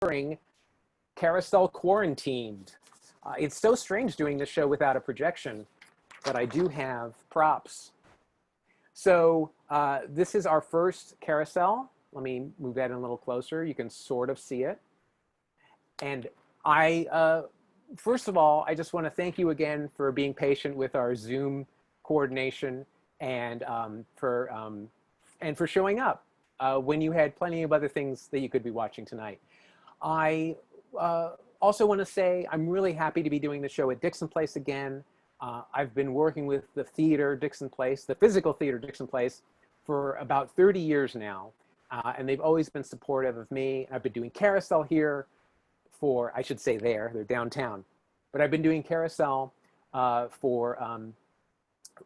covering Carousel Quarantined. It's so strange doing this show without a projection, but I do have props. So this is our first Carousel. Let me move that in a little closer. You can sort of see it. And first of all, I just want to thank you again for being patient with our Zoom coordination and for showing up when you had plenty of other things that you could be watching tonight. I also want to say I'm really happy to be doing the show at Dixon Place again. I've been working with the theater Dixon Place, the physical theater Dixon Place, for about 30 years now. And they've always been supportive of me. I've been doing Carousel here for, I should say they're downtown. But I've been doing Carousel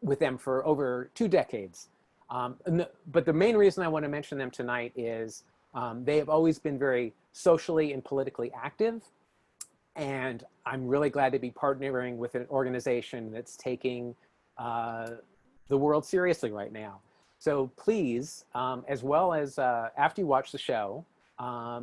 with them for over 2 decades. But the main reason I want to mention them tonight is they have always been very socially and politically active. And I'm really glad to be partnering with an organization that's taking the world seriously right now. So please, as well as after you watch the show,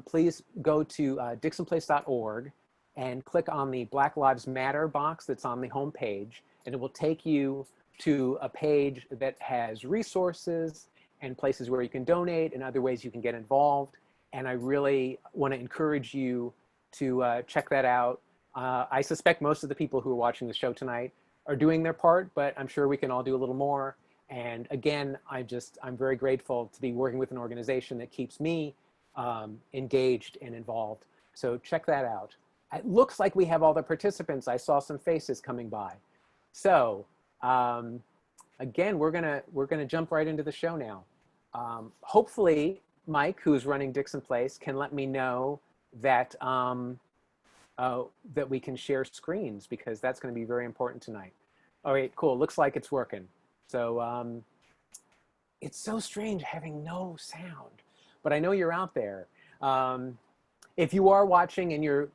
please go to dixonplace.org and click on the Black Lives Matter box that's on the homepage, and it will take you to a page that has resources and places where you can donate and other ways you can get involved. And I really want to encourage you to check that out. I suspect most of the people who are watching the show tonight are doing their part, but I'm sure we can all do a little more. And again, I'm very grateful to be working with an organization that keeps me engaged and involved. So check that out. It looks like we have all the participants. I saw some faces coming by. So again, we're gonna jump right into the show now. Hopefully, Mike, who's running Dixon Place, can let me know that that we can share screens, because that's going to be very important tonight. All right, cool. Looks like it's working. So it's so strange having no sound, but I know you're out there. If you are watching and your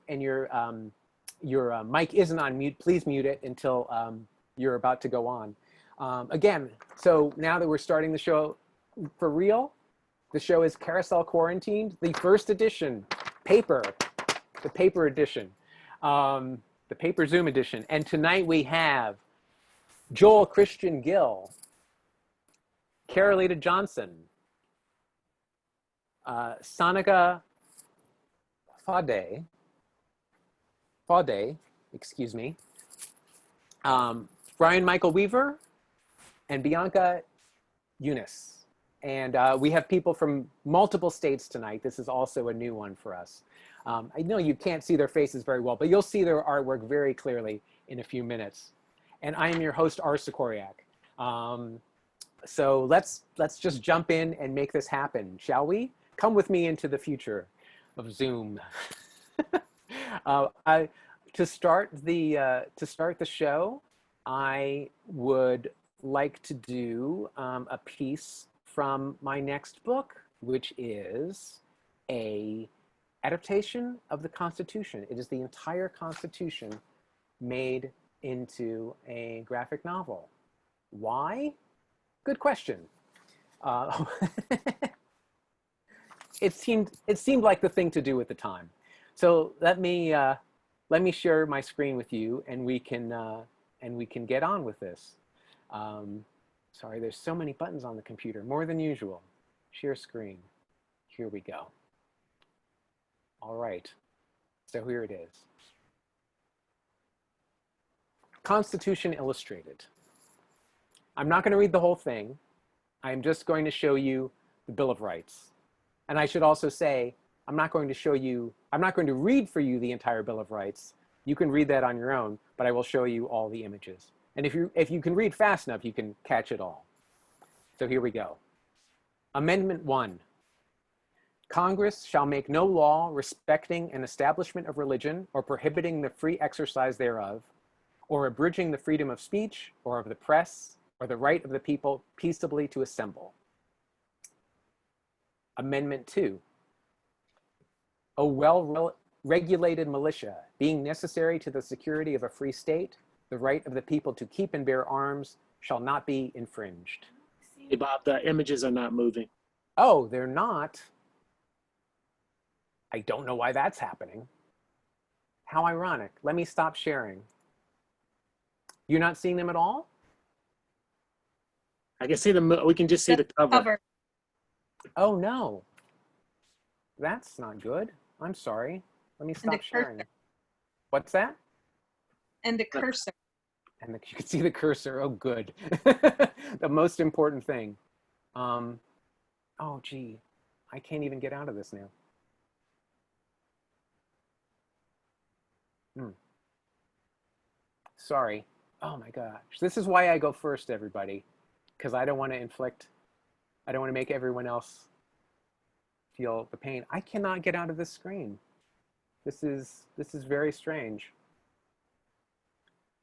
mic isn't on mute, please mute it until you're about to go on. Again, so now that we're starting the show for real, the show is Carousel Quarantined, the first edition, paper, the paper edition, the paper Zoom edition. And tonight we have Joel Christian Gill, Carolita Johnson, Sanika Phawde, excuse me, Brian Michael Weaver, and Bianca Xunise. And we have people from multiple states tonight. This is also a new one for us. I know you can't see their faces very well, but you'll see their artwork very clearly in a few minutes. And I am your host, R. Sikoryak. So let's just jump in and make this happen, shall we? Come with me into the future of Zoom. To start the show, I would like to do a piece from my next book, which is a adaptation of the Constitution. It is the entire Constitution made into a graphic novel. Why? Good question. It seemed like the thing to do at the time. So let me share my screen with you, and we can get on with this. Sorry, there's so many buttons on the computer, more than usual. Share screen. Here we go. All right. So here it is. Constitution Illustrated. I'm not going to read the whole thing. I'm just going to show you the Bill of Rights. And I should also say, I'm not going to read for you the entire Bill of Rights. You can read that on your own, but I will show you all the images. And if you can read fast enough, you can catch it all. So here we go. Amendment 1. Congress shall make no law respecting an establishment of religion or prohibiting the free exercise thereof, or abridging the freedom of speech or of the press, or the right of the people peaceably to assemble. Amendment 2. A well-regulated militia, being necessary to the security of a free state, the right of the people to keep and bear arms shall not be infringed. Hey, Bob, the images are not moving. Oh, they're not? I don't know why that's happening. How ironic. Let me stop sharing. You're not seeing them at all? I can see we can just see the cover. Oh no. That's not good. I'm sorry. Let me stop sharing. What's that? And the cursor. And you can see the cursor. Oh, good. The most important thing. Oh, gee. I can't even get out of this now. Sorry. Oh my gosh. This is why I go first, everybody. Because I don't want to make everyone else feel the pain. I cannot get out of this screen. This is very strange.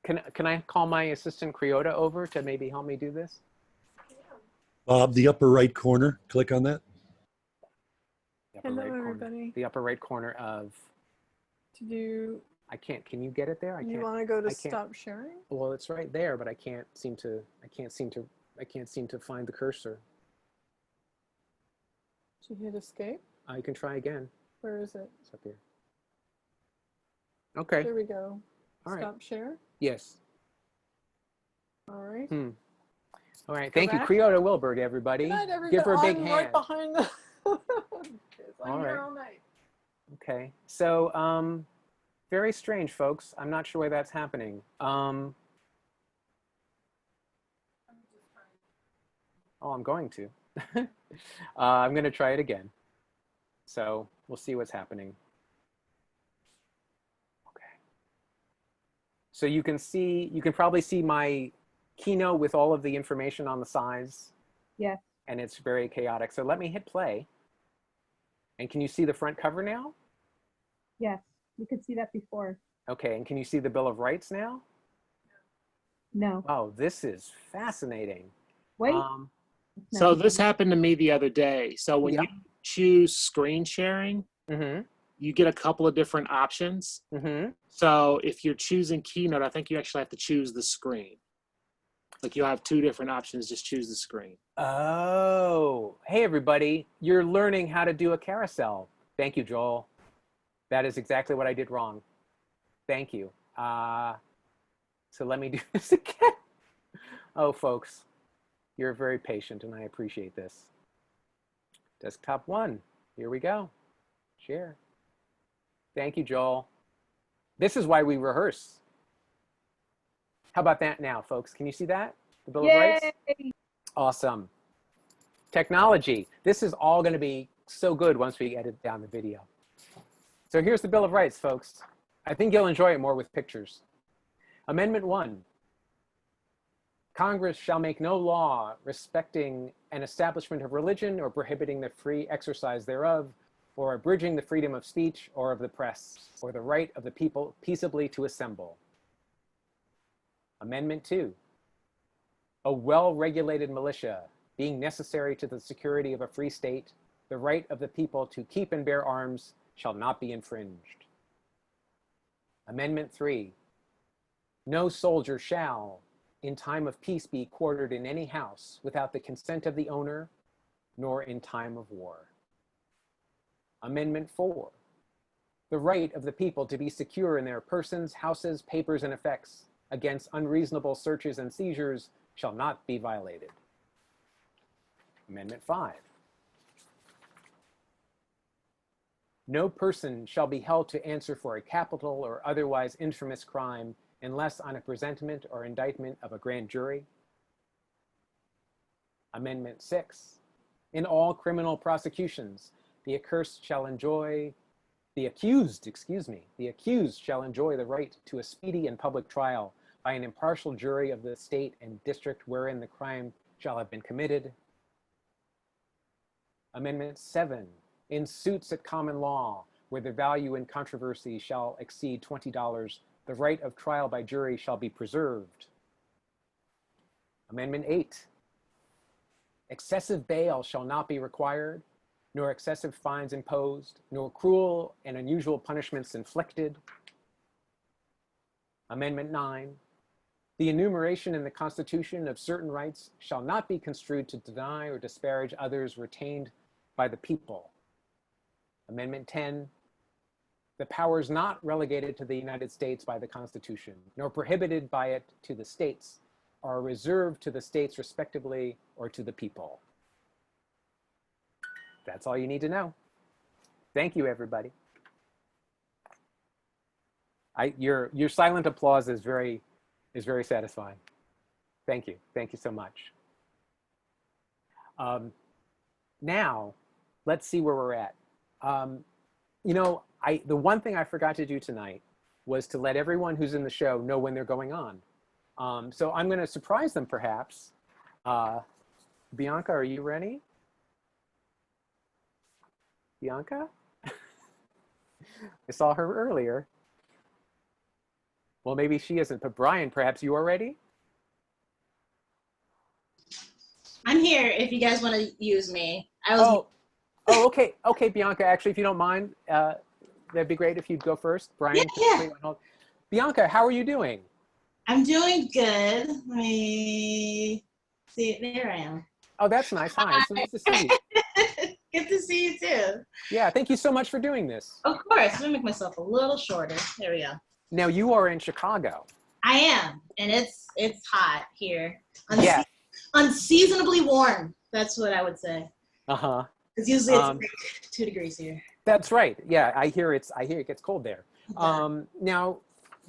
Can I call my assistant Carolita over to maybe help me do this? Bob, the upper right corner, click on that. Hello, everybody. The upper right corner of. To do. I can't. Can you get it there? I can't. You want to go to stop sharing? Well, it's right there, but I can't seem to find the cursor. Did you hit escape? You can try again. Where is it? It's up here. Okay. There we go. All right. Stop share. Yes. All right. All right. Thank you, Carolita Wilberg, everybody. Good night, everybody. Give her a big I'm hand. right behind the. All here right. all night. Okay. So, very strange, folks. I'm not sure why that's happening. Oh, I'm going to. I'm going to try it again. So we'll see what's happening. Okay. So you can probably see my keynote with all of the information on the sides. Yes. And it's very chaotic. So let me hit play. And can you see the front cover now? Yes, you could see that before. Okay, and can you see the Bill of Rights now? No. Oh, this is fascinating. Wait. No. So this happened to me the other day. So when you choose screen sharing, you get a couple of different options. So if you're choosing Keynote, I think you actually have to choose the screen. Like you'll have two different options, just choose the screen. Oh, hey everybody, you're learning how to do a carousel. Thank you, Joel. That is exactly what I did wrong. Thank you. So let me do this again. Oh, folks, you're very patient and I appreciate this. Desktop 1, here we go. Share. Thank you, Joel. This is why we rehearse. How about that now, folks? Can you see that? The Bill of Rights? Awesome. Technology. This is all going to be so good once we edit down the video. So here's the Bill of Rights, folks. I think you'll enjoy it more with pictures. Amendment 1. Congress shall make no law respecting an establishment of religion or prohibiting the free exercise thereof, or abridging the freedom of speech or of the press, or the right of the people peaceably to assemble. Amendment 2. A well-regulated militia, being necessary to the security of a free state, the right of the people to keep and bear arms shall not be infringed. Amendment 3. No soldier shall, in time of peace, be quartered in any house without the consent of the owner, nor in time of war. Amendment 4. The right of the people to be secure in their persons, houses, papers, and effects against unreasonable searches and seizures shall not be violated. Amendment 5. No person shall be held to answer for a capital or otherwise infamous crime unless on a presentment or indictment of a grand jury. Amendment 6. In all criminal prosecutions, the accused shall enjoy the right to a speedy and public trial by an impartial jury of the state and district wherein the crime shall have been committed. Amendment 7. In suits at common law, where the value in controversy shall exceed $20, the right of trial by jury shall be preserved. Amendment 8. Excessive bail shall not be required, nor excessive fines imposed, nor cruel and unusual punishments inflicted. Amendment 9. The enumeration in the Constitution of certain rights shall not be construed to deny or disparage others retained by the people. Amendment 10. the powers not relegated to the United States by the Constitution, nor prohibited by it to the states, are reserved to the states respectively or to the people. That's all you need to know. Thank you, everybody. Your silent applause is very satisfying. Thank you so much. Now, let's see where we're at. The one thing I forgot to do tonight was to let everyone who's in the show know when they're going on. So I'm going to surprise them, perhaps. Bianca, are you ready? Bianca? I saw her earlier. Well, maybe she isn't, but Brian, perhaps you are ready? I'm here if you guys want to use me. Okay, Bianca, actually, if you don't mind, that'd be great if you'd go first. Brian, yeah. Bianca, how are you doing? I'm doing good. Let me see. There I am. Oh, that's nice. Hi, it's nice to see you. Good to see you too. Yeah, thank you so much for doing this. Of course. Let me make myself a little shorter. There we go. Now, you are in Chicago. I am, and it's hot here. Yeah. Unseasonably warm. That's what I would say. Uh-huh. Because usually it's like 2 degrees here. That's right. Yeah, I hear it gets cold there. Now,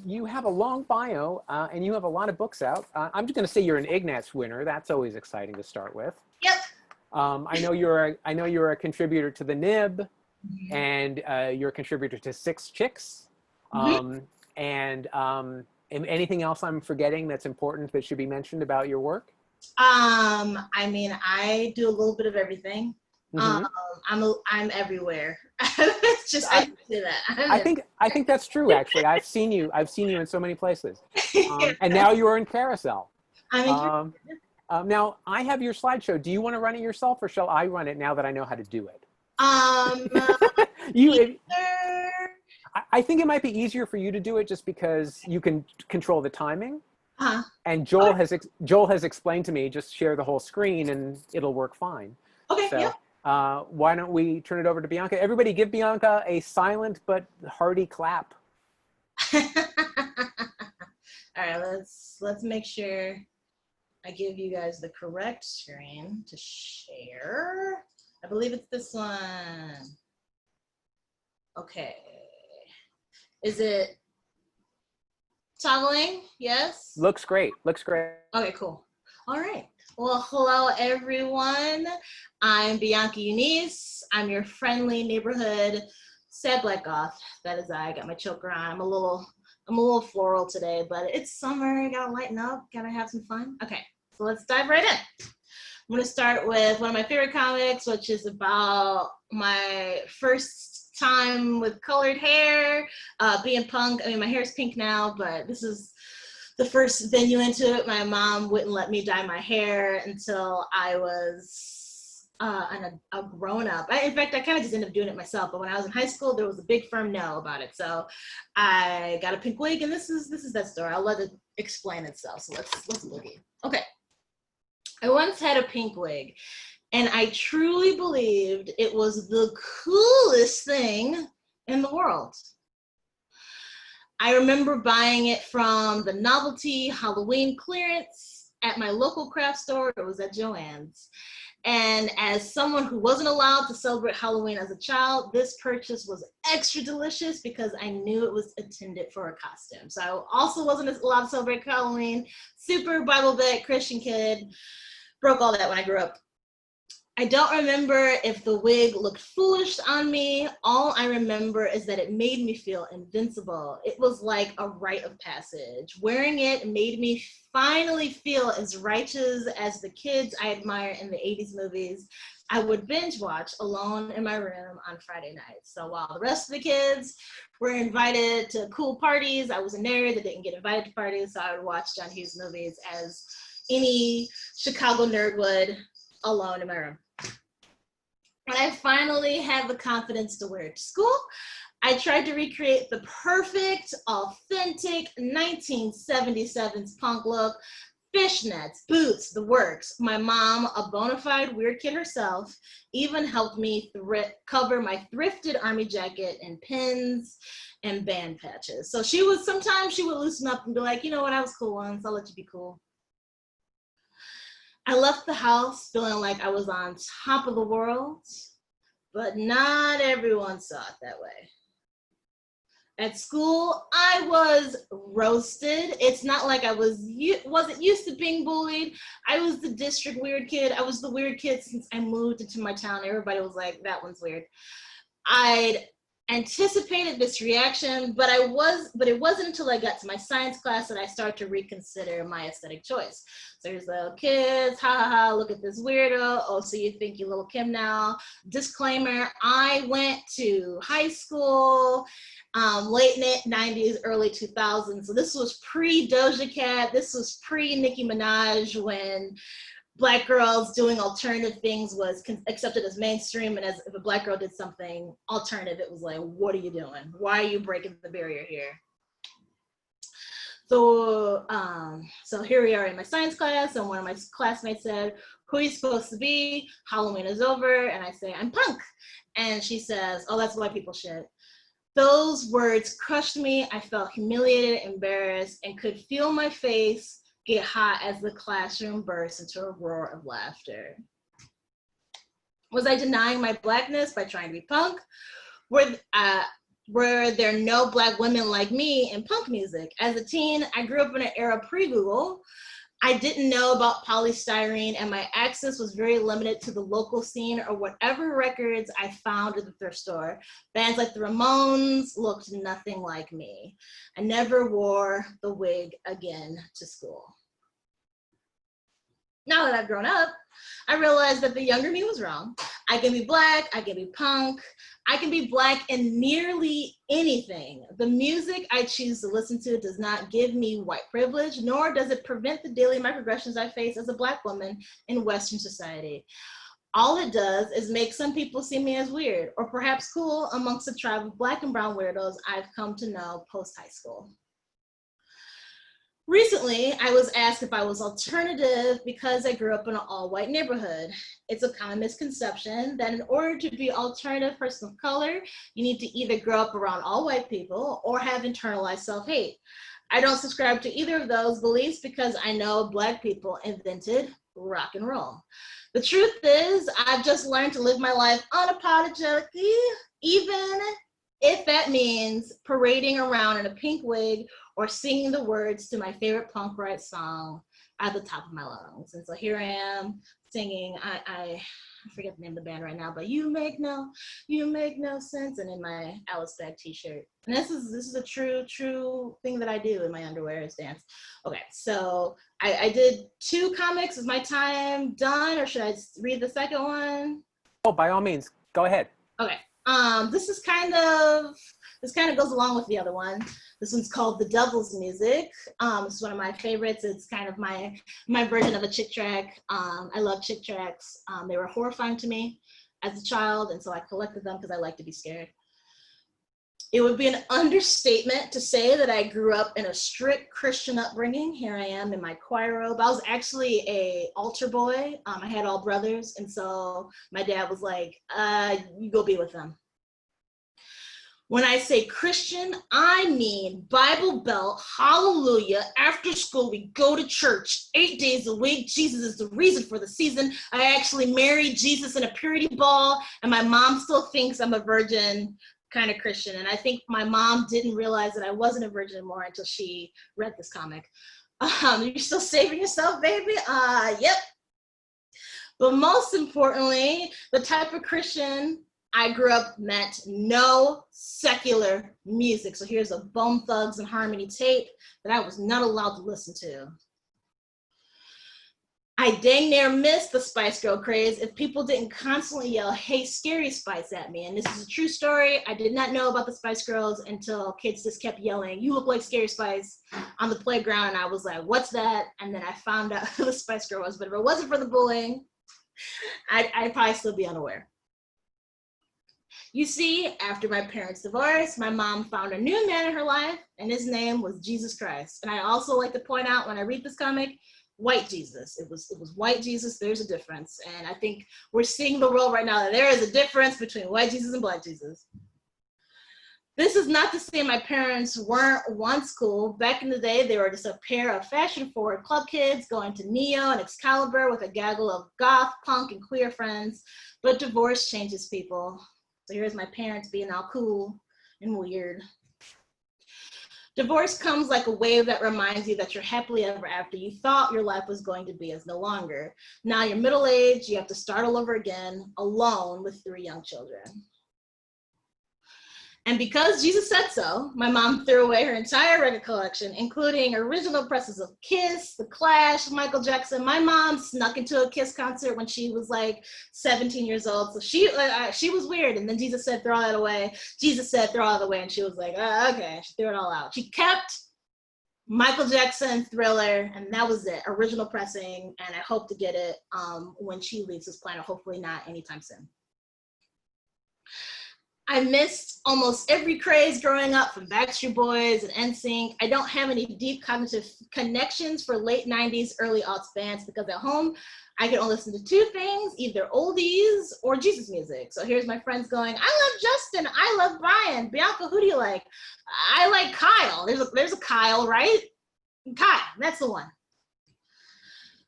you have a long bio, and you have a lot of books out. I'm just going to say you're an Ignatz winner. That's always exciting to start with. Yep. I know you're a contributor to the Nib, and you're a contributor to Six Chicks. And anything else I'm forgetting that's important that should be mentioned about your work? I mean, I do a little bit of everything. I'm everywhere. It's just I say that. I think that's true. Actually, I've seen you in so many places. And now you are in Carousel. I'm in now I have your slideshow. Do you want to run it yourself, or shall I run it now that I know how to do it? I think it might be easier for you to do it just because you can control the timing. And Joel has explained to me, just share the whole screen and it'll work fine. Okay. So, yeah. Why don't we turn it over to Bianca? Everybody give Bianca a silent but hearty clap. All right, let's make sure I give you guys the correct screen to share. I believe it's this one. Okay. Is it toggling? Yes? Looks great. Okay, cool. All right. Well, hello, everyone. I'm Bianca Xunise. I'm your friendly neighborhood sad black goth. That is I got my choker on. I'm a little floral today, but it's summer. Gotta lighten up. Gotta have some fun. Okay, so let's dive right in. I'm gonna start with one of my favorite comics, which is about my first time with colored hair, being punk. I mean, my hair is pink now, but this is the first venue into it. My mom wouldn't let me dye my hair until I was a grown-up. In fact, I kind of just ended up doing it myself, but when I was in high school, there was a big firm no about it. So I got a pink wig, and this is that story. I'll let it explain itself. So let's boogie. Okay. I once had a pink wig, and I truly believed it was the coolest thing in the world. I remember buying it from the novelty Halloween clearance at my local craft store. It was at Joann's. And as someone who wasn't allowed to celebrate Halloween as a child, this purchase was extra delicious because I knew it was intended for a costume. So I also wasn't allowed to celebrate Halloween. Super Bible vet, Christian kid. Broke all that when I grew up. I don't remember if the wig looked foolish on me. All I remember is that it made me feel invincible. It was like a rite of passage. Wearing it made me finally feel as righteous as the kids I admire in the 80s movies I would binge watch alone in my room on Friday nights. So while the rest of the kids were invited to cool parties, I was a nerd that didn't get invited to parties, so I would watch John Hughes movies as any Chicago nerd would, alone in my room. When I finally had the confidence to wear it to school, I tried to recreate the perfect, authentic 1977's punk look, fishnets, boots, the works. My mom, a bona fide weird kid herself, even helped me cover my thrifted army jacket in pins and band patches. So sometimes she would loosen up and be like, you know what, I was cool once, I'll let you be cool. I left the house feeling like I was on top of the world, but not everyone saw it that way. At school, I was roasted. It's not like I wasn't used to being bullied. I was the district weird kid. I was the weird kid since I moved into my town. Everybody was like, that one's weird. I'd anticipated this reaction, but it wasn't until I got to my science class that I started to reconsider my aesthetic choice. So here's the little kids, ha ha ha, look at this weirdo. Oh, so you think you little Kim now? Disclaimer, I went to high school, late 90s, early 2000s. So this was pre-Doja Cat. This was pre-Nicki Minaj, when Black girls doing alternative things was accepted as mainstream, and as if a Black girl did something alternative, it was like, what are you doing? Why are you breaking the barrier here? So, so here we are in my science class, and one of my classmates said, who are you supposed to be? Halloween is over. And I say, I'm punk. And she says, oh, that's white people shit. Those words crushed me. I felt humiliated, embarrassed, and could feel my face get hot as the classroom burst into a roar of laughter. Was I denying my Blackness by trying to be punk? Were there no Black women like me in punk music? As a teen, I grew up in an era pre-Google. I didn't know about polystyrene, and my access was very limited to the local scene or whatever records I found at the thrift store. Bands like the Ramones looked nothing like me. I never wore the wig again to school. Now that I've grown up, I realized that the younger me was wrong. I can be Black, I can be punk, I can be Black in nearly anything. The music I choose to listen to does not give me white privilege, nor does it prevent the daily microaggressions I face as a Black woman in Western society. All it does is make some people see me as weird, or perhaps cool, amongst the tribe of Black and brown weirdos I've come to know post-high school. Recently, I was asked if I was alternative because I grew up in an all-white neighborhood. It's a common misconception that in order to be alternative person of color, you need to either grow up around all white people or have internalized self-hate. I don't subscribe to either of those beliefs because I know Black people invented rock and roll. The truth is, I've just learned to live my life unapologetically, even if that means parading around in a pink wig or singing the words to my favorite punk rock song at the top of my lungs. And so here I am singing, I forget the name of the band right now, but you make no sense, and in my Alice Bag t-shirt. And this is a true thing that I do in my underwear is dance. Okay, so I did 2 comics. Is my time done, or should I read the second one? Oh, by all means, go ahead. Okay. This kind of goes along with the other one. This one's called The Devil's Music. It's one of my favorites. It's kind of my version of a chick track. I love chick tracks. They were horrifying to me as a child, and so I collected them because I like to be scared. It would be an understatement to say that I grew up in a strict Christian upbringing. Here I am in my choir robe. I was actually an altar boy. I had all brothers, and so my dad was like, you go be with them. When I say Christian, I mean Bible Belt, hallelujah. After school, we go to church 8 days a week. Jesus is the reason for the season. I actually married Jesus in a purity ball, and my mom still thinks I'm a virgin kind of Christian. And I think my mom didn't realize that I wasn't a virgin anymore until she read this comic. You're still saving yourself, baby? Yep. But most importantly, the type of Christian I grew up meant no secular music. So here's a Bone Thugs and Harmony tape that I was not allowed to listen to. I dang near missed the Spice Girl craze if people didn't constantly yell, hey, Scary Spice at me. And this is a true story. I did not know about the Spice Girls until kids just kept yelling, you look like Scary Spice on the playground. And I was like, what's that? And then I found out who the Spice Girl was. But if it wasn't for the bullying, I'd probably still be unaware. You see, after my parents' divorce, my mom found a new man in her life, and his name was Jesus Christ. And I also like to point out when I read this comic, white Jesus. It was white Jesus. There's a difference. And I think we're seeing the world right now that there is a difference between white Jesus and black Jesus. This is not to say my parents weren't once cool. Back in the day, they were just a pair of fashion-forward club kids going to Neo and Excalibur with a gaggle of goth, punk, and queer friends. But divorce changes people. So here's my parents being all cool and weird. Divorce comes like a wave that reminds you that your happily ever after you thought your life was going to be is no longer. Now you're middle-aged, you have to start all over again, alone with 3 young children. And because Jesus said so, my mom threw away her entire record collection, including original presses of Kiss, The Clash, Michael Jackson. My mom snuck into a Kiss concert when she was like 17 years old. So she was weird. And then Jesus said, throw that away. Jesus said, throw it away. And she was like, okay. She threw it all out. She kept Michael Jackson, Thriller, and that was it. Original pressing. And I hope to get it when she leaves this planet. Hopefully not anytime soon. I missed almost every craze growing up, from Backstreet Boys and NSYNC. I don't have any deep cognitive connections for late 90s, early aughts bands, because at home, I could only listen to 2 things, either oldies or Jesus music. So here's my friends going, I love Justin, I love Brian. Bianca, who do you like? I like Kyle. There's a Kyle, right? Kyle, that's the one.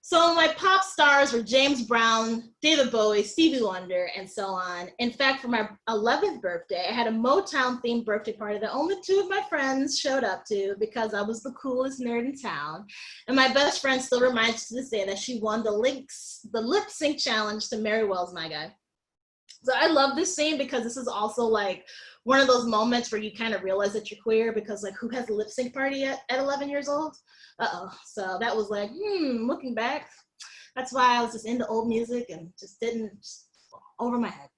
So my pop stars were James Brown, David Bowie, Stevie Wonder, and so on. In fact, for my 11th birthday, I had a Motown-themed birthday party that only 2 of my friends showed up to because I was the coolest nerd in town. And my best friend still reminds me to this day that she won the lip sync challenge to Mary Wells, My Guy. So I love this scene because this is also like one of those moments where you kind of realize that you're queer, because like, who has a lip sync party at 11 years old? So that was like, looking back, that's why I was just into old music and just over my head.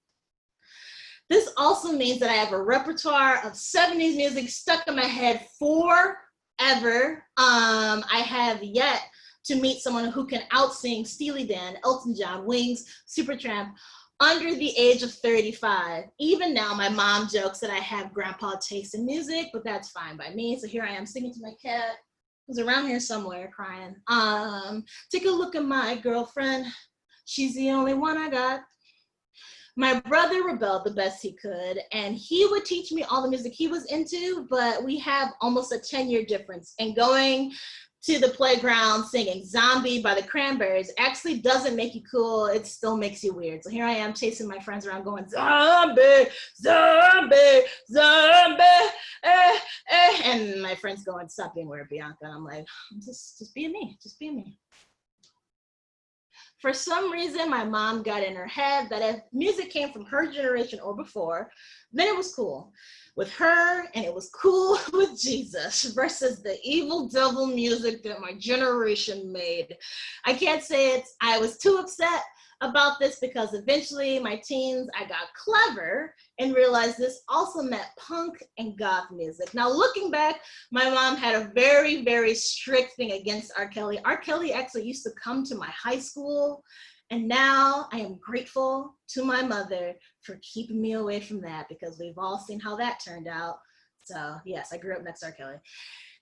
This also means that I have a repertoire of 70s music stuck in my head forever. I have yet to meet someone who can out-sing Steely Dan, Elton John, Wings, Supertramp, under the age of 35. Even now, my mom jokes that I have grandpa taste in music, but that's fine by me. So here I am singing to my cat, who's around here somewhere crying. Take a look at my girlfriend. She's the only one I got. My brother rebelled the best he could, and he would teach me all the music he was into, but we have almost a 10-year difference. And going to the playground singing Zombie by the Cranberries actually doesn't make you cool, it still makes you weird. So here I am chasing my friends around going, zombie, zombie, zombie, and my friends going, stop being weird, Bianca. And I'm like, just being me, just being me. For some reason, my mom got in her head that if music came from her generation or before, then it was cool with her, and it was cool with Jesus versus the evil devil music that my generation made. I can't say I was too upset about this, because eventually my teens, I got clever and realized this also meant punk and goth music. Now looking back, my mom had a very, very strict thing against R. Kelly. R. Kelly actually used to come to my high school, and now I am grateful to my mother for keeping me away from that, because we've all seen how that turned out. So yes, I grew up next to R. Kelly.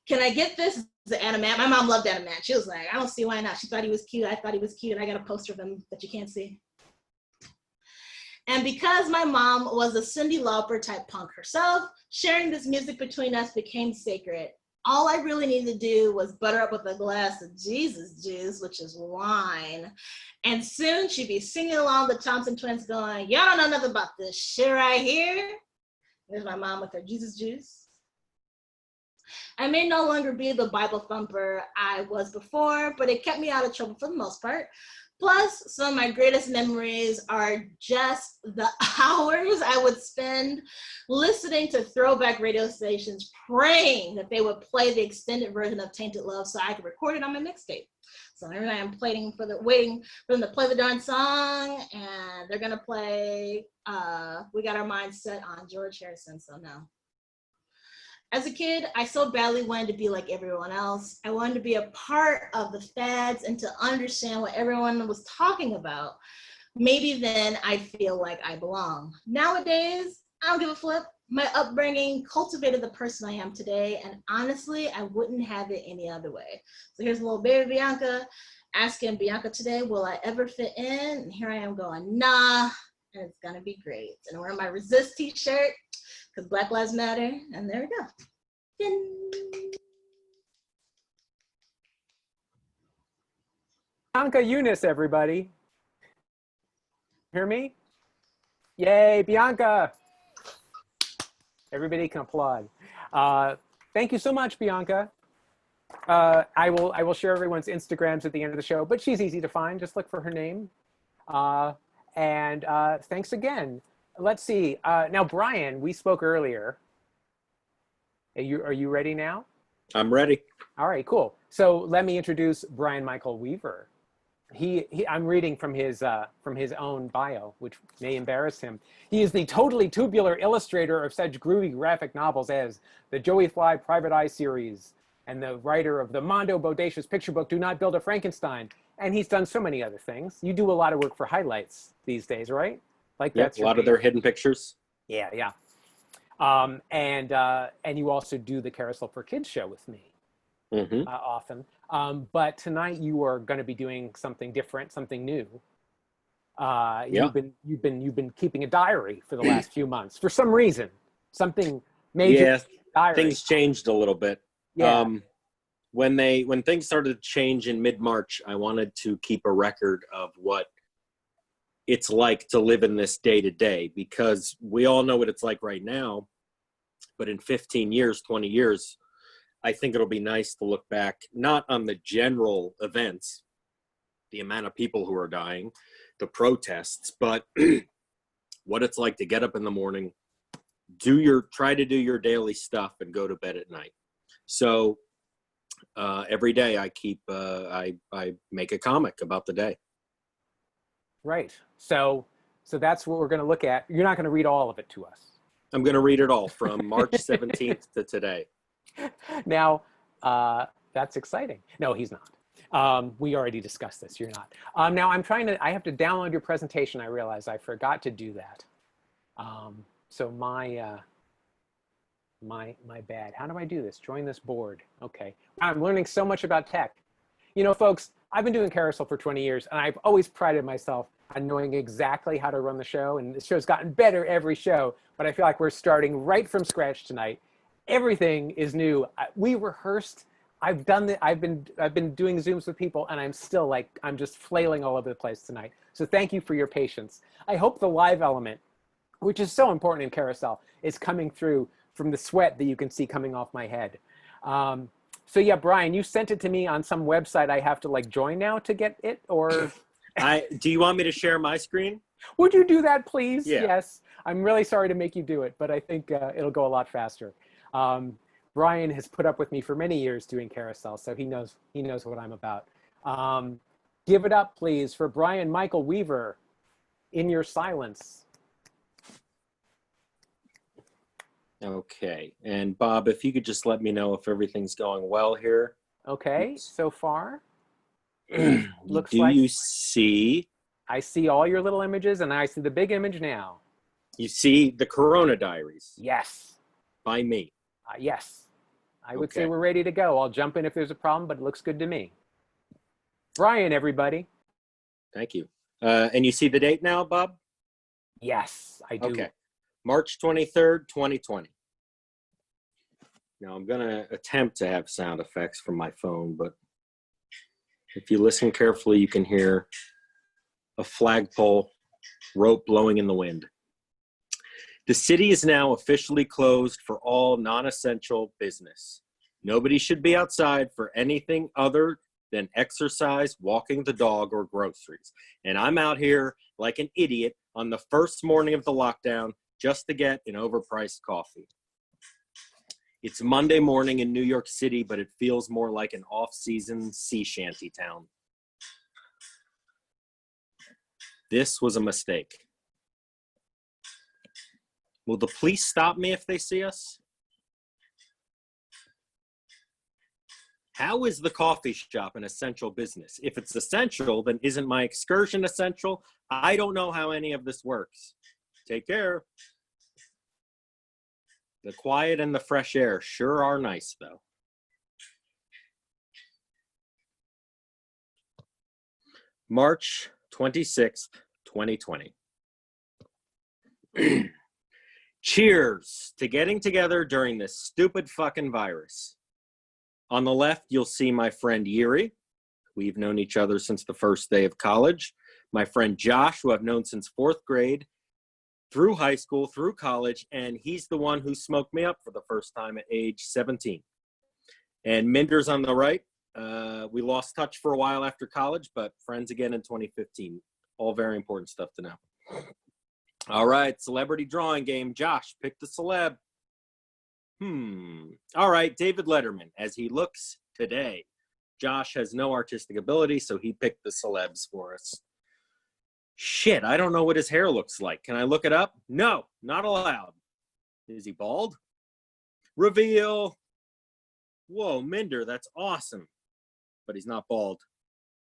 Can I get this? The Animat. My mom loved Animat. She was like, I don't see why not. She thought he was cute. I thought he was cute. I got a poster of him that you can't see. And because my mom was a Cyndi Lauper type punk herself, sharing this music between us became sacred. All I really needed to do was butter up with a glass of Jesus juice, which is wine. And soon she'd be singing along the Thompson Twins going, y'all don't know nothing about this shit right here. There's my mom with her Jesus juice. I may no longer be the Bible thumper I was before, but it kept me out of trouble for the most part. Plus, some of my greatest memories are just the hours I would spend listening to throwback radio stations, praying that they would play the extended version of Tainted Love so I could record it on my mixtape. So here I am waiting for them to play the darn song, and they're gonna play We Got Our Minds Set on George Harrison, so no. As a kid, I so badly wanted to be like everyone else. I wanted to be a part of the fads and to understand what everyone was talking about. Maybe then I'd feel like I belong. Nowadays, I don't give a flip. My upbringing cultivated the person I am today, and honestly, I wouldn't have it any other way. So here's a little baby Bianca, asking Bianca today, will I ever fit in? And here I am going, nah, and it's gonna be great. And I'm wearing my Resist t-shirt because Black Lives Matter, and there we go. Ding. Bianca Xunise, everybody. Hear me? Yay, Bianca. Everybody can applaud. Thank you so much, Bianca. I will share everyone's Instagrams at the end of the show, but she's easy to find. Just look for her name. And thanks again. Let's see. Now, Brian, we spoke earlier. Are you ready now? I'm ready. All right, cool. So let me introduce Brian Michael Weaver. I'm reading from his own bio, which may embarrass him. He is the totally tubular illustrator of such groovy graphic novels as the Joey Fly Private Eye series and the writer of the Mondo Bodacious picture book, Do Not Build a Frankenstein. And he's done so many other things. You do a lot of work for Highlights these days, right? Like Yep, that's a lot of their hidden pictures. Yeah, yeah. And you also do the Carousel for Kids show with me. Mm-hmm. Often. But tonight you are going to be doing something different, something new. You've been keeping a diary for the last few months for some reason. Something major. Yeah, diary. things changed a little bit. Yeah. When things started to change in mid-March, I wanted to keep a record of what it's like to live in this day to day, because we all know what it's like right now. But in 15 years, 20 years, I think it'll be nice to look back, not on the general events, the amount of people who are dying, the protests, but what it's like to get up in the morning, try to do your daily stuff and go to bed at night. So every day I make a comic about the day. Right. So that's what we're going to look at. You're not going to read all of it to us. I'm going to read it all from March 17th to today. Now, that's exciting. No, he's not. We already discussed this. You're not. Now I have to download your presentation. I realize I forgot to do that. So my bad. How do I do this? Join this board. Okay. I'm learning so much about tech. You know, folks, I've been doing Carousel for 20 years, and I've always prided myself on knowing exactly how to run the show. And the show's gotten better every show, but I feel like we're starting right from scratch tonight. Everything is new. We rehearsed. I've been doing Zooms with people, and I'm still I'm just flailing all over the place tonight. So thank you for your patience. I hope the live element, which is so important in Carousel, is coming through from the sweat that you can see coming off my head. So yeah, Brian, you sent it to me on some website. I have to join now to get it, or? Do you want me to share my screen? Would you do that, please? Yeah. Yes. I'm really sorry to make you do it, but I think it'll go a lot faster. Brian has put up with me for many years doing Carousel, so he knows what I'm about. Give it up, please, for Brian Michael Weaver, In Your Silence. Okay. And Bob, if you could just let me know if everything's going well here. Okay, so far. Looks Do like you see? I see all your little images, and I see the big image now. You see the Corona Diaries Yes. by me. Yes. I would say Okay. we're ready to go. I'll jump in if there's a problem, but it looks good to me. Brian, everybody. Thank you. And you see the date now, Bob? Yes, I do. Okay. March 23rd, 2020. Now I'm going to attempt to have sound effects from my phone, but if you listen carefully, you can hear a flagpole, rope blowing in the wind. The city is now officially closed for all non-essential business. Nobody should be outside for anything other than exercise, walking the dog, or groceries. And I'm out here like an idiot on the first morning of the lockdown just to get an overpriced coffee. It's Monday morning in New York City, but it feels more like an off-season sea shanty town. This was a mistake. Will the police stop me if they see us? How is the coffee shop an essential business? If it's essential, then isn't my excursion essential? I don't know how any of this works. Take care. The quiet and the fresh air sure are nice, though. March 26th, 2020. Cheers to getting together during this stupid fucking virus. On the left, you'll see my friend Yuri. We've known each other since the first day of college. My friend Josh, who I've known since 4th grade, through high school, through college, and he's the one who smoked me up for the first time at age 17. And Minder's on the right. We lost touch for a while after college, but friends again in 2015. All very important stuff to know. All right, celebrity drawing game. Josh, pick the celeb. All right, David Letterman, as he looks today. Josh has no artistic ability, so he picked the celebs for us. Shit, I don't know what his hair looks like. Can I look it up? No, not allowed. Is he bald? Reveal. Whoa, Minder, that's awesome. But he's not bald.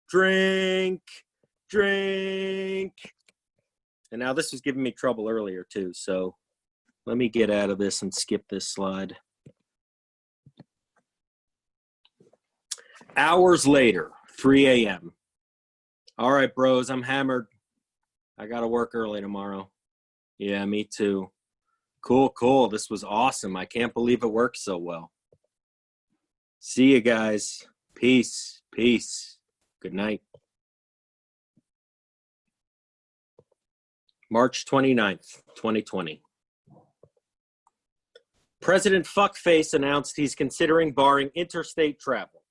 Drink, drink. And now this was giving me trouble earlier too, so let me get out of this and skip this slide. Hours later, 3 a.m. All right, bros, I'm hammered. I gotta work early tomorrow. Yeah, me too. Cool, cool. This was awesome. I can't believe it worked so well. See you guys. Peace, peace. Good night. March 29th, 2020. President Fuckface announced he's considering barring interstate travel.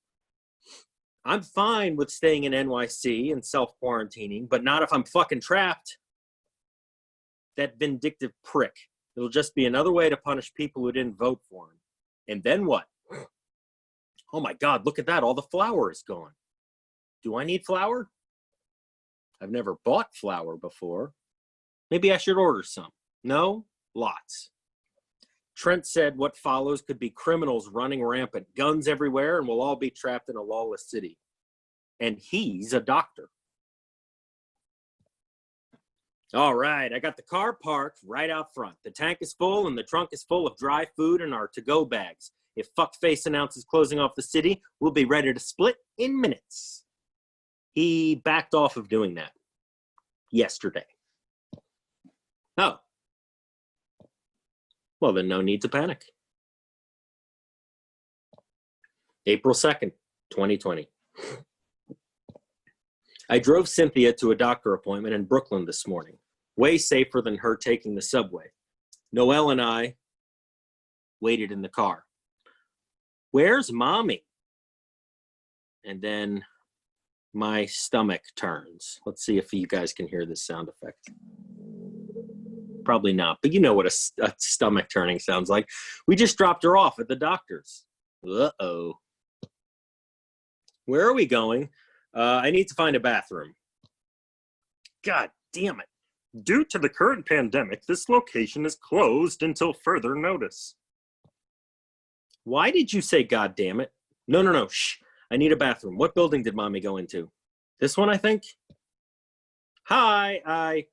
I'm fine with staying in NYC and self-quarantining, but not if I'm fucking trapped. That vindictive prick. It'll just be another way to punish people who didn't vote for him. And then what? Oh my God, look at that. All the flour is gone. Do I need flour? I've never bought flour before. Maybe I should order some. No? Lots. Trent said what follows could be criminals running rampant, guns everywhere, and we'll all be trapped in a lawless city. And he's a doctor. All right, I got the car parked right out front. The tank is full and the trunk is full of dry food and our to-go bags. If Fuckface announces closing off the city, we'll be ready to split in minutes. He backed off of doing that yesterday. Oh. Well, then no need to panic. April 2nd, 2020. I drove Cynthia to a doctor appointment in Brooklyn this morning. Way safer than her taking the subway. Noelle and I waited in the car. Where's mommy? And then my stomach turns. Let's see if you guys can hear this sound effect. Probably not, but you know what a stomach turning sounds like. We just dropped her off at the doctor's. Uh-oh. Where are we going? I need to find a bathroom. God damn it. Due to the current pandemic, this location is closed until further notice. Why did you say God damn it? No, shh. I need a bathroom. What building did mommy go into? This one, I think? Hi,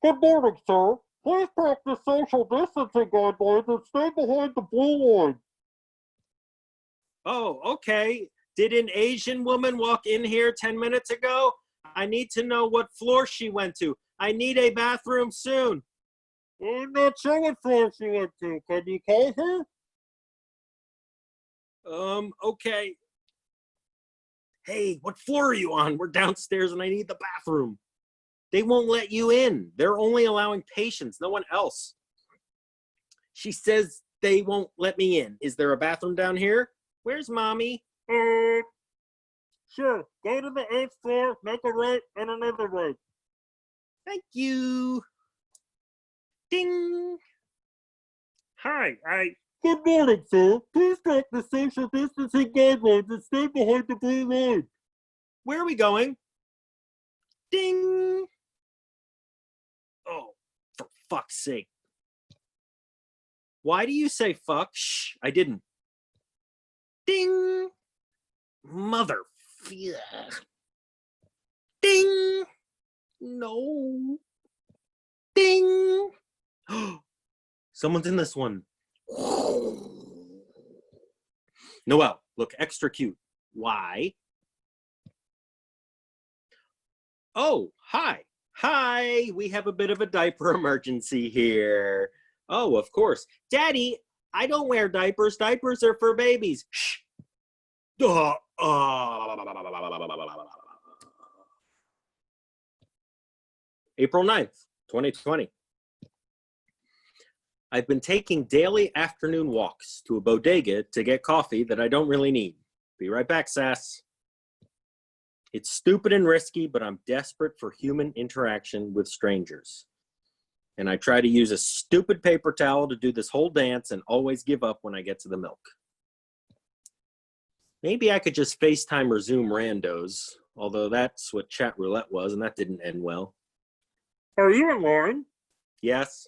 Good morning, sir. Please practice social distancing guidelines and stay behind the blue line. Oh, okay. Did an Asian woman walk in here 10 minutes ago? I need to know what floor she went to. I need a bathroom soon. I'm not sure what floor she went to. Can you call her? Okay. Hey, what floor are you on? We're downstairs and I need the bathroom. They won't let you in. They're only allowing patients, no one else. She says they won't let me in. Is there a bathroom down here? Where's mommy? Sure. Go to the 8th floor, make a right, and another right. Thank you. Ding. Hi, Good morning, sir. Please practice social distancing guidelines and stay behind the blue line. Where are we going? Ding. Oh, for fuck's sake. Why do you say fuck? Shh, I didn't. Ding. Mother. Ding. No. Ding. Someone's in this one. Noelle, look extra cute. Why? Oh, hi. Hi, we have a bit of a diaper emergency here. Oh, of course. Daddy, I don't wear diapers. Diapers are for babies. Shh. April 9th, 2020. I've been taking daily afternoon walks to a bodega to get coffee that I don't really need. Be right back, Sass. It's stupid and risky, but I'm desperate for human interaction with strangers. And I try to use a stupid paper towel to do this whole dance and always give up when I get to the milk. Maybe I could just FaceTime or Zoom randos, although that's what chat roulette was, and that didn't end well. Are you in line? Yes,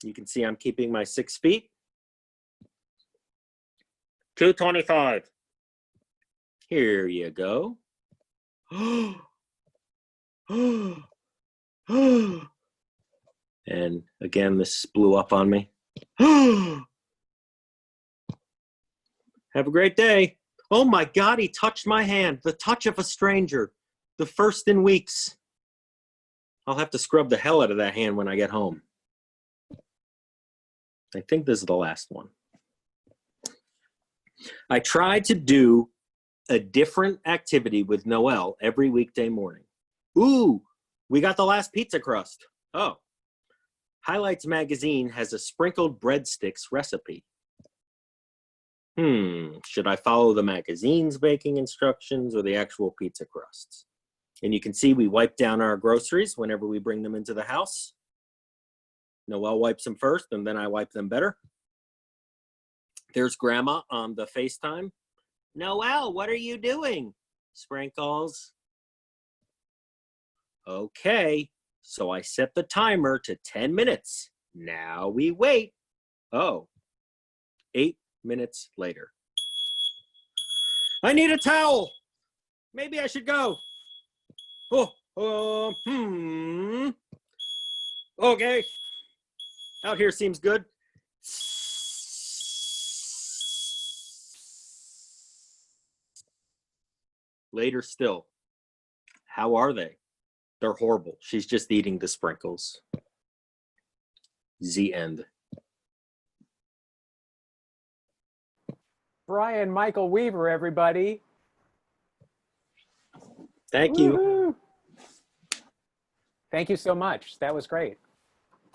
you can see I'm keeping my 6 feet. 225. Here you go. And again, this blew up on me. Have a great day. Oh my God, he touched my hand. The touch of a stranger. The first in weeks. I'll have to scrub the hell out of that hand when I get home. I think this is the last one. I tried to do a different activity with Noelle every weekday morning. Ooh, we got the last pizza crust. Oh. Highlights magazine has a sprinkled breadsticks recipe. Should I follow the magazine's baking instructions or the actual pizza crusts? And you can see we wipe down our groceries whenever we bring them into the house. Noelle wipes them first, and then I wipe them better. There's Grandma on the FaceTime. Noelle, what are you doing? Sprinkles. Okay, so I set the timer to 10 minutes. Now we wait. Oh, 8 minutes later. I need a towel. Maybe I should go. Okay. Out here seems good. Later still. How are they? They're horrible. She's just eating the sprinkles. The end. Brian Michael Weaver, everybody. Thank you. Woo-hoo. Thank you so much. That was great.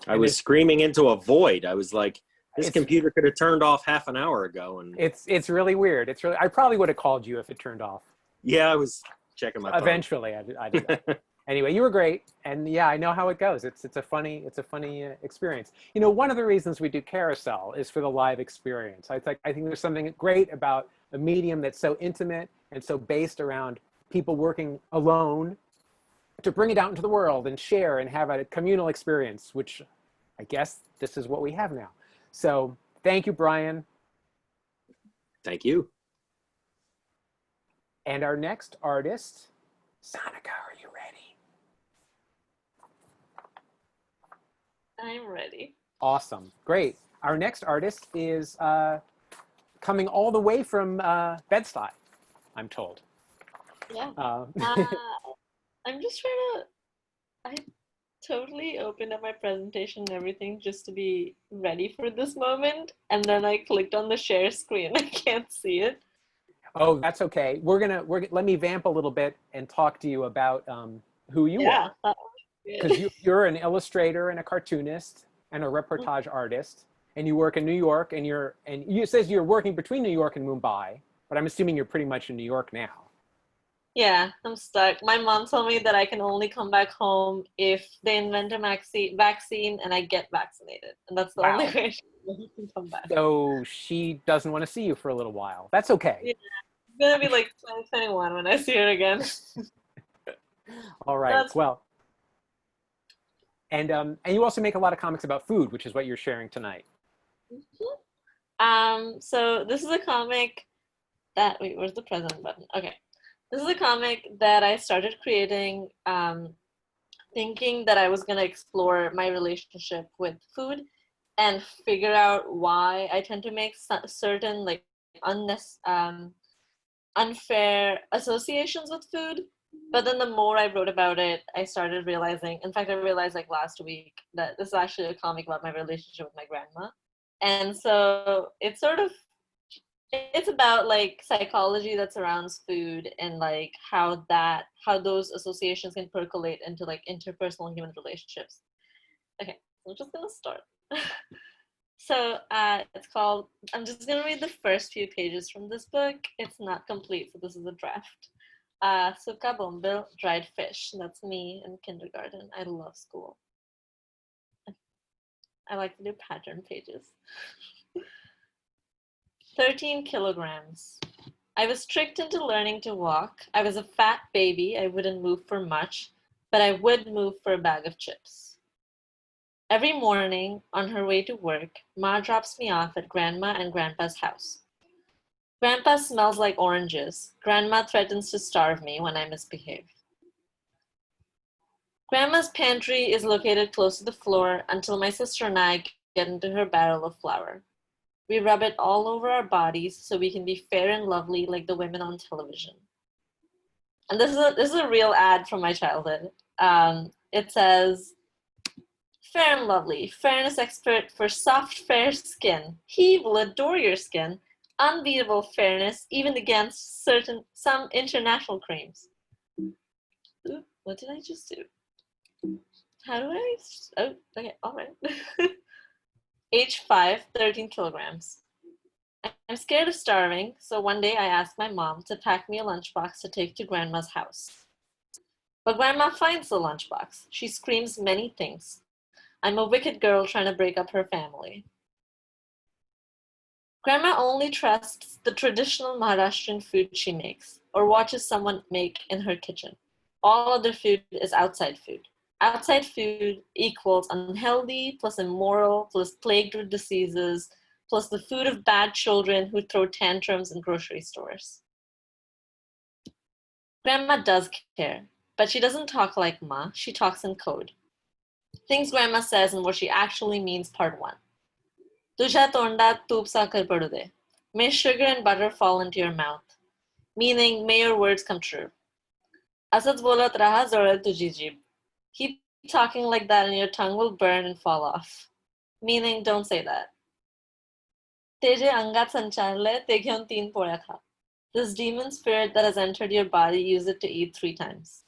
I was screaming into a void. I was like, this It's- computer could have turned off half an hour ago. And It's really weird. It's really. I probably would have called you if it turned off. yeah, I was checking my phone. Eventually, I did that. Anyway, you were great, and yeah, I know how it goes. It's a funny experience. You know, one of the reasons we do Carousel is for the live experience. I think there's something great about a medium that's so intimate and so based around people working alone to bring it out into the world and share and have a communal experience, which I guess this is what we have now. So thank you, Brian. Thank you. And our next artist, Sanika, are you ready? I'm ready. Awesome, great. Our next artist is coming all the way from Bed-Stuy, I'm told. Yeah. Uh, I'm just trying to. I totally opened up my presentation and everything just to be ready for this moment, and then I clicked on the share screen. I can't see it. oh, that's okay. Let me vamp a little bit and talk to you about who you Yeah, are. that was good. Because you're an illustrator and a cartoonist and a reportage artist, and you work in New York, and it says you're working between New York and Mumbai, but I'm assuming you're pretty much in New York now. Yeah, I'm stuck. My mom told me that I can only come back home if they invent a vaccine and I get vaccinated. And that's the Wow. only way she can come back. So she doesn't want to see you for a little while. That's okay. Yeah, it's gonna be like 2021 when I see her again. All right. That's- Well, and you also make a lot of comics about food, which is what you're sharing tonight. So this is a comic that, wait, where's the present button? Okay. This is a comic that I started creating thinking that I was going to explore my relationship with food and figure out why I tend to make certain like unfair associations with food But then the more I wrote about it, I started realizing, in fact, I realized like last week that this is actually a comic about my relationship with my grandma. And so it's it's about like psychology that surrounds food and like how those associations can percolate into like interpersonal human relationships. Okay, so I'm just gonna start. So it's called, I'm just gonna read the first few pages from this book. It's not complete, so this is a draft. Suka bombil, dried fish. That's me in kindergarten. I love school. I like to do pattern pages. 13 kilograms. I was tricked into learning to walk. I was a fat baby. I wouldn't move for much, but I would move for a bag of chips. Every morning on her way to work, Ma drops me off at Grandma and Grandpa's house. Grandpa smells like oranges. Grandma threatens to starve me when I misbehave. Grandma's pantry is located close to the floor until my sister and I get into her barrel of flour. We rub it all over our bodies so we can be fair and lovely like the women on television. And this is a real ad from my childhood. It says, fair and lovely, fairness expert for soft, fair skin. He will adore your skin. Unbeatable fairness, even against some international creams. Ooh, what did I just do? How do I? Oh, okay, all right. Age 5, 13 kilograms. I'm scared of starving, so one day I asked my mom to pack me a lunchbox to take to Grandma's house. But Grandma finds the lunchbox. She screams many things. I'm a wicked girl trying to break up her family. Grandma only trusts the traditional Maharashtrian food she makes or watches someone make in her kitchen. All other food is outside food. Outside food equals unhealthy, plus immoral, plus plagued with diseases, plus the food of bad children who throw tantrums in grocery stores. Grandma does care, but she doesn't talk like Ma, she talks in code. Things Grandma says and what she actually means, part 1. Tujha tonda tup sakar padu de. May sugar and butter fall into your mouth. Meaning, may your words come true. Asad bolat raha zorat tuji jeeb. Keep talking like that and your tongue will burn and fall off. Meaning, don't say that. Teje angat sancharle tegyon teen porya kha. This demon spirit that has entered your body, use it to eat 3 times.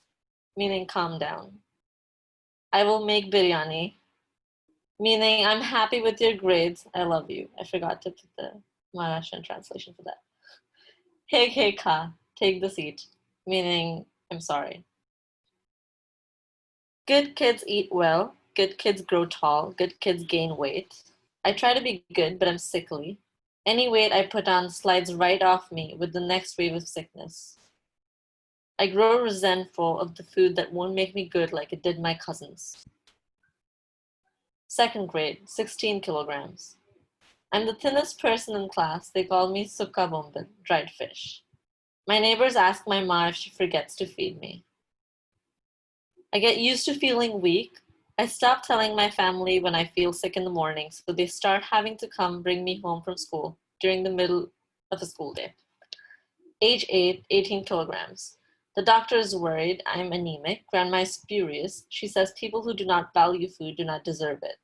Meaning, calm down. I will make biryani. Meaning, I'm happy with your grades. I love you. I forgot to put the Maharashtrian translation for that. Hey, hey, ka. Take the seat. Meaning, I'm sorry. Good kids eat well. Good kids grow tall. Good kids gain weight. I try to be good, but I'm sickly. Any weight I put on slides right off me with the next wave of sickness. I grow resentful of the food that won't make me good like it did my cousins. 2nd grade, 16 kilograms. I'm the thinnest person in class. They call me Suka bombil, dried fish. My neighbors ask my mom if she forgets to feed me. I get used to feeling weak. I stop telling my family when I feel sick in the morning, so they start having to come bring me home from school during the middle of a school day. Age 8, 18 kilograms. The doctor is worried I'm anemic. Grandma is furious. She says people who do not value food do not deserve it.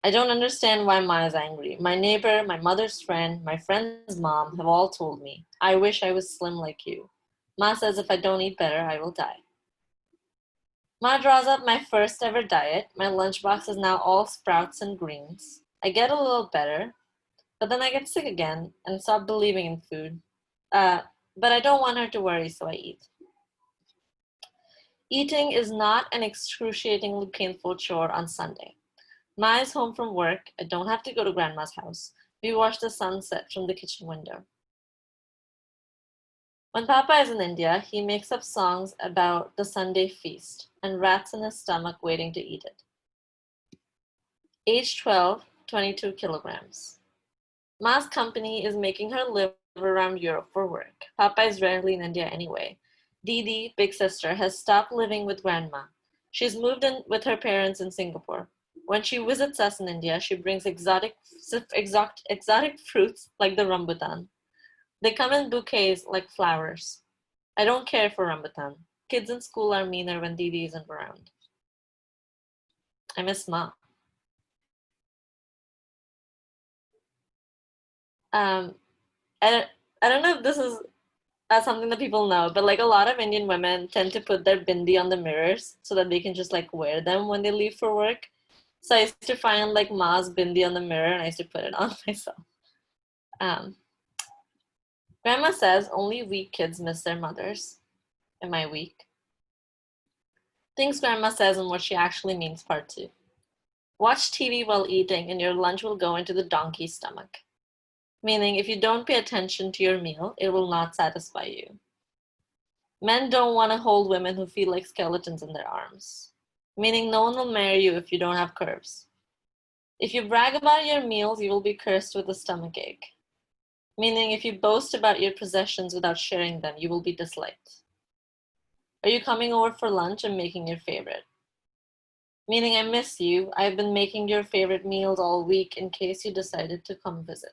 I don't understand why Ma is angry. My neighbor, my mother's friend, my friend's mom have all told me, I wish I was slim like you. Ma says if I don't eat better, I will die. Ma draws up my first ever diet. My lunchbox is now all sprouts and greens. I get a little better, but then I get sick again and stop believing in food. But I don't want her to worry, so I eat. Eating is not an excruciatingly painful chore on Sunday. Ma is home from work. I don't have to go to Grandma's house. We watch the sunset from the kitchen window. When Papa is in India, he makes up songs about the Sunday feast and rats in his stomach waiting to eat it. Age 12, 22 kilograms. Ma's company is making her live around Europe for work. Papa is rarely in India anyway. Didi, big sister, has stopped living with Grandma. She's moved in with her parents in Singapore. When she visits us in India, she brings exotic fruits like the rambutan. They come in bouquets like flowers. I don't care for rambutan. Kids in school are meaner when Didi isn't around. I miss Ma. I don't know if this is something that people know, but like a lot of Indian women tend to put their bindi on the mirrors so that they can just like wear them when they leave for work. So I used to find like Ma's bindi on the mirror and I used to put it on myself. Grandma says only weak kids miss their mothers. Am I weak? Things Grandma says and what she actually means, part 2. Watch TV while eating and your lunch will go into the donkey's stomach. Meaning, if you don't pay attention to your meal, it will not satisfy you. Men don't want to hold women who feel like skeletons in their arms. Meaning, no one will marry you if you don't have curves. If you brag about your meals, you will be cursed with a stomachache. Meaning, if you boast about your possessions without sharing them, you will be disliked. Are you coming over for lunch and making your favorite? Meaning, I miss you. I've been making your favorite meals all week in case you decided to come visit.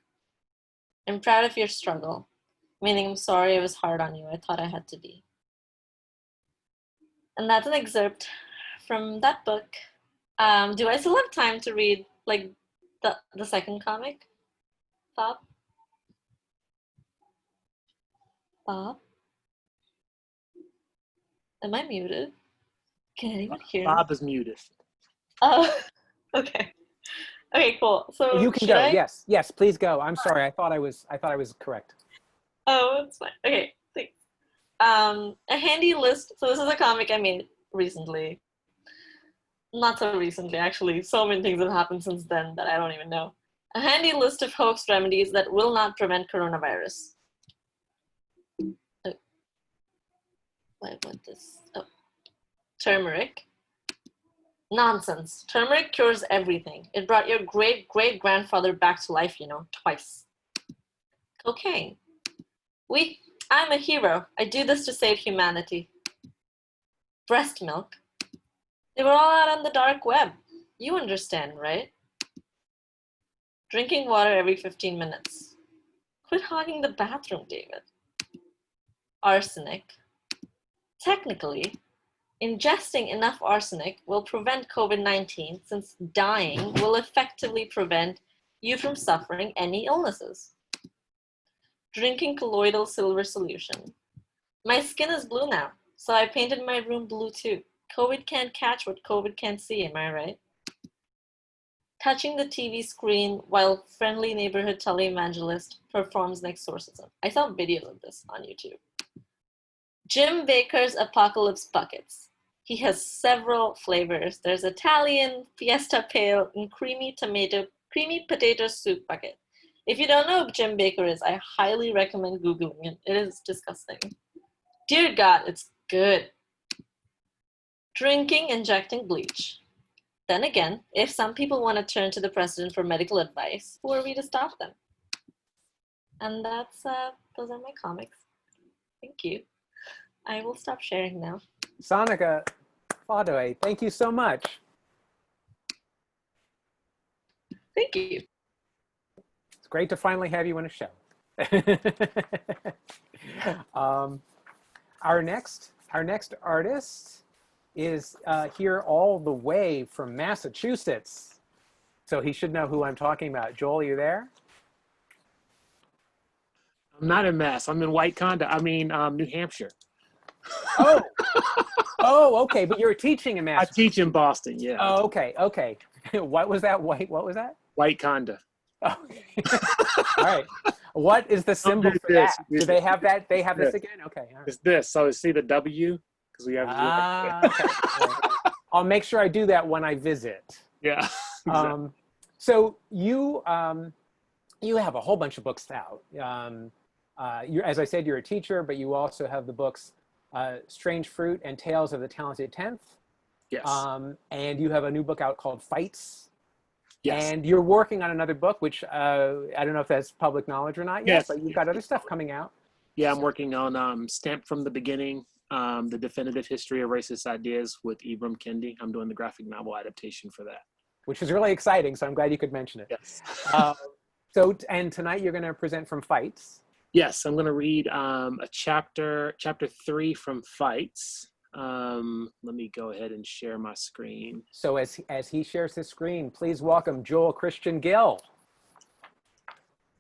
I'm proud of your struggle. Meaning, I'm sorry I was hard on you. I thought I had to be. And that's an excerpt from that book. Do I still have time to read like the second comic? Bob? Bob? Am I muted? Can anyone hear me? Bob is muted. Oh, okay. Okay, cool. So You can should go. I? Yes, please go. I'm sorry. I thought I was correct. Oh, it's fine. Okay, thanks. A handy list. So this is a comic I made recently. Not so recently, actually. So many things have happened since then that I don't even know. A handy list of hoax remedies that will not prevent coronavirus. Oh. Why want this? Oh. Turmeric. Nonsense. Turmeric cures everything. It brought your great-great-grandfather back to life, you know, twice. Cocaine. I'm a hero. I do this to save humanity. Breast milk. They were all out on the dark web. You understand, right? Drinking water every 15 minutes. Quit hogging the bathroom, David. Arsenic. Technically, ingesting enough arsenic will prevent COVID-19 since dying will effectively prevent you from suffering any illnesses. Drinking colloidal silver solution. My skin is blue now, so I painted my room blue too. COVID can't catch what COVID can't see, am I right? Touching the TV screen while friendly neighborhood televangelist performs an exorcism. I saw videos of this on YouTube. Jim Baker's Apocalypse Buckets. He has several flavors. There's Italian, Fiesta Pale, and creamy potato soup bucket. If you don't know who Jim Baker is, I highly recommend Googling it. It is disgusting. Dear God, it's good. Drinking, injecting bleach. Then again, if some people want to turn to the president for medical advice, who are we to stop them? And that's, those are my comics. Thank you. I will stop sharing now. Sanika Phawde, thank you so much. Thank you. It's great to finally have you on a show. Our next artist is here all the way from Massachusetts. So he should know who I'm talking about. Joel, you there? I'm not in Mass. I'm in New Hampshire. Oh, okay. But you're teaching in I Massachusetts. teach in Boston, yeah. Oh, okay. What was that? What was that? White Conda. Oh. All right. What is the symbol for that? Do they have that? They have this again? Okay. All right. It's this. So see the W? Because we have. Okay. I'll make sure I do that when I visit. Yeah. Exactly. So you have a whole bunch of books out. As I said, you're a teacher, but you also have the books Strange Fruit and Tales of the Talented Tenth. Yes. And you have a new book out called Fights. Yes. And you're working on another book, which I don't know if that's public knowledge or not yet, Yes. but you've got other stuff coming out. Yeah, I'm working on Stamped from the Beginning, the definitive history of racist ideas with Ibram Kendi. I'm doing the graphic novel adaptation for that. Which is really exciting, so I'm glad you could mention it. Yes. And tonight you're going to present from Fights. Yes, I'm going to read a chapter 3 from Fights. Let me go ahead and share my screen. So as he shares his screen, please welcome Joel Christian Gill.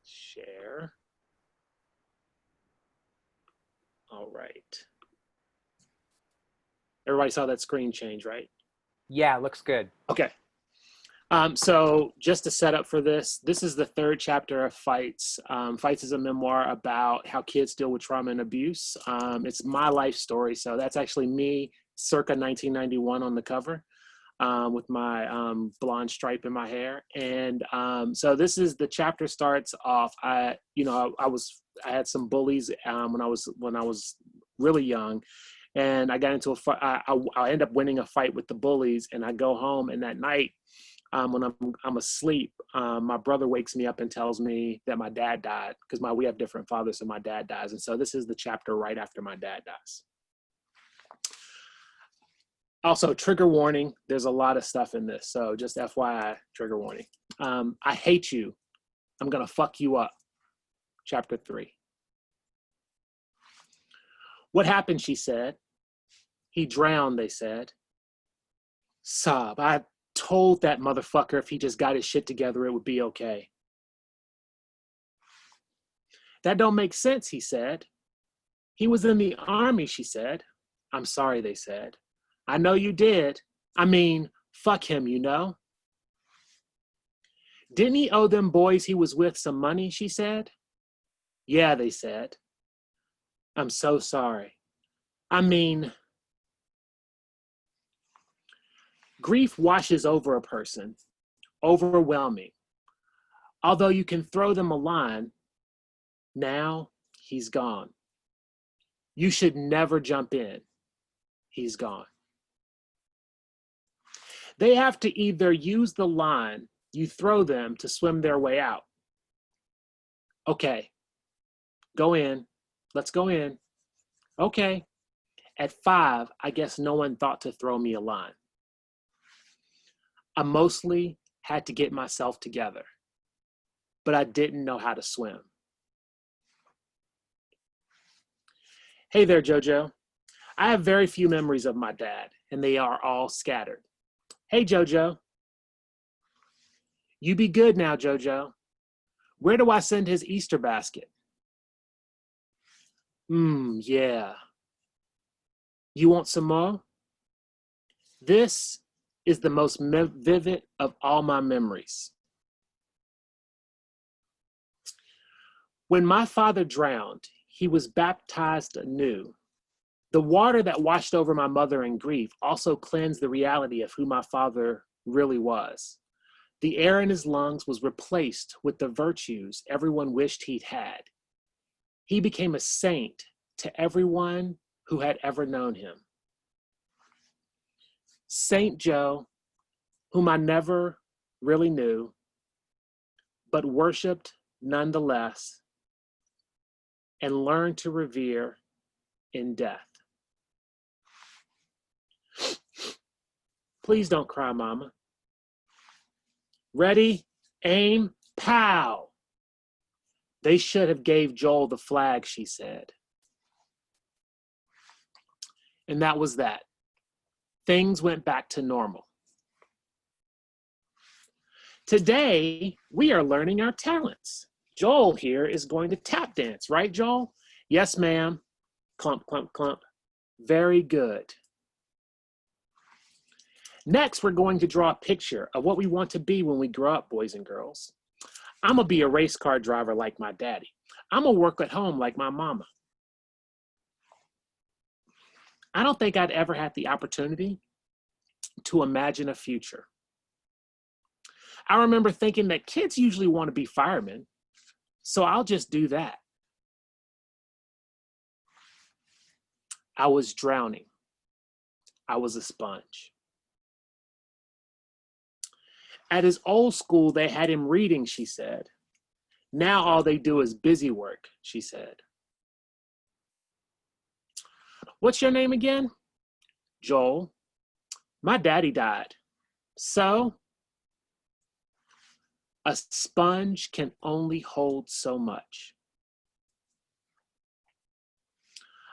Share. All right. Everybody saw that screen change, right? Yeah, looks good. Okay. So just to set up for this is the third chapter of Fights. Fights is a memoir about how kids deal with trauma and abuse. It's my life story. So that's actually me circa 1991 on the cover with my blonde stripe in my hair. And so this is the chapter starts off. I had some bullies when I was really young. And I got into a fight. I end up winning a fight with the bullies, and I go home. And that night, when I'm asleep, my brother wakes me up and tells me that my dad died because we have different fathers, so my dad dies. And so this is the chapter right after my dad dies. Also, trigger warning. There's a lot of stuff in this, so just FYI, trigger warning. I hate you. I'm gonna fuck you up. Chapter 3. What happened? She said. He drowned, they said. Sob. I told that motherfucker if he just got his shit together, it would be okay. That don't make sense, he said. He was in the army, she said. I'm sorry, they said. I know you did. I mean, fuck him, you know. Didn't he owe them boys he was with some money, she said. Yeah, they said. I'm so sorry. I mean, grief washes over a person, overwhelming. Although you can throw them a line, now he's gone. You should never jump in. He's gone. They have to either use the line you throw them to swim their way out. Okay, go in. Let's go in. Okay. At 5, I guess no one thought to throw me a line. I mostly had to get myself together, but I didn't know how to swim. Hey there, Jojo. I have very few memories of my dad, and they are all scattered. Hey, Jojo. You be good now, Jojo. Where do I send his Easter basket? Yeah. You want some more? This is the most vivid of all my memories. When my father drowned, he was baptized anew. The water that washed over my mother in grief also cleansed the reality of who my father really was. The air in his lungs was replaced with the virtues everyone wished he'd had. He became a saint to everyone who had ever known him. Saint Joe, whom I never really knew, but worshiped nonetheless, and learned to revere in death. Please don't cry, Mama. Ready, aim, pow! They should have gave Joel the flag, she said. And that was that. Things went back to normal. Today, we are learning our talents. Joel here is going to tap dance, right, Joel? Yes, ma'am. Clump, clump, clump. Very good. Next, we're going to draw a picture of what we want to be when we grow up, boys and girls. I'm going to be a race car driver like my daddy. I'm going to work at home like my mama. I don't think I'd ever had the opportunity to imagine a future. I remember thinking that kids usually want to be firemen, so I'll just do that. I was drowning. I was a sponge. At his old school, they had him reading, she said. Now all they do is busy work, she said. What's your name again? Joel. My daddy died. So? A sponge can only hold so much.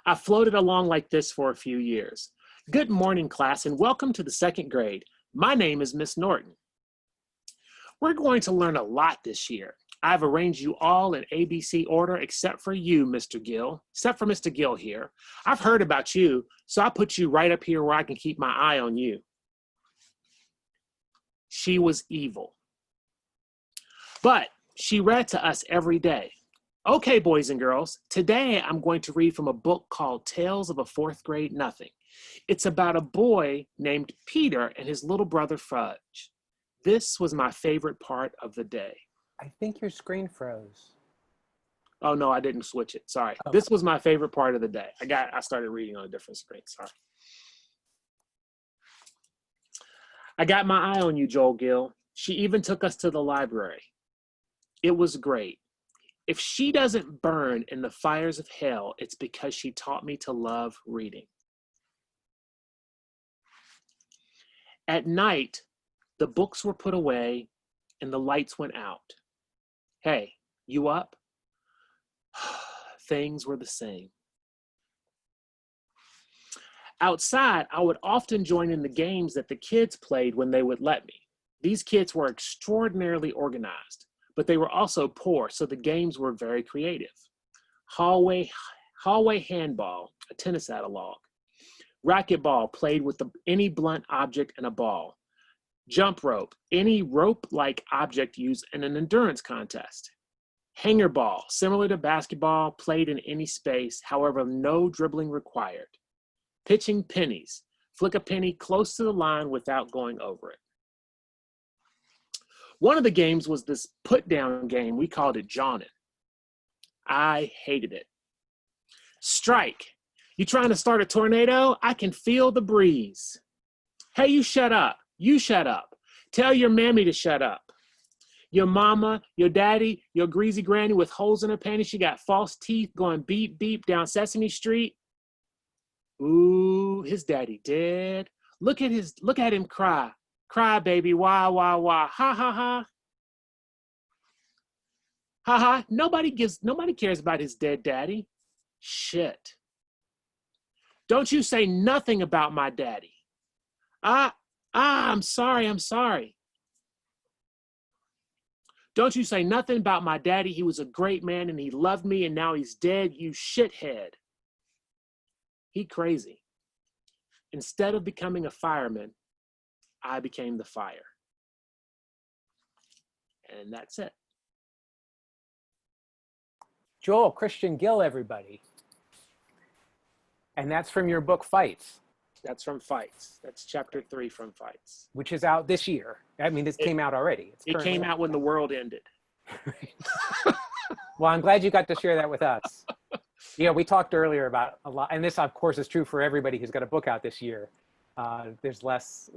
I floated along like this for a few years. Good morning, class, and welcome to the second grade. My name is Miss Norton. We're going to learn a lot this year. I've arranged you all in ABC order except for you, Mr. Gill, except for Mr. Gill here. I've heard about you, so I put you right up here where I can keep my eye on you. She was evil, but she read to us every day. Okay, boys and girls, today I'm going to read from a book called Tales of a Fourth Grade Nothing. It's about a boy named Peter and his little brother Fudge. This was my favorite part of the day. I think your screen froze. Oh no, I didn't switch it. Sorry. Oh. This was my favorite part of the day. I started reading on a different screen. Sorry. I got my eye on you, Joel Gill. She even took us to the library. It was great. If she doesn't burn in the fires of hell, it's because she taught me to love reading. At night, the books were put away and the lights went out. Hey, you up? Things were the same. Outside, I would often join in the games that the kids played when they would let me. These kids were extraordinarily organized, but they were also poor, so the games were very creative. Hallway handball, a tennis analog. Racquetball played with any blunt object and a ball. Jump rope, any rope-like object used in an endurance contest. Hanger ball, similar to basketball, played in any space, however, no dribbling required. Pitching pennies, flick a penny close to the line without going over it. One of the games was this put-down game. We called it Jawnin'. I hated it. Strike. You trying to start a tornado? I can feel the breeze. Hey, you shut up. You shut up. Tell your mammy to shut up. Your mama, your daddy, your greasy granny with holes in her panties, she got false teeth going beep, beep down Sesame Street. Ooh, his daddy dead. Look at him cry. Cry, baby, wah, wah, wah, ha, ha, ha. Ha, ha, nobody cares about his dead daddy. Shit. Don't you say nothing about my daddy. I'm sorry. Don't you say nothing about my daddy. He was a great man and he loved me and now he's dead, you shithead. He crazy. Instead of becoming a fireman, I became the fire. And that's it. Joel Christian Gill, everybody. And that's from your book, Fights. That's from Fights. That's chapter 3 from Fights. Which is out this year. I mean, this came out already. It came out when the world ended. Well, I'm glad you got to share that with us. Yeah, we talked earlier about a lot, and this, of course, is true for everybody who's got a book out this year. There's less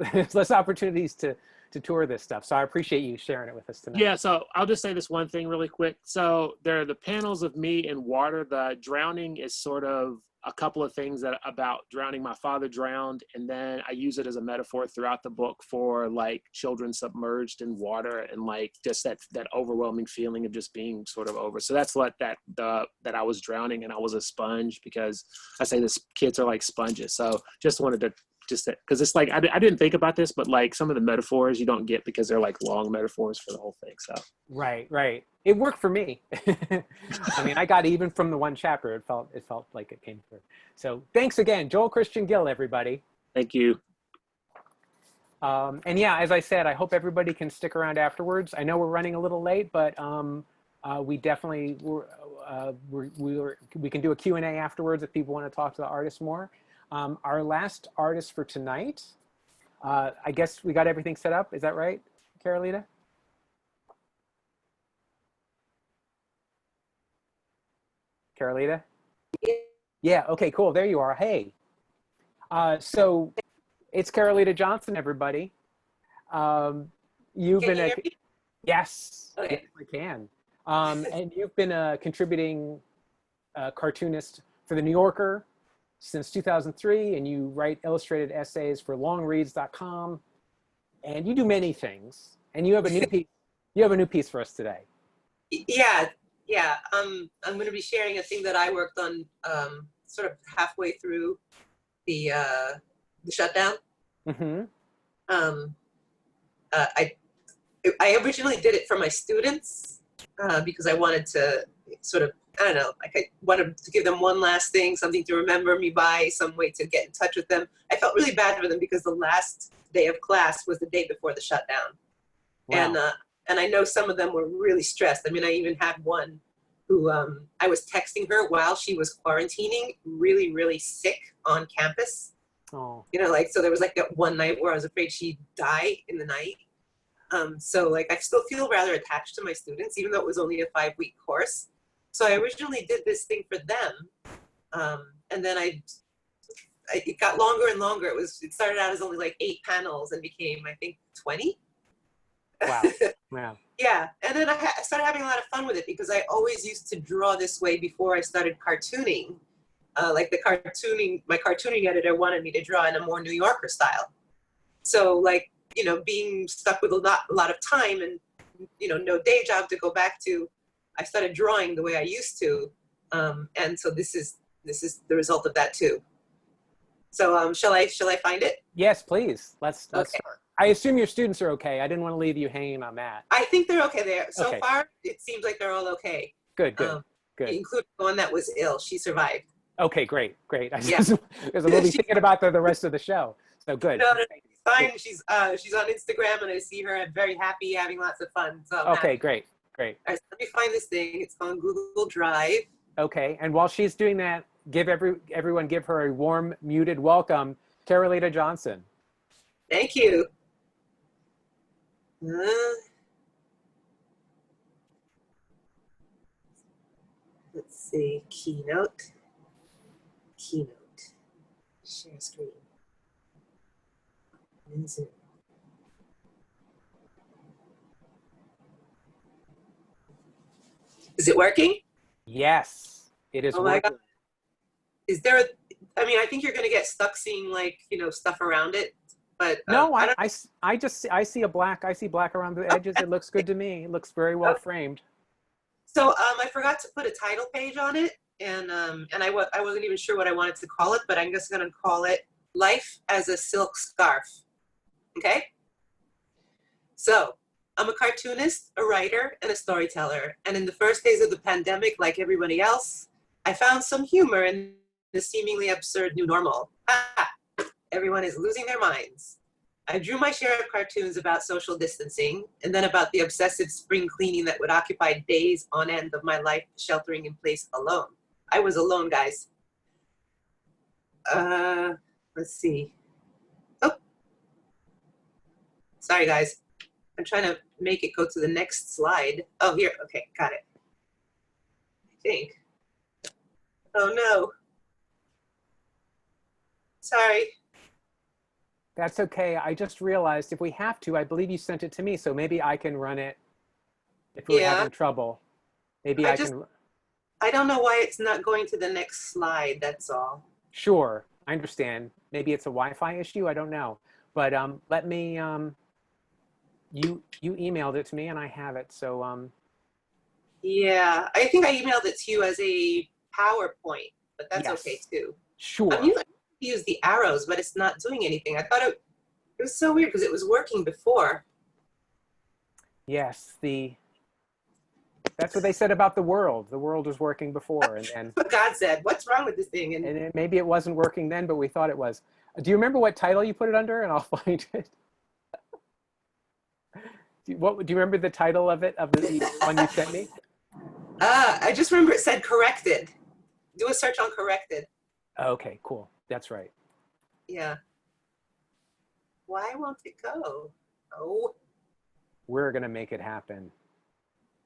opportunities to tour this stuff. So I appreciate you sharing it with us tonight. Yeah, so I'll just say this one thing really quick. So there are the panels of me in water. The drowning is sort of a couple of things about drowning. My father drowned, and then I use it as a metaphor throughout the book for like children submerged in water and like just that overwhelming feeling of just being sort of over. So that's what that I was drowning and I was a sponge, because I say this kids are like sponges. So just wanted to because it's like I didn't think about this, but like some of the metaphors you don't get because they're like long metaphors for the whole thing. So right, it worked for me. I mean, I got even from the one chapter. It felt like it came through. So thanks again, Joel Christian Gill, everybody. Thank you. And yeah, as I said, I hope everybody can stick around afterwards. I know we're running a little late, but we definitely we can do a Q&A afterwards if people want to talk to the artists more. Our last artist for tonight, I guess we got everything set up. Is that right, Carolita? Carolita? Yeah, okay, cool. There you are. Hey. So it's Carolita Johnson, everybody. You've been yes, Okay. yes, I can. And you've been a contributing cartoonist for The New Yorker since 2003, and you write illustrated essays for longreads.com, and you do many things. And you have a new piece. You have a new piece for us today. Yeah. I'm going to be sharing a thing that I worked on sort of halfway through the the shutdown. Mm-hmm. I originally did it for my students because I wanted to sort of, I don't know, like I wanted to give them one last thing, something to remember me by, some way to get in touch with them. I felt really bad for them because the last day of class was the day before the shutdown. Wow. And I know some of them were really stressed. I mean, I even had one who I was texting her while she was quarantining, really, really sick on campus. Oh. You know, like, so there was like that one night where I was afraid she'd die in the night. So like, I still feel rather attached to my students, even though it was only a 5-week course. So I originally did this thing for them. And then it got longer and longer. It started out as only like 8 panels and became, I think, 20. Wow. Wow. Yeah. And then I started having a lot of fun with it because I always used to draw this way before I started cartooning. Like my cartooning editor wanted me to draw in a more New Yorker style. So like, you know, being stuck with a lot of time and, you know, no day job to go back to, I started drawing the way I used to. And so this is the result of that too. So shall I find it? Yes, please. Let's Okay. start. I assume your students are okay. I didn't want to leave you hanging on that. I think they're okay there. So Okay. far, it seems like they're all okay. Good. Good. Including the one that was ill. She survived. Okay, great. Yeah. Because we'll be thinking about the rest of the show. So good. No, she's fine. She's on Instagram and I see her very happy, having lots of fun. So I'm Okay, happy. great. All right, so let me find this thing. It's on Google Drive. Okay, and while she's doing that, everyone give her a warm, muted welcome, Carolita Johnson. Thank you. Let's see, keynote, share screen, and Zoom. Is it working? Yes, it is Oh my working. God. Is there I think you're going to get stuck seeing like, you know, stuff around it, but No, I see black around the edges. It looks good to me. It looks very well framed. So I forgot to put a title page on it, and I wasn't even sure what I wanted to call it, but I'm just going to call it Life as a Silk Scarf. Okay? So I'm a cartoonist, a writer, and a storyteller. And in the first days of the pandemic, like everybody else, I found some humor in the seemingly absurd new normal. Everyone is losing their minds. I drew my share of cartoons about social distancing and then about the obsessive spring cleaning that would occupy days on end of my life sheltering in place alone. I was alone, guys. Let's see. Oh, sorry, guys. I'm trying to make it go to the next slide. Oh, here. Okay, got it. I think. Oh, no. Sorry. That's okay. I just realized if we have to, I believe you sent it to me, so maybe I can run it if we're having trouble. Maybe I can. I don't know why it's not going to the next slide, that's all. Sure, I understand. Maybe it's a Wi-Fi issue, I don't know. But let me, you emailed it to me and I have it, so. Yeah, I think I emailed it to you as a PowerPoint, but that's okay too. Sure. I'm using use the arrows, but it's not doing anything. I thought it was so weird because it was working before. Yes, that's what they said about the world. The world was working before, and what God said. What's wrong with this thing? And maybe it wasn't working then, but we thought it was. Do you remember what title you put it under? And I'll find it. Do you remember the title of it, of the one you sent me? I just remember it said corrected. Do a search on corrected. Okay, cool. That's right. Yeah. Why won't it go? Oh. We're gonna make it happen.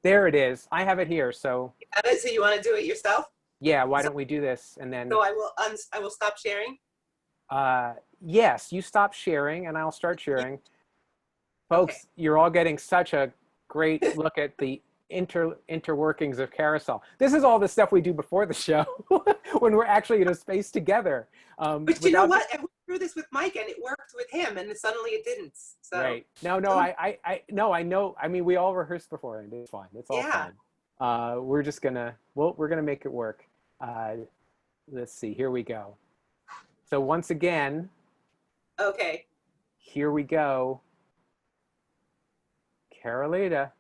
There it is. I have it here. So. So you want to do it yourself? Yeah. Why don't we do this and then? So I will stop sharing. Yes, you stop sharing and I'll start sharing. Folks, you're all getting such a great look at the interworkings of Carousel. This is all the stuff we do before the show when we're actually in a space together. But you know what? I went through this with Mike and it worked with him and suddenly it didn't. So. Right. No, I know. I mean, we all rehearsed before and it's fine. It's all fine. We're just gonna, we're gonna make it work. Let's see, here we go. So once again, Okay. Here we go. Carolita.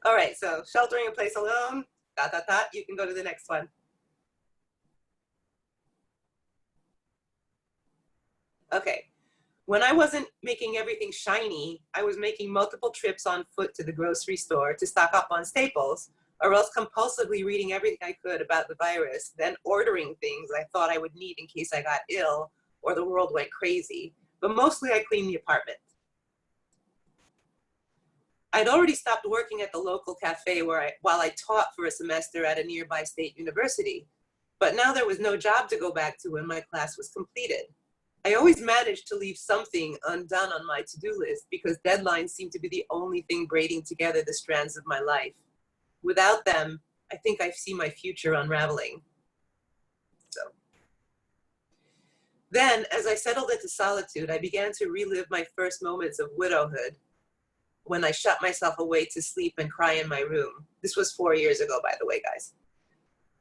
All right, so sheltering in place alone, ... You can go to the next one. Okay. When I wasn't making everything shiny, I was making multiple trips on foot to the grocery store to stock up on staples, or else compulsively reading everything I could about the virus, then ordering things I thought I would need in case I got ill or the world went crazy. But mostly I cleaned the apartment. I'd already stopped working at the local cafe while I taught for a semester at a nearby state university. But now there was no job to go back to when my class was completed. I always managed to leave something undone on my to-do list because deadlines seem to be the only thing braiding together the strands of my life. Without them, I think I see my future unraveling. So. Then, as I settled into solitude, I began to relive my first moments of widowhood when I shut myself away to sleep and cry in my room. This was 4 years ago, by the way, guys.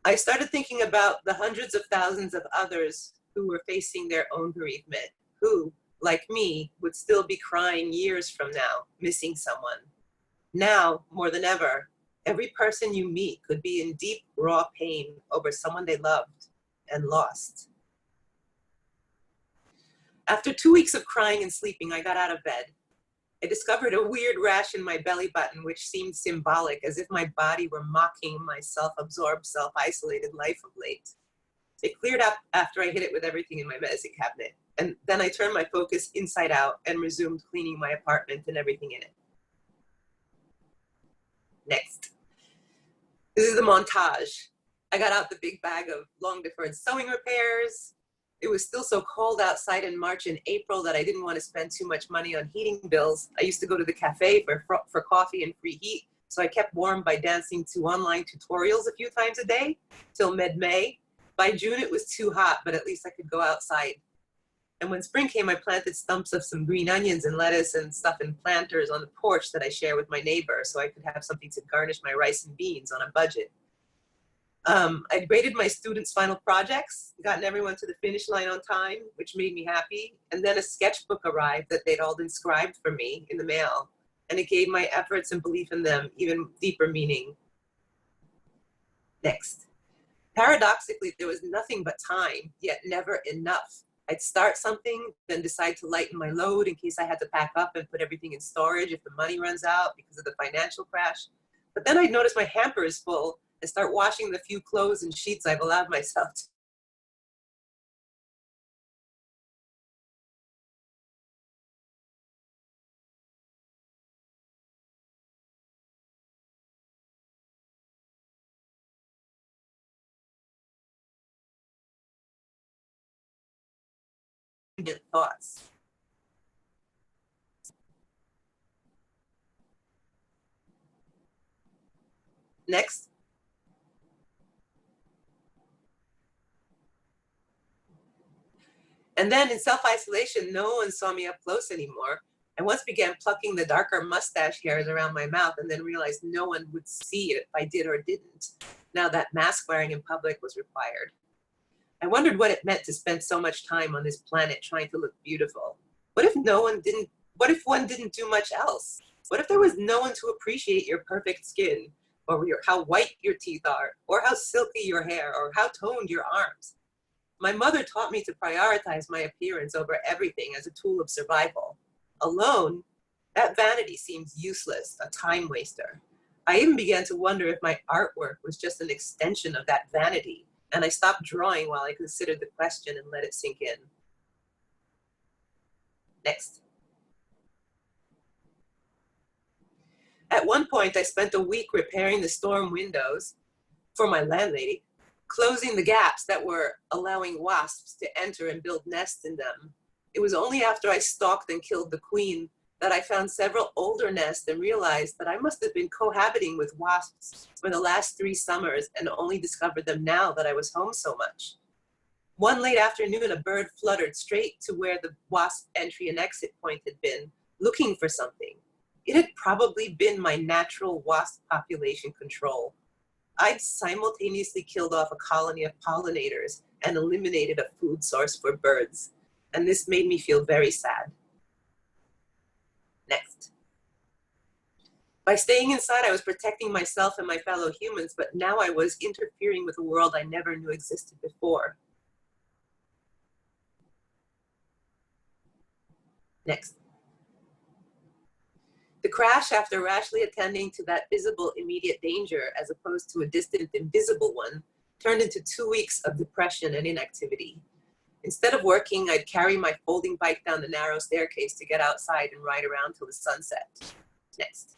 I started thinking about the hundreds of thousands of others who were facing their own bereavement, who, like me, would still be crying years from now, missing someone. Now, more than ever, every person you meet could be in deep, raw pain over someone they loved and lost. After 2 weeks of crying and sleeping, I got out of bed. I discovered a weird rash in my belly button, which seemed symbolic, as if my body were mocking my self-absorbed, self-isolated life of late. It cleared up after I hit it with everything in my medicine cabinet, and then I turned my focus inside out and resumed cleaning my apartment and everything in it. Next. This is the montage. I got out the big bag of long-deferred sewing repairs. It was still so cold outside in March and April that I didn't want to spend too much money on heating bills. I used to go to the cafe for coffee and free heat, so I kept warm by dancing to online tutorials a few times a day till mid-May. By June, it was too hot, but at least I could go outside. And when spring came, I planted stumps of some green onions and lettuce and stuff in planters on the porch that I share with my neighbor, so I could have something to garnish my rice and beans on a budget. I'd graded my students' final projects, gotten everyone to the finish line on time, which made me happy. And then a sketchbook arrived that they'd all inscribed for me in the mail. And it gave my efforts and belief in them even deeper meaning. Next. Paradoxically, there was nothing but time, yet never enough. I'd start something, then decide to lighten my load in case I had to pack up and put everything in storage if the money runs out because of the financial crash. But then I'd notice my hamper is full and start washing the few clothes and sheets I've allowed myself to. Thoughts. Next. And then in self-isolation, no one saw me up close anymore. I once began plucking the darker mustache hairs around my mouth and then realized no one would see it if I did or didn't, now that mask wearing in public was required. I wondered what it meant to spend so much time on this planet trying to look beautiful. What if one didn't do much else? What if there was no one to appreciate your perfect skin, or how white your teeth are, or how silky your hair, or how toned your arms? My mother taught me to prioritize my appearance over everything as a tool of survival. Alone, that vanity seems useless, a time waster. I even began to wonder if my artwork was just an extension of that vanity, and I stopped drawing while I considered the question and let it sink in. Next. At one point, I spent a week repairing the storm windows for my landlady, closing the gaps that were allowing wasps to enter and build nests in them. It was only after I stalked and killed the queen that I found several older nests and realized that I must have been cohabiting with wasps for the last 3 summers and only discovered them now that I was home so much. One late afternoon, a bird fluttered straight to where the wasp entry and exit point had been, looking for something. It had probably been my natural wasp population control. I'd simultaneously killed off a colony of pollinators and eliminated a food source for birds. and this made me feel very sad. Next. By staying inside, I was protecting myself and my fellow humans, but now I was interfering with a world I never knew existed before. Next. The crash, after rashly attending to that visible immediate danger as opposed to a distant invisible one, turned into 2 weeks of depression and inactivity. Instead of working, I'd carry my folding bike down the narrow staircase to get outside and ride around till the sun set. Next.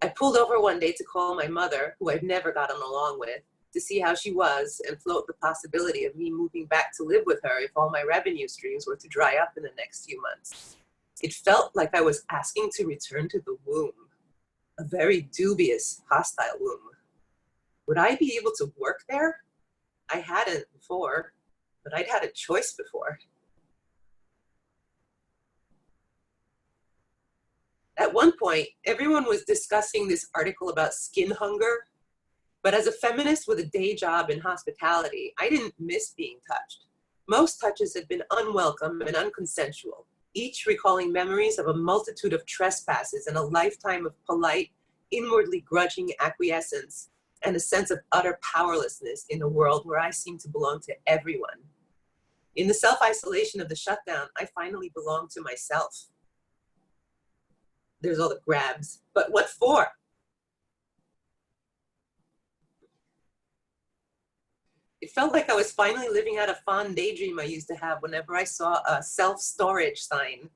I pulled over one day to call my mother, who I've never gotten along with, to see how she was and float the possibility of me moving back to live with her if all my revenue streams were to dry up in the next few months. It felt like I was asking to return to the womb, a very dubious, hostile womb. Would I be able to work there? I hadn't before, but I'd had a choice before. At one point, everyone was discussing this article about skin hunger, but as a feminist with a day job in hospitality, I didn't miss being touched. Most touches had been unwelcome and unconsensual, each recalling memories of a multitude of trespasses and a lifetime of polite, inwardly grudging acquiescence and a sense of utter powerlessness in a world where I seemed to belong to everyone. In the self-isolation of the shutdown, I finally belonged to myself. There's all the grabs, but what for? It felt like I was finally living out a fond daydream I used to have whenever I saw a self-storage sign.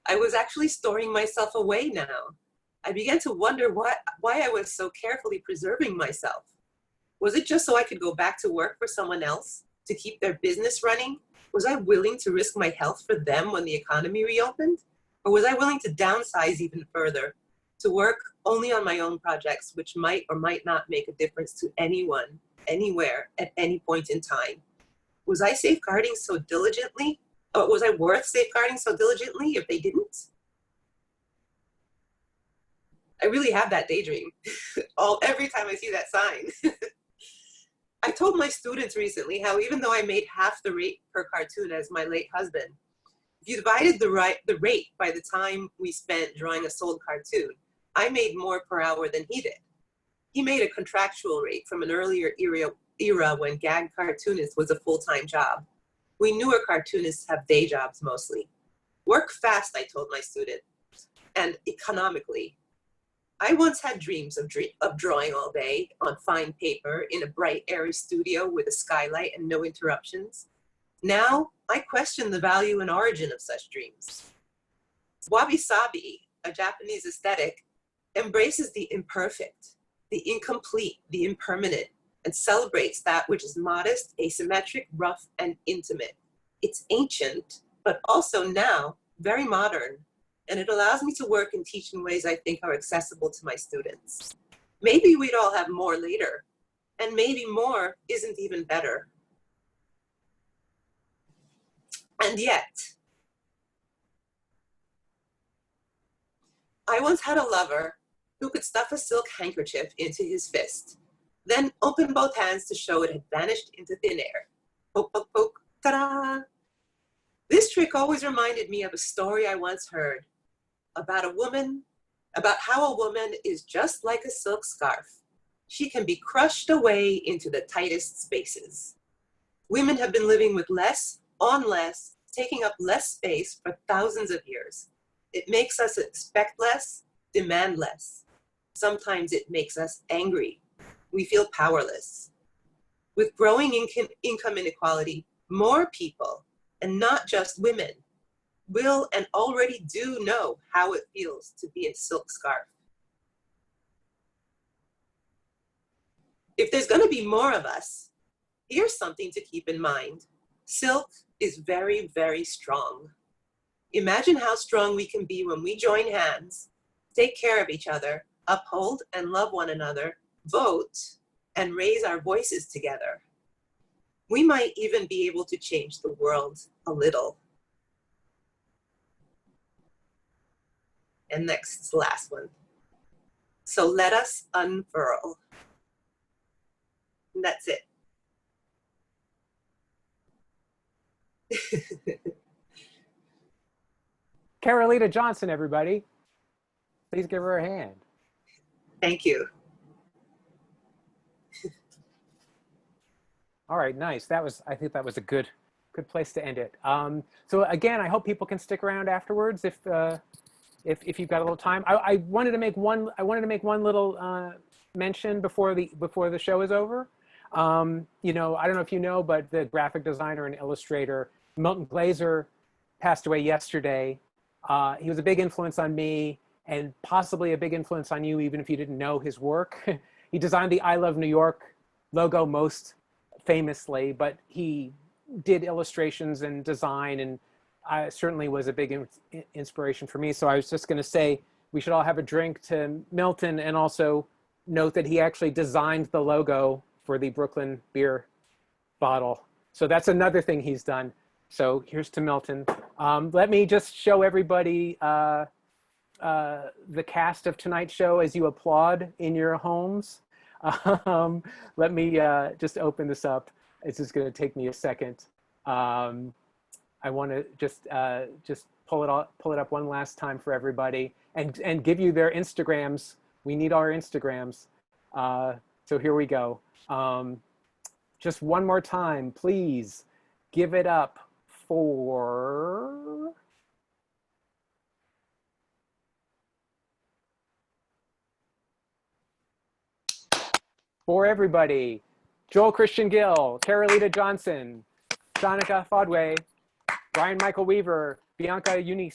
I was actually storing myself away now. I began to wonder why I was so carefully preserving myself. Was it just so I could go back to work for someone else, to keep their business running? Was I willing to risk my health for them when the economy reopened? Or was I willing to downsize even further, to work only on my own projects, which might or might not make a difference to anyone, anywhere, at any point in time? Was I safeguarding so diligently? Or was I worth safeguarding so diligently if they didn't? I really have that daydream every time I see that sign. I told my students recently how even though I made half the rate per cartoon as my late husband, if you divided the rate by the time we spent drawing a sold cartoon, I made more per hour than he did. He made a contractual rate from an earlier era when gag cartoonist was a full-time job. We newer cartoonists have day jobs mostly. Work fast, I told my student, and economically. I once had dreams of drawing all day on fine paper in a bright, airy studio with a skylight and no interruptions. Now, I question the value and origin of such dreams. Wabi-sabi, a Japanese aesthetic, embraces the imperfect, the incomplete, the impermanent, and celebrates that which is modest, asymmetric, rough, and intimate. It's ancient, but also now very modern, and it allows me to work and teach in ways I think are accessible to my students. Maybe we'd all have more later, and maybe more isn't even better. And yet, I once had a lover who could stuff a silk handkerchief into his fist, then open both hands to show it had vanished into thin air. Poke, poke, poke, ta-da! This trick always reminded me of a story I once heard about how a woman is just like a silk scarf. She can be crushed away into the tightest spaces. Women have been living with less, on less, taking up less space for thousands of years. It makes us expect less, demand less. Sometimes it makes us angry. We feel powerless. With growing income inequality, more people, and not just women, will and already do know how it feels to be a silk scarf. If there's going to be more of us, here's something to keep in mind. Silk is very, very strong. Imagine how strong we can be when we join hands, take care of each other, uphold and love one another, vote, and raise our voices together. We might even be able to change the world a little. And next, the last one. So let us unfurl. And that's it. Carolita Johnson, everybody. Please give her a hand. Thank you. All right, nice. I think that was a good place to end it. So again, I hope people can stick around afterwards if you've got a little time. I wanted to make one little mention before the show is over. You know, I don't know if you know, but the graphic designer and illustrator Milton Glaser passed away yesterday. He was a big influence on me and possibly a big influence on you, even if you didn't know his work. He designed the I Love New York logo most famously, but he did illustrations and design, and certainly was a big inspiration for me. So I was just going to say we should all have a drink to Milton, and also note that he actually designed the logo for the Brooklyn beer bottle. So that's another thing he's done. So here's to Milton. Let me just show everybody the cast of tonight's show as you applaud in your homes. Let me just open this up. It's just going to take me a second. I want to just pull it up one last time for everybody and give you their Instagrams. We need our Instagrams. So here we go. Just one more time, please give it up for everybody. Joel Christian Gill, Carolita Johnson, Sanika Phawde, Brian Michael Weaver, Bianca Xunise.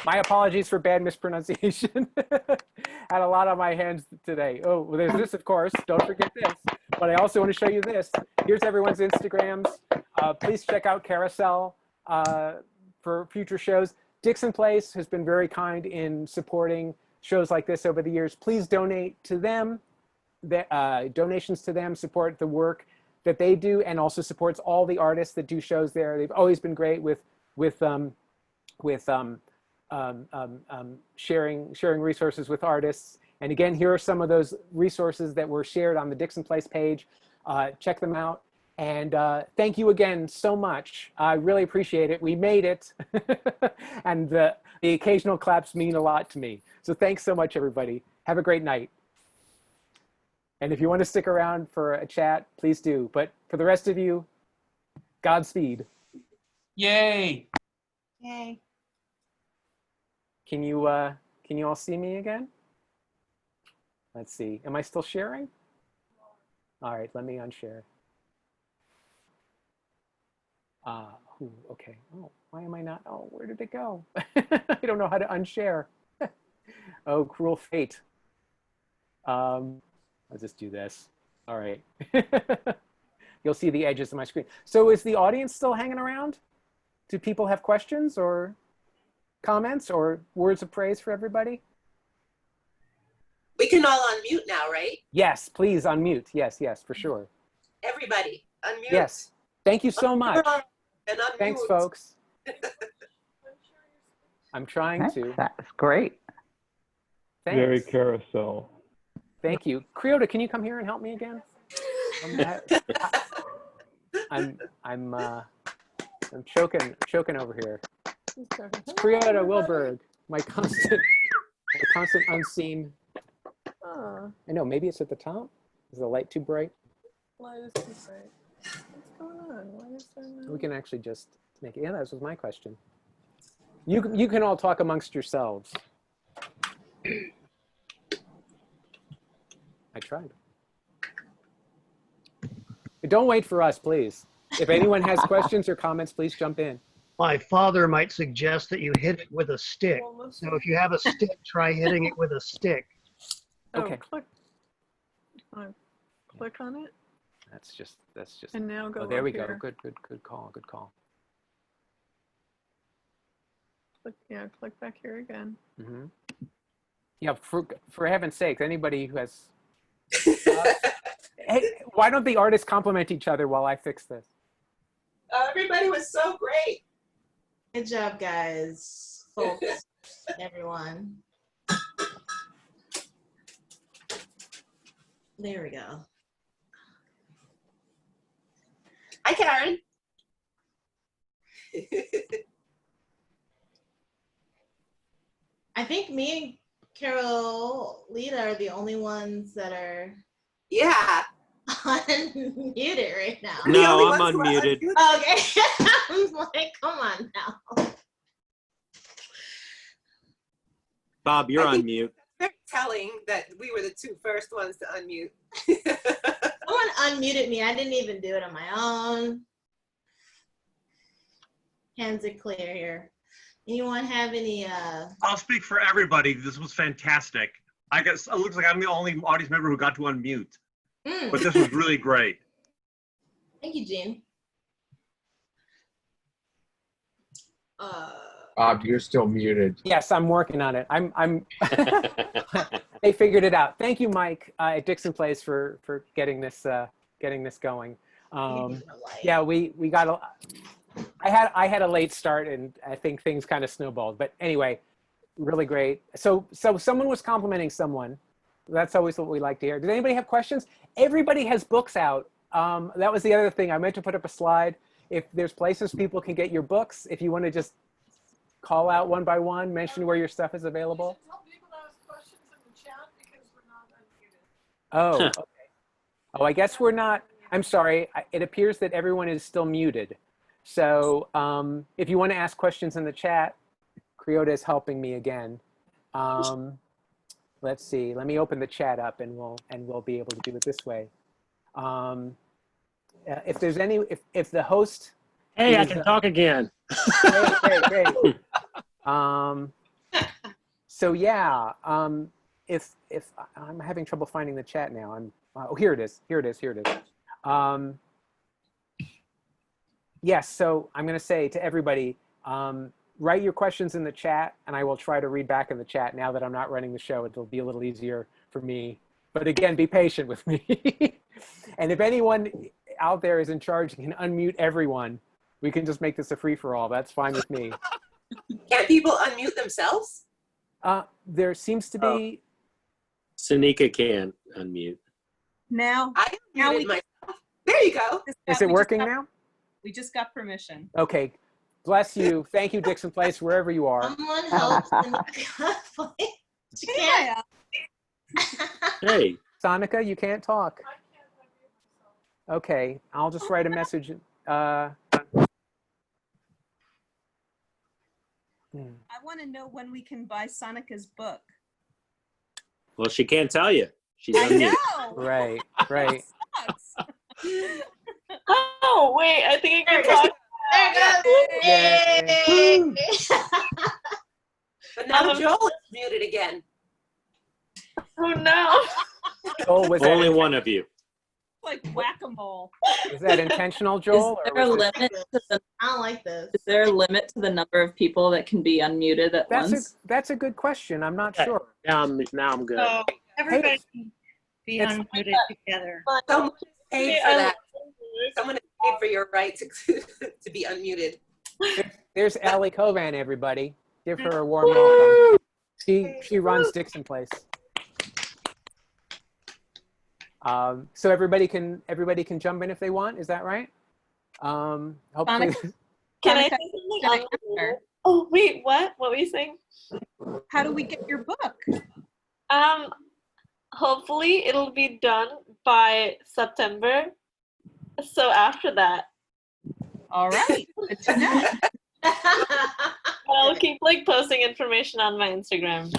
My apologies for bad mispronunciation. Had a lot on my hands today. Oh, well, there's this, of course. Don't forget this. But I also want to show you this. Here's everyone's Instagrams. Please check out Carousel for future shows. Dixon Place has been very kind in supporting shows like this over the years. Please donate to them. Donations to them support the work that they do, and also supports all the artists that do shows there. They've always been great with sharing resources with artists. And again, here are some of those resources that were shared on the Dixon Place page. Check them out. And thank you again so much. I really appreciate it. We made it. And the occasional claps mean a lot to me. So thanks so much, everybody. Have a great night. And if you want to stick around for a chat, please do. But for the rest of you, Godspeed. Yay. Yay. Can you all see me again? Let's see. Am I still sharing? All right, let me unshare. Okay. Oh, why am I not? Oh, where did it go? I don't know how to unshare. Oh, cruel fate. I'll just do this. All right. You'll see the edges of my screen. So is the audience still hanging around? Do people have questions or comments or words of praise for everybody? We can all unmute now, right? Yes, please unmute. Yes, for sure. Everybody, unmute. Yes. Thank you so much. And unmute. Thanks, folks. I'm trying to. That's great. Thanks. Very Carousel. Thank you. Creota, can you come here and help me again? I'm choking over here. It's Creota Wilberg, my constant unseen. I know, maybe it's at the top. Is the light too bright? Light is too bright. What's going on? Why is there no... We can actually just make it. Yeah, that was my question. You can all talk amongst yourselves. I tried. Don't wait for us, please. If anyone has questions or comments, please jump in. My father might suggest that you hit it with a stick. So if you have a stick, try hitting it with a stick. Okay. Click on it. That's just. And now go. Oh, there we go. Here. Good call. Click back here again. Mm-hmm. Yeah, for heaven's sake, anybody who has. Hey, why don't the artists compliment each other while I fix this? Everybody was so great. Good job, guys, folks, everyone. There we go. Hi, Karen. I think me and Carolita are the only ones that are Yeah. unmuted right now. The No, only I'm ones who are unmuted. Okay. I'm like, come on now. Bob, you're I on think mute. Very telling that we were the two first ones to unmute. Someone unmuted me. I didn't even do it on my own. Hands are clear here. Anyone have any I'll speak for everybody. This was fantastic. I guess it looks like I'm the only audience member who got to unmute, but this was really great. Thank you, Jean. Bob, you're still muted. Yes, I'm working on it. I'm they figured it out. Thank you, Mike, at Dixon Place for getting this going. Yeah, we got a I had a late start, and I think things kind of snowballed. But anyway, really great. So someone was complimenting someone. That's always what we like to hear. Did anybody have questions? Everybody has books out. That was the other thing. I meant to put up a slide. If there's places people can get your books, if you want to just call out one by one, mention where your stuff is available. Oh, okay. Oh, I guess we're not. I'm sorry. It appears that everyone is still muted. So if you want to ask questions in the chat, Creota is helping me again. Let's see. Let me open the chat up, and we'll be able to do it this way. If there's any, if the host. Hey, I can talk again. Great. So yeah, if I'm having trouble finding the chat now, oh, here it is. Yes, so I'm going to say to everybody, write your questions in the chat, and I will try to read back in the chat. Now that I'm not running the show, it'll be a little easier for me. But again, be patient with me. And if anyone out there is in charge and can unmute everyone, we can just make this a free-for-all. That's fine with me. Can't people unmute themselves? There seems to be. Sanika can unmute. Now I unmuted myself. There you go. Is it working now? We just got permission. Okay. Bless you. Thank you, Dixon Place, wherever you are. Someone help Sanika. She can't. Hey. Sanika, you can't talk. Okay, I'll just write a message. I want to know when we can buy Sanika's book. Well, she can't tell you. She's I unmuted. know. Right. Oh, wait, I think I can talk. There it goes. Yay. But now Joel is muted again. Oh no. Joel, was Only that, one of you. Like whack-a-mole. is that intentional, Joel? Is there a or was it- limit to the, I don't like this. is there a limit to the number of people that can be unmuted at once? That's a good question. I'm not sure. Now I'm good. So everybody Hey, can be it's- unmuted together. Someone paid for that. Someone has paid for your right to be unmuted. There's Allie Covan, everybody. Give her a warm welcome. She runs Dixon Place. So everybody can jump in if they want. Is that right? Hopefully. Can I say something on the Oh, wait, what? What were you saying? How do we get your book? Hopefully it'll be done by September. So after that. All right. Good to know. I'll keep posting information on my Instagram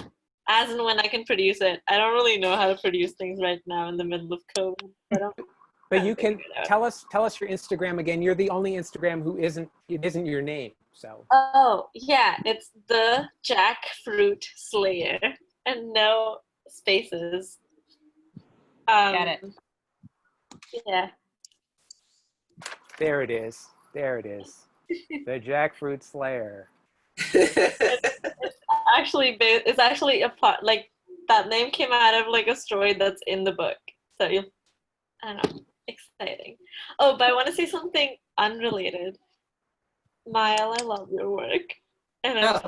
as and when I can produce it. I don't really know how to produce things right now in the middle of COVID. But you can tell us your Instagram again. You're the only Instagram who isn't your name. So. Oh yeah, it's the Jackfruit Slayer and no spaces. Got it. Yeah. There it is. The Jackfruit Slayer. It's actually a part, that name came out of a story that's in the book. So I don't know, exciting. Oh, but I want to say something unrelated. Mile, I love your work. And I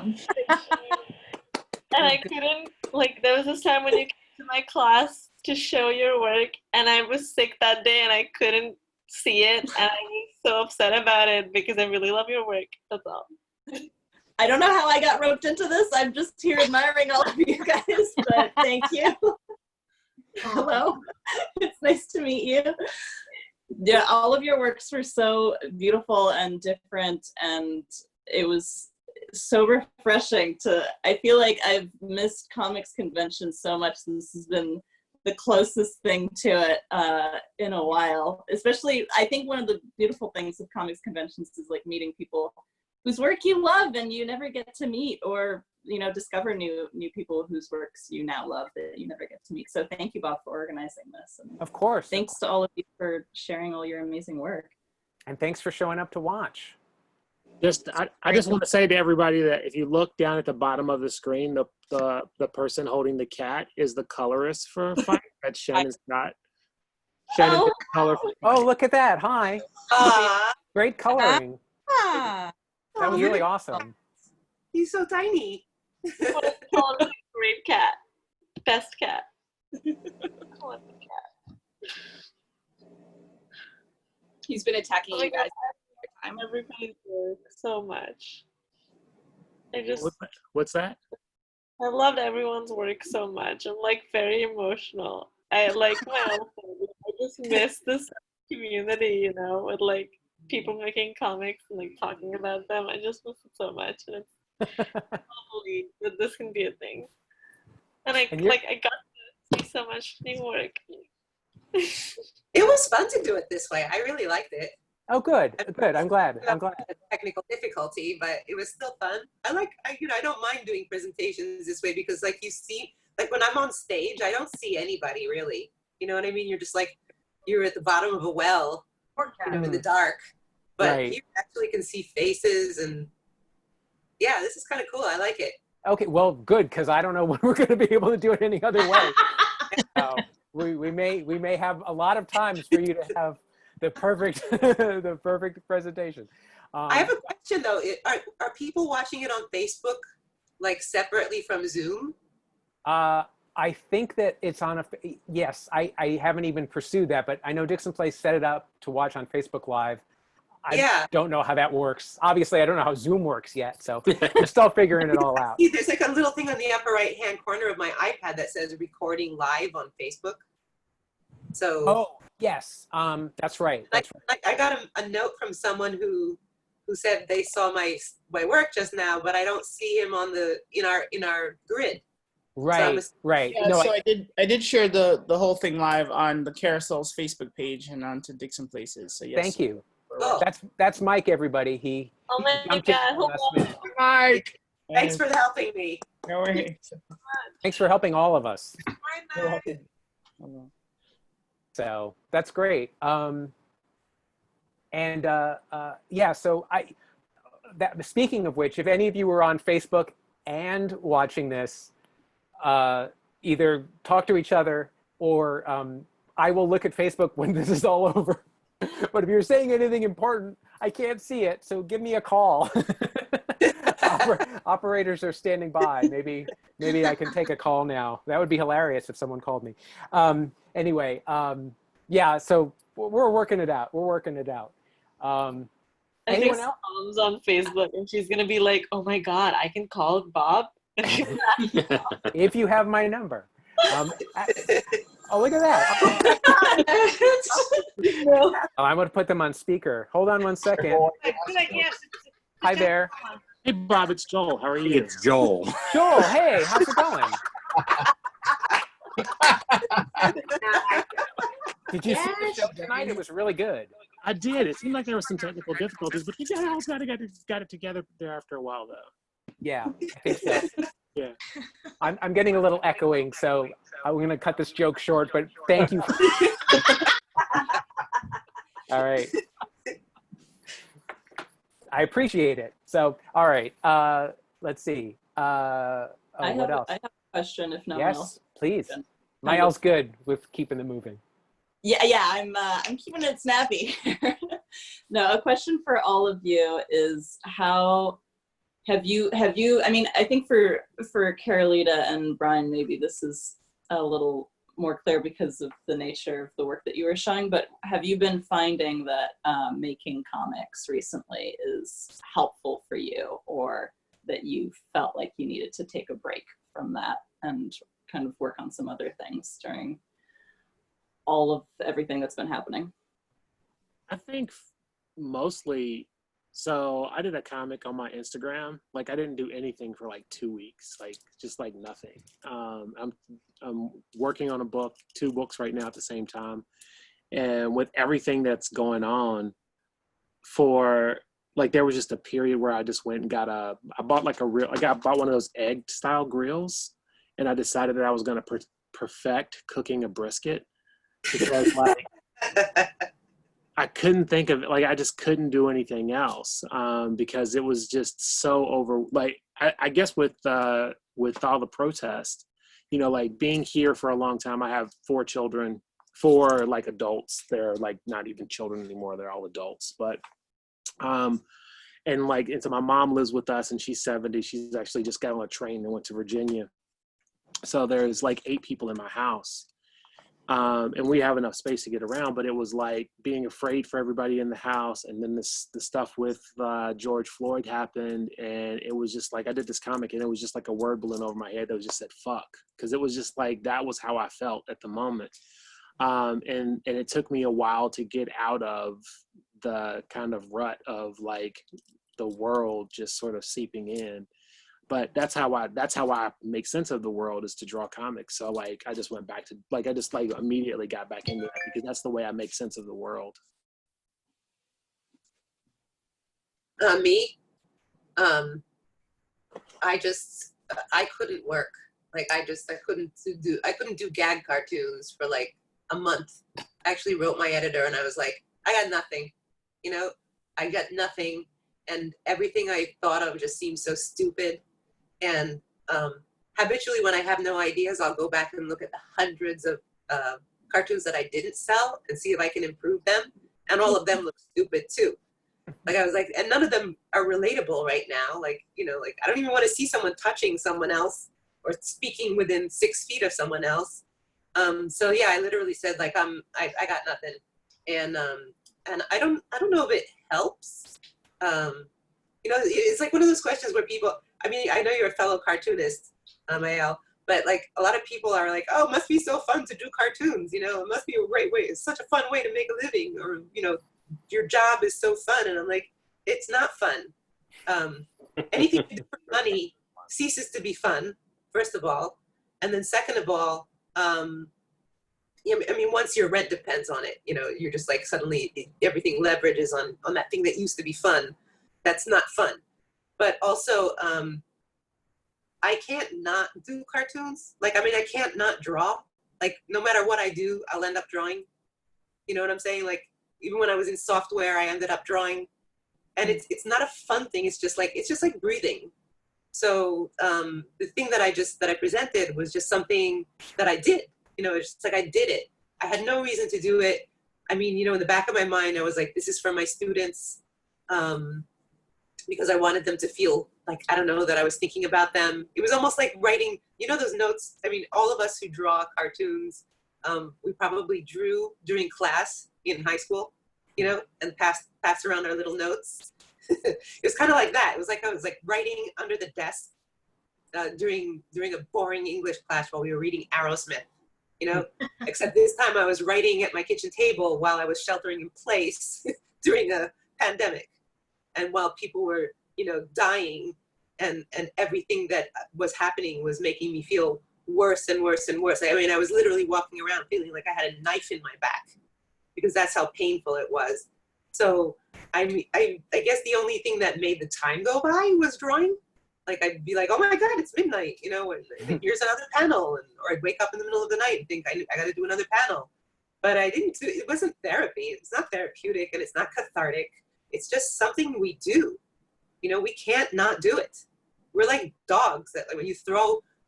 couldn't, there was this time when you came to my class to show your work, and I was sick that day and I couldn't see it, and I was so upset about it because I really love your work. That's all. I don't know how I got roped into this. I'm just here admiring all of you guys, but thank you. Hello. It's nice to meet you. Yeah, all of your works were so beautiful and different, and it was so refreshing to, I feel like I've missed comics conventions so much. This has been the closest thing to it in a while. Especially, I think one of the beautiful things of comics conventions is like meeting people whose work you love and you never get to meet, or discover new people whose works you now love that you never get to meet. So thank you, Bob, for organizing this. And of course. Thanks to all of you for sharing all your amazing work. And thanks for showing up to watch. I just want to say to everybody that if you look down at the bottom of the screen, the person holding the cat is the colorist for Fight. That's Shannon Scott. Shannon did the color for Oh, look at that. Hi. Great coloring. That was really awesome. He's so tiny. Great cat. Best cat. I love the cat. He's been attacking you guys. Everybody's work so much. What's that? I loved everyone's work so much. I'm like very emotional. I like my own family. I just miss this community, with like people making comics and like talking about them. I just miss it so much, and it's lovely that this can be a thing. And I got to see so much new work. It was fun to do it this way. I really liked it. Oh, good. I'm glad. Technical difficulty, but it was still fun. I don't mind doing presentations this way because, like, you see, like when I'm on stage, I don't see anybody really. You know what I mean? You're just like, you're at the bottom of a well, in the dark. But you actually can see faces, and yeah, this is kind of cool. I like it. Okay, well, good, because I don't know when we're going to be able to do it any other way. We may have a lot of times for you to have the perfect presentation. I have a question though. Are people watching it on Facebook, like separately from Zoom? I think that it's on yes, I haven't even pursued that, but I know Dixon Place set it up to watch on Facebook Live. I don't know how that works. Obviously, I don't know how Zoom works yet, so we're still figuring it all out. There's like a little thing on the upper right-hand corner of my iPad that says recording live on Facebook. So. Oh, yes, that's right. I got a note from someone who said they saw my work just now, but I don't see him on in our grid. Right, right. Yeah, so I did share the whole thing live on the Carousel's Facebook page and onto Dixon Places. So yes. Thank you. That's Mike, everybody. He. Oh my God! Mike. Thanks for helping me. No worries. Thanks for helping all of us. So that's great. Yeah, so speaking of which, if any of you were on Facebook and watching this, either talk to each other or I will look at Facebook when this is all over. But if you're saying anything important, I can't see it, so give me a call. Operators are standing by. Maybe I can take a call now. That would be hilarious if someone called me. Anyway, yeah, so we're working it out. Anyone else? Mom's on Facebook, and she's gonna be like, "Oh my God, I can call Bob." If you have my number. Oh, look at that. I'm going to put them on speaker. Hold on one second. Hi there. Hey, Bob, it's Joel. How are you? It's Joel. Joel, hey, how's it going? Did you see the show tonight? It was really good. I did. It seemed like there were some technical difficulties, but you guys got it together there after a while, though. Yeah, I think so. Yeah. I'm getting a little echoing, so I'm going to cut this joke short, but thank you. All right. I appreciate it. So, all right. Let's see. What else? I have a question if no one yes, else. Please. Maya's good with keeping it moving. Yeah, I'm keeping it snappy. No, a question for all of you is how have you, I mean, I think for Carolita and Brian, maybe this is a little more clear because of the nature of the work that you were showing, but have you been finding that making comics recently is helpful for you, or that you felt like you needed to take a break from that and kind of work on some other things during all of everything that's been happening? I think mostly, so I did a comic on my Instagram. Like I didn't do anything for like 2 weeks, like just like nothing. I'm working on a book, 2 books right now at the same time. And with everything that's going on, for like there was just a period where I just went and I bought like I bought one of those egg style grills, and I decided that I was going to perfect cooking a brisket, because like I couldn't think of, like, I just couldn't do anything else, because it was just so over, like, I guess with all the protests, you know, like being here for a long time, I have 4 children, 4 like adults. They're like not even children anymore. They're all adults. But, and like, and so my mom lives with us and she's 70. She's actually just got on a train and went to Virginia. So there's like 8 people in my house. And we have enough space to get around, but it was like being afraid for everybody in the house. And then the stuff with George Floyd happened, and it was just like, I did this comic and it was just like a word balloon over my head that was just said, fuck. Cause it was just like, that was how I felt at the moment. And it took me a while to get out of the kind of rut of like the world just sort of seeping in. But that's how I make sense of the world, is to draw comics. So like I just went back to like I just like immediately got back into that, because that's the way I make sense of the world. Me, I couldn't work. Like I couldn't do gag cartoons for like a month. I actually wrote my editor and I was like, I got nothing, you know, I got nothing, and everything I thought of just seemed so stupid. And habitually, when I have no ideas, I'll go back and look at the hundreds of cartoons that I didn't sell and see if I can improve them. And all of them look stupid too. Like I was like, and none of them are relatable right now. Like, you know, like I don't even want to see someone touching someone else or speaking within 6 feet of someone else. So yeah, I literally said like, I got nothing. And I don't know if it helps. You know, it's like one of those questions where people, I mean, I know you're a fellow cartoonist, Mael, but like a lot of people are like, oh, it must be so fun to do cartoons. You know, it must be a great way. It's such a fun way to make a living, or, you know, your job is so fun. And I'm like, it's not fun. Anything you do for money ceases to be fun, first of all. And then second of all, I mean, once your rent depends on it, you know, you're just like suddenly everything leverages on that thing that used to be fun. That's not fun. But also, I can't not do cartoons. Like, I mean, I can't not draw. Like, no matter what I do, I'll end up drawing. You know what I'm saying? Like, even when I was in software, I ended up drawing. And it's not a fun thing. It's just like breathing. So the thing that I presented was just something that I did. You know, it's just like I did it. I had no reason to do it. I mean, you know, in the back of my mind, I was like, this is for my students. Because I wanted them to feel like, I don't know, that I was thinking about them. It was almost like writing, you know, those notes. I mean, all of us who draw cartoons, we probably drew during class in high school, you know, and passed around our little notes. It was kind of like that. It was like I was like writing under the desk during a boring English class while we were reading Aerosmith, you know, except this time I was writing at my kitchen table while I was sheltering in place during a pandemic. And while people were, you know, dying, and everything that was happening was making me feel worse and worse and worse. I mean, I was literally walking around feeling like I had a knife in my back, because that's how painful it was. So I guess the only thing that made the time go by was drawing. Like I'd be like, oh my God, it's midnight, you know, and here's another panel. Or I'd wake up in the middle of the night and think I got to do another panel. But it wasn't therapy. It's not therapeutic, and it's not cathartic. It's just something we do. You know, we can't not do it. We're like dogs that, like,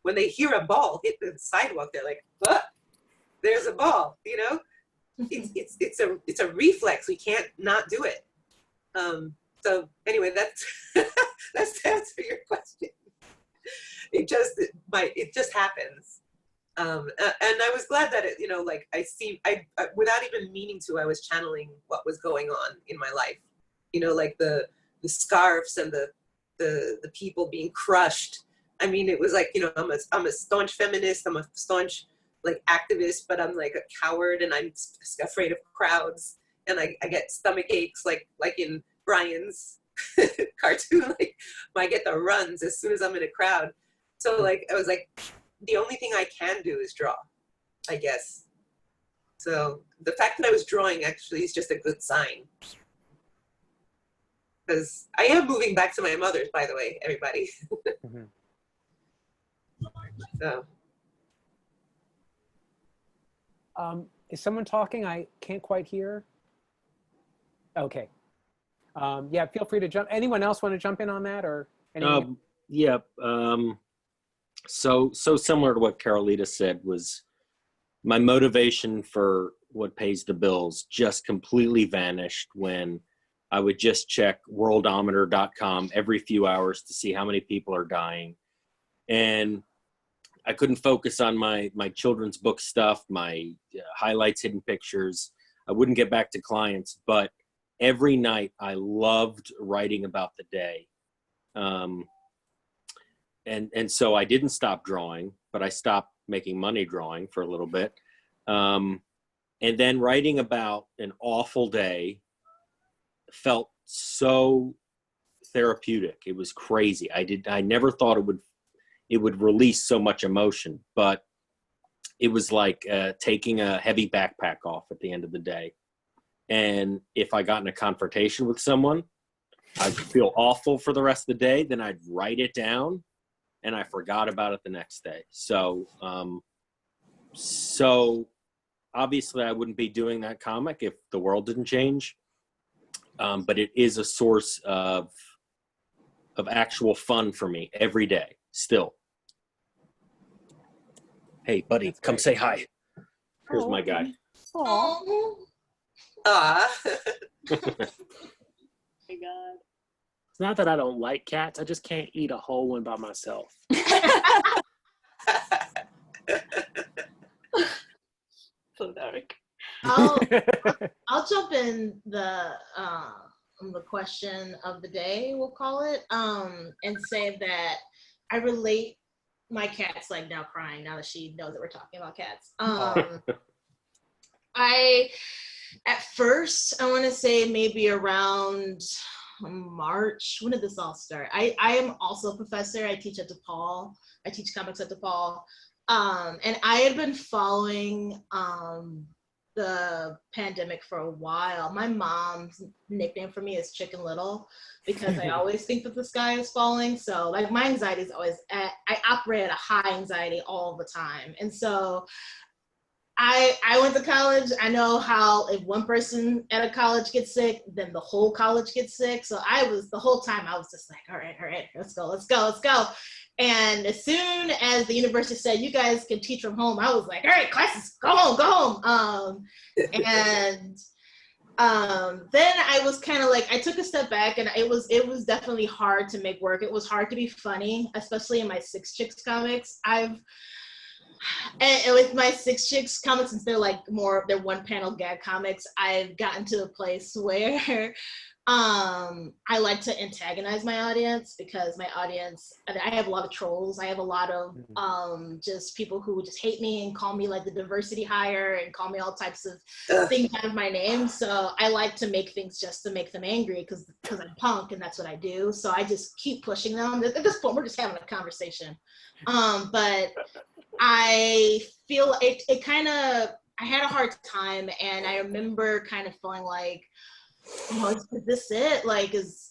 when they hear a ball hit the sidewalk, they're like, "Look, there's a ball." You know, it's a reflex. We can't not do it. So anyway, that's that's to answer your question. It just happens. And I was glad that it, you know, like I without even meaning to, I was channeling what was going on in my life. You know, like the scarves and the the people being crushed. I mean, it was like, you know, I'm a staunch feminist, I'm a staunch like activist, but I'm like a coward and I'm afraid of crowds, and I get stomach aches like in Brian's cartoon, like I get the runs as soon as I'm in a crowd. So like I was like, the only thing I can do is draw, I guess. So the fact that I was drawing actually is just a good sign. Because I am moving back to my mother's, by the way, everybody. So. Is someone talking? I can't quite hear. Okay. Yeah, feel free to jump. Anyone else want to jump in on that, or anyone? Yeah. So similar to what Carolita said, was my motivation for what pays the bills just completely vanished when I would just check worldometer.com every few hours to see how many people are dying. And I couldn't focus on my children's book stuff, my highlights, hidden pictures. I wouldn't get back to clients, but every night I loved writing about the day. And so I didn't stop drawing, but I stopped making money drawing for a little bit. And then writing about an awful day felt so therapeutic. It was crazy. I never thought it would release so much emotion, but it was like taking a heavy backpack off at the end of the day. And if I got in a confrontation with someone, I'd feel awful for the rest of the day. Then I'd write it down, and I forgot about it the next day. So obviously I wouldn't be doing that comic if the world didn't change. But it is a source of actual fun for me every day still. Hey, buddy, come say hi. Here's my guy. Oh. Ah. My God. It's not that I don't like cats. I just can't eat a whole one by myself. So dark. I'll jump in the question of the day, we'll call it, and say that I relate. My cat's like now crying now that she knows that we're talking about cats. At first, I want to say maybe around March. When did this all start? I am also a professor. I teach at DePaul. I teach comics at DePaul. And I had been following the pandemic for a while. My mom's nickname for me is Chicken Little because I always think that the sky is falling. So like my anxiety is always I operate at a high anxiety all the time. And so I went to college. I know how if one person at a college gets sick, then the whole college gets sick. So the whole time I was just like, all right, let's go. And as soon as the university said, you guys can teach from home, I was like, all right, classes, go home. Then I was kind of like, I took a step back, and it was definitely hard to make work. It was hard to be funny, especially in my Six Chicks comics. And with my Six Chicks comics, since they're one panel gag comics, I've gotten to a place where I like to antagonize my audience, because my audience, I have a lot of trolls. I have a lot of just people who just hate me and call me like the diversity hire and call me all types of things out of my name. So I like to make things just to make them angry because I'm punk and that's what I do. So I just keep pushing them. At this point, we're just having a conversation. But I feel it kind of, I had a hard time, and I remember kind of feeling like, is this it? Like, is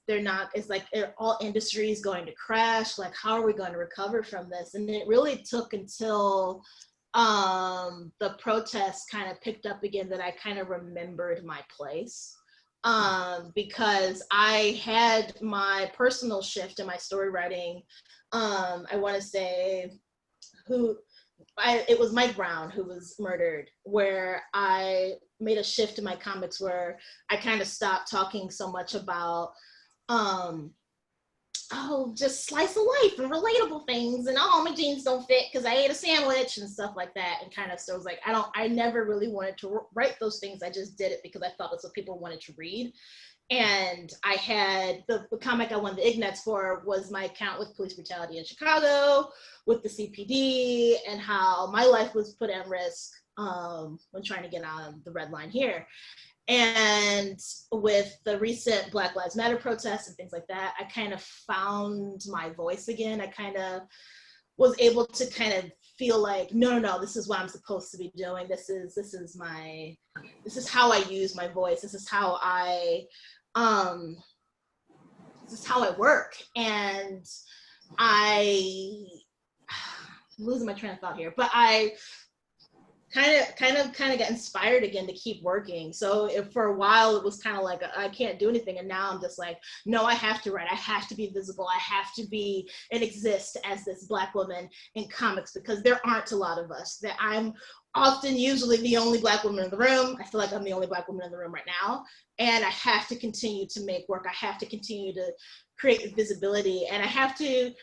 there not, is like all industries going to crash? Like, how are we going to recover from this? And it really took until the protests kind of picked up again that I kind of remembered my place. Because I had my personal shift in my story writing. I want to say it was Mike Brown who was murdered, where I made a shift in my comics where I kind of stopped talking so much about just slice of life and relatable things, and my jeans don't fit because I ate a sandwich and stuff like that. And kind of, so it was like, I never really wanted to write those things. I just did it because I thought that's what people wanted to read. And I had the comic I won the Ignats for was my account with police brutality in Chicago, with the CPD, and how my life was put at risk when trying to get on the red line here. And with the recent Black Lives Matter protests and things like that, I kind of found my voice again. I kind of was able to kind of feel like, no, this is what I'm supposed to be doing. This is how I use my voice. This is how I work. And I'm losing my train of thought here, but I kind of got inspired again to keep working. So for a while it was kind of like I can't do anything, and now I'm just like, no, I have to write. I have to be visible. I have to be and exist as this Black woman in comics, because there aren't a lot of us. That I'm often usually the only Black woman in the room. I feel like I'm the only Black woman in the room right now, and I have to continue to make work. I have to continue to create visibility, and I have to,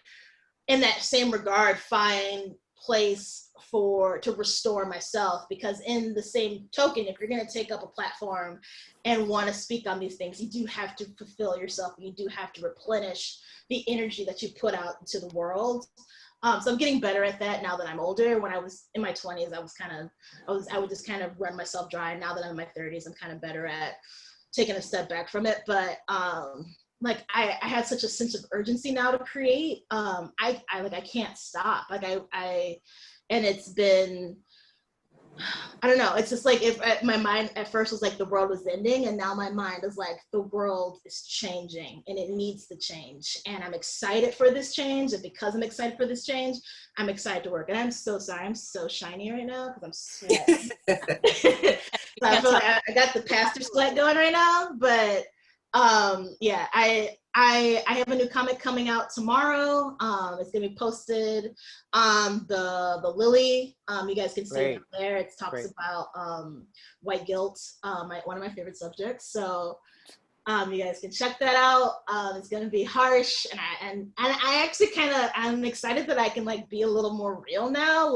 in that same regard, find place to restore myself, because in the same token, if you're going to take up a platform and want to speak on these things, you do have to fulfill yourself, and you do have to replenish the energy that you put out into the world. So I'm getting better at that now that I'm older. When I was in my 20s, I would just kind of run myself dry. Now that I'm in my 30s, I'm kind of better at taking a step back from it. But like I had such a sense of urgency now to create. I can't stop. And it's been, I don't know, it's just like, if my mind at first was like the world was ending, and now my mind is like the world is changing and it needs to change, and I'm excited for this change. And because I'm excited for this change, I'm excited to work. And I'm so sorry, I'm so shiny right now because I'm sweating. So I feel like I got the pastor sweat going right now. But yeah, I have a new comic coming out tomorrow. It's gonna be posted on the Lily. You guys can see it there. It talks about white guilt, one of my favorite subjects. So you guys can check that out. It's gonna be harsh, and I actually I'm excited that I can like be a little more real now.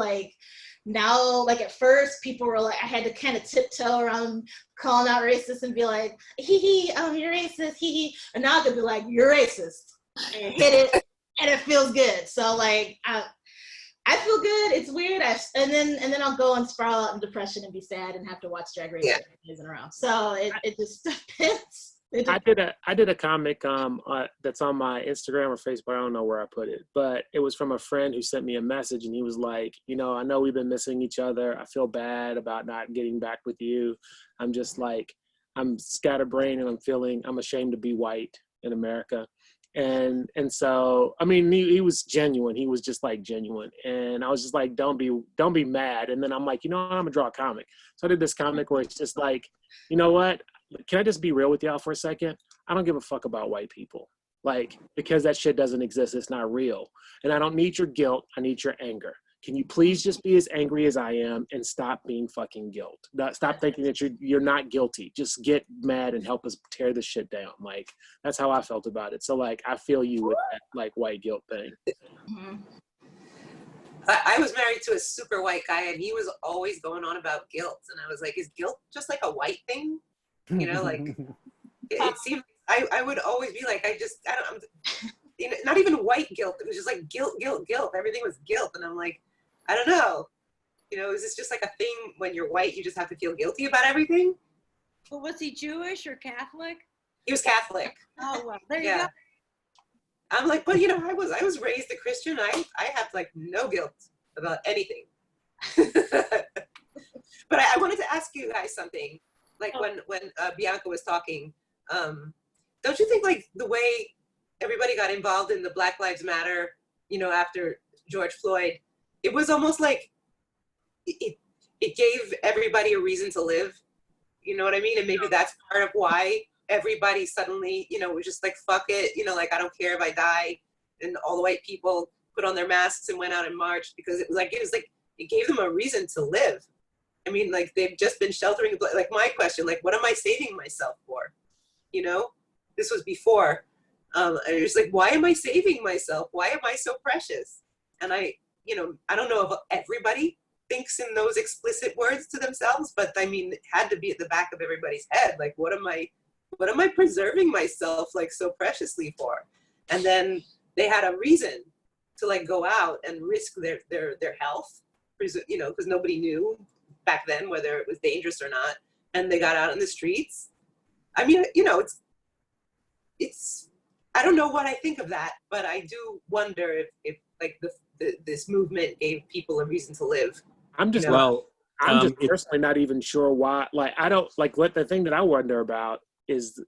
Now, at first, people were like, I had to kind of tiptoe around calling out racist and be like, hee, you're racist, hee. And now I could be like, you're racist, and hit it, and it feels good. So I feel good. It's weird. And then I'll go and spiral out in depression and be sad and have to watch Drag Race 3 days in a row. So it just depends. I did a comic that's on my Instagram or Facebook. I don't know where I put it, but it was from a friend who sent me a message, and he was like, I know we've been missing each other. I feel bad about not getting back with you. I'm just like, I'm scatterbrained, and I'm ashamed to be white in America. And so, I mean, he was genuine. He was just like genuine. And I was just like, don't be mad. And then I'm like, I'm gonna draw a comic. So I did this comic where it's just like, you know what? Can I just be real with y'all for a second? I don't give a fuck about white people. Because that shit doesn't exist. It's not real. And I don't need your guilt. I need your anger. Can you please just be as angry as I am and stop being fucking guilt? Stop thinking that you're not guilty. Just get mad and help us tear this shit down. That's how I felt about it. So I feel you with that white guilt thing. Mm-hmm. I was married to a super white guy, and he was always going on about guilt. And I was like, is guilt just like a white thing? It seemed, I would always be like, not even white guilt. It was just like guilt. Everything was guilt. And I'm like, I don't know. Is this just like a thing when you're white, you just have to feel guilty about everything? Well, was he Jewish or Catholic? He was Catholic. Oh, well, there you go. I'm like, but I was raised a Christian. I have no guilt about anything. But I wanted to ask you guys something. When Bianca was talking, don't you think the way everybody got involved in the Black Lives Matter, after George Floyd, it was almost like it gave everybody a reason to live. You know what I mean? And maybe that's part of why everybody suddenly, was just like, fuck it, I don't care if I die. And all the white people put on their masks and went out and marched, because it gave them a reason to live. I mean, they've just been sheltering. My question, what am I saving myself for? This was before. And it's like, why am I saving myself? Why am I so precious? And I don't know if everybody thinks in those explicit words to themselves, but I mean, it had to be at the back of everybody's head. Like, what am I preserving myself like so preciously for? And then they had a reason to like go out and risk their health, because nobody knew back then whether it was dangerous or not. And they got out in the streets. I mean, it's I don't know what I think of that, but I do wonder if like this movement gave people a reason to live. I'm just personally not even sure why. Like, I don't like what the thing that I wonder about is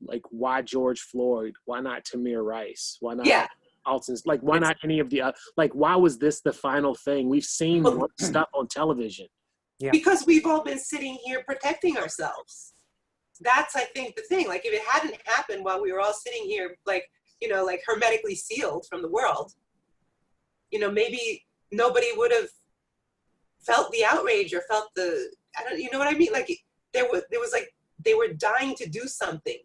like, why George Floyd? Why not Tamir Rice? Why not Alton's? Like, why not any of the like? Why was this the final thing? We've seen worse stuff on television. Yeah. Because we've all been sitting here protecting ourselves. That's, I think, the thing. Like, if it hadn't happened while we were all sitting here, like hermetically sealed from the world, maybe nobody would have felt the outrage or felt you know what I mean? Like, there was like, they were dying to do something,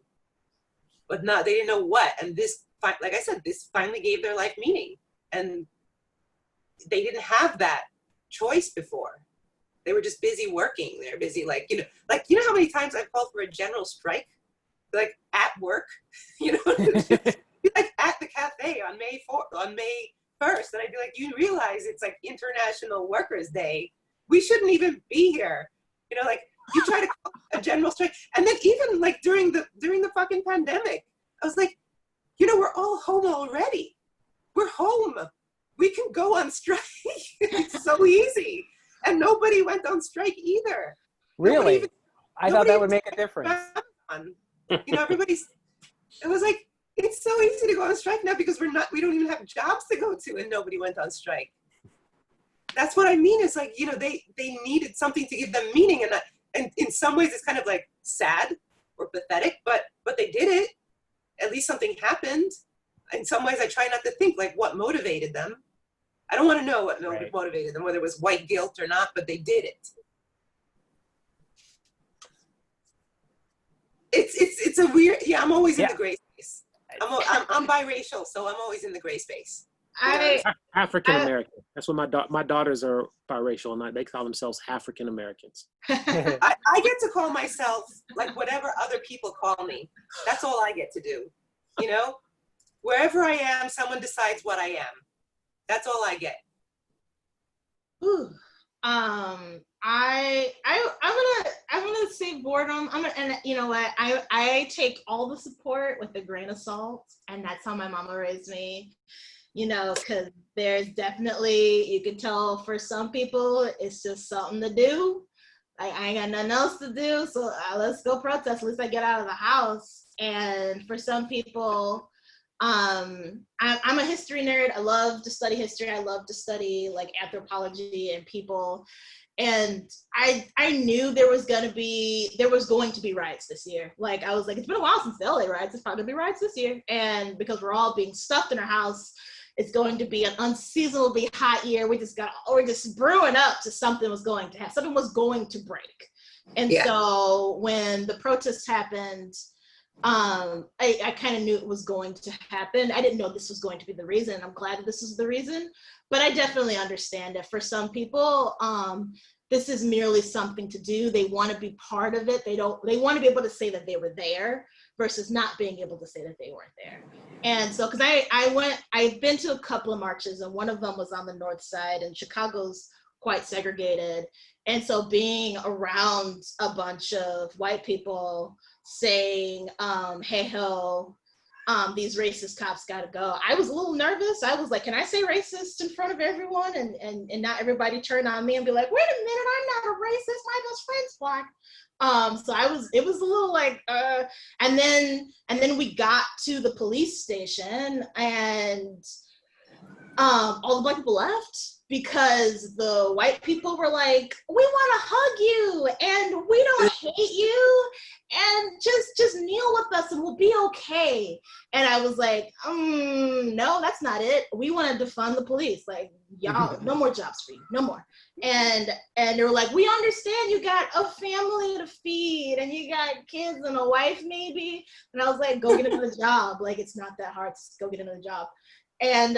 but they didn't know what. And this, like I said, this finally gave their life meaning. And they didn't have that choice before. They were just busy working. They're busy, you know how many times I've called for a general strike, like at work, like at the cafe on May 1st, and I'd be like, you realize it's like International Workers' Day. We shouldn't even be here. Like, you try to call a general strike, and then even like during the fucking pandemic, I was like, we're all home already. We're home. We can go on strike. It's so easy. And nobody went on strike either. Really? I thought that would make a difference. It was like, it's so easy to go on strike now because we don't even have jobs to go to, and nobody went on strike. That's what I mean. It's like, they needed something to give them meaning. And in some ways it's kind of like sad or pathetic, but they did it. At least something happened. In some ways I try not to think like what motivated them. I don't want to know what motivated them, whether it was white guilt or not, but they did it. It's a weird, I'm always in the gray space. I'm biracial, so I'm always in the gray space. African American. That's what my daughters are biracial, and they call themselves African Americans. I get to call myself like whatever other people call me. That's all I get to do. Wherever I am, someone decides what I am. That's all I get. Ooh. I'm gonna say boredom. And you know what? I take all the support with a grain of salt, and that's how my mama raised me. Because there's definitely, you can tell for some people it's just something to do. Like, I ain't got nothing else to do, so let's go protest. At least I get out of the house. And for some people, I'm a history nerd. I love to study history. I love to study like anthropology and people. And I knew there was going to be riots this year. Like, I was like, it's been a while since the LA riots. It's probably going to be riots this year. And because we're all being stuffed in our house, it's going to be an unseasonably hot year. We're just brewing up to something was going to break. And so when the protests happened, I kind of knew it was going to happen. I didn't know this was going to be the reason. I'm glad that this is the reason, but I definitely understand that for some people, this is merely something to do. They want to be part of it. They want to be able to say that they were there versus not being able to say that they weren't there. And so, because I've been to a couple of marches, and one of them was on the north side, and Chicago's quite segregated. And so being around a bunch of white people saying, hey ho, these racist cops gotta go. I was a little nervous. I was like, can I say racist in front of everyone? And not everybody turn on me and be like, wait a minute, I'm not a racist, my best friend's black. So it was a little like, and then we got to the police station, and all the black people left because the white people were like, we want to hug you and we don't hate you, and just kneel with us and we'll be okay. And I was like, no, that's not it. We want to defund the police. Like, y'all, no more jobs for you, no more. And they were like, we understand you got a family to feed and you got kids and a wife maybe. And I was like, go get another job. Like, it's not that hard. Just go get another job. And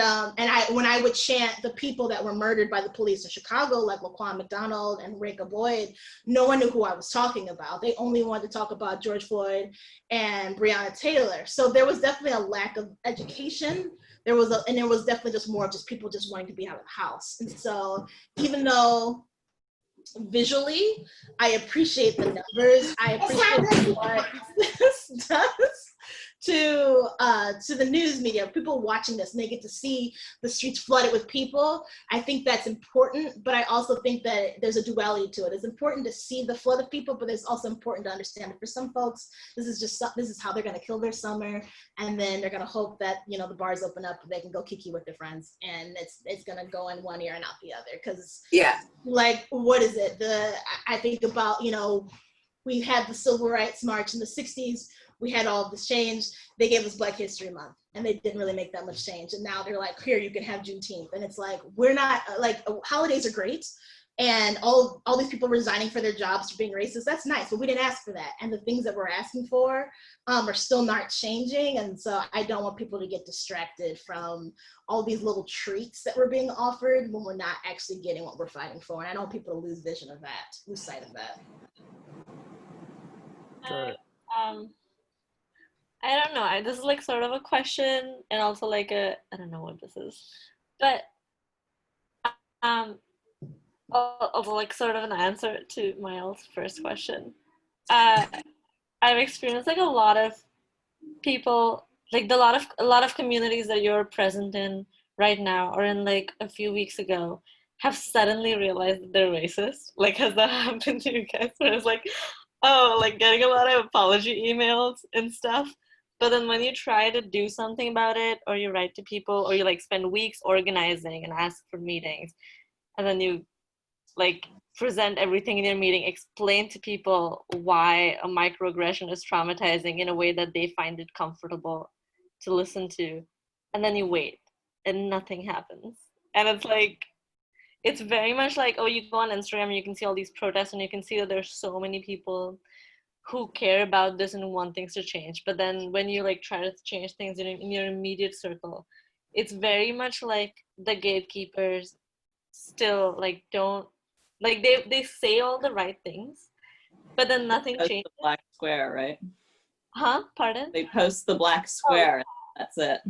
when I would chant the people that were murdered by the police in Chicago, like Laquan McDonald and Reka Boyd, no one knew who I was talking about. They only wanted to talk about George Floyd and Breonna Taylor. So there was definitely a lack of education. There was definitely just more of just people just wanting to be out of the house. And so even though visually I appreciate the numbers, I appreciate what this does to the news media, people watching this, and they get to see the streets flooded with people. I think that's important, but I also think that there's a duality to it. It's important to see the flood of people, but it's also important to understand that for some folks, this is how they're going to kill their summer, and then they're going to hope that, you know, the bars open up and they can go kiki with their friends, and it's going to go in one ear and out the other. Because like, what is it? I think about, you know, we had the Civil Rights March in the 60s. We had all of this change. They gave us Black History Month, and they didn't really make that much change. And now they're like, here, you can have Juneteenth. And it's like, we're not, like, holidays are great. And all these people resigning for their jobs for being racist, that's nice, but we didn't ask for that. And the things that we're asking for are still not changing. And so I don't want people to get distracted from all these little treats that we're being offered when we're not actually getting what we're fighting for. And I don't want people to lose vision of that, lose sight of that. I don't know. This is like sort of a question and also like I don't know what this is, but also like sort of an answer to Miles' first question. I've experienced like a lot of people, like a lot of communities that you're present in right now or in like a few weeks ago have suddenly realized that they're racist. Like, has that happened to you guys? Where it's like, oh, like getting a lot of apology emails and stuff. But then when you try to do something about it, or you write to people, or you like spend weeks organizing and ask for meetings, and then you like present everything in your meeting, explain to people why a microaggression is traumatizing in a way that they find it comfortable to listen to, and then you wait and nothing happens. And it's like, it's very much like, oh, you go on Instagram and you can see all these protests and you can see that there's so many people who care about this and want things to change. But then when you like try to change things in your immediate circle, it's very much like the gatekeepers still like don't, like they say all the right things, but then nothing changes. The black square, right? Huh? Pardon? They post the black square. Oh. That's it.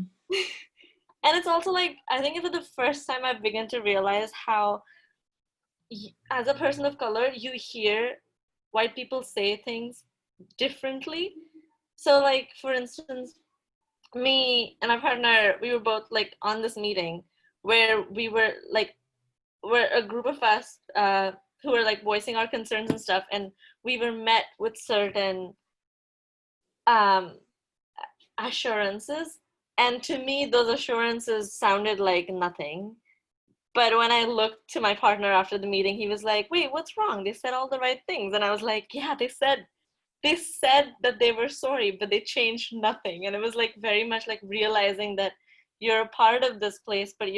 And it's also like, I think for the first time I've begun to realize how, as a person of color, you hear white people say things differently. So like, for instance, me and my partner, we were both like on this meeting where we were like, we're a group of us who were like voicing our concerns and stuff, and we were met with certain assurances, and to me those assurances sounded like nothing. But when I looked to my partner after the meeting, he was like, wait, what's wrong? They said all the right things. And I was like, yeah, they said that they were sorry, but they changed nothing. And it was like very much like realizing that you're a part of this place, but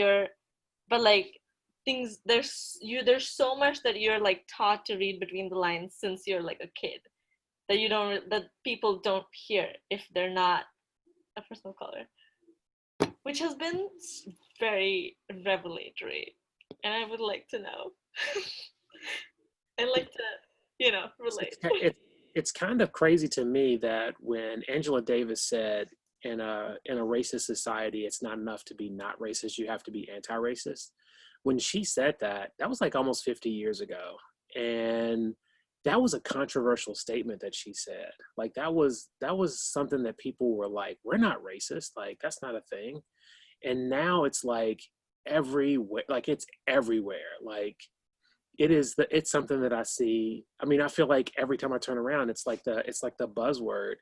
like things, there's so much that you're like taught to read between the lines since you're like a kid that people don't hear if they're not a person of color, which has been very revelatory, and I would like to know. I'd like to, you know, relate. It's kind of crazy to me that when Angela Davis said in a racist society, it's not enough to be not racist, you have to be anti-racist. When she said that was like almost 50 years ago. And that was a controversial statement that she said. Like that was something that people were like, we're not racist. Like that's not a thing. And now it's like everywhere, like it's everywhere. Like it's something that I see. I mean, I feel like every time I turn around, it's like the buzzword.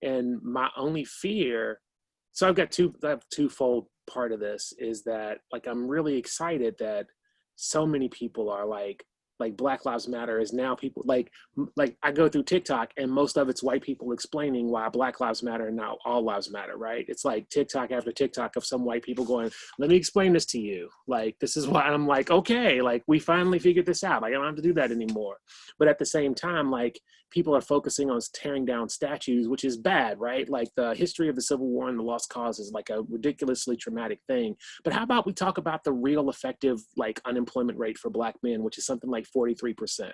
And my only fear, so I have twofold part of this is that like, I'm really excited that so many people are like like Black Lives Matter is now people like I go through TikTok and most of it's white people explaining why Black Lives Matter and now all lives matter, right? It's like TikTok after TikTok of some white people going, let me explain this to you. Like, this is why. I'm like, okay, like we finally figured this out. Like, I don't have to do that anymore. But at the same time, like people are focusing on tearing down statues, which is bad, right? Like the history of the Civil War and the lost cause is like a ridiculously traumatic thing. But how about we talk about the real effective like unemployment rate for Black men, which is something like 43%,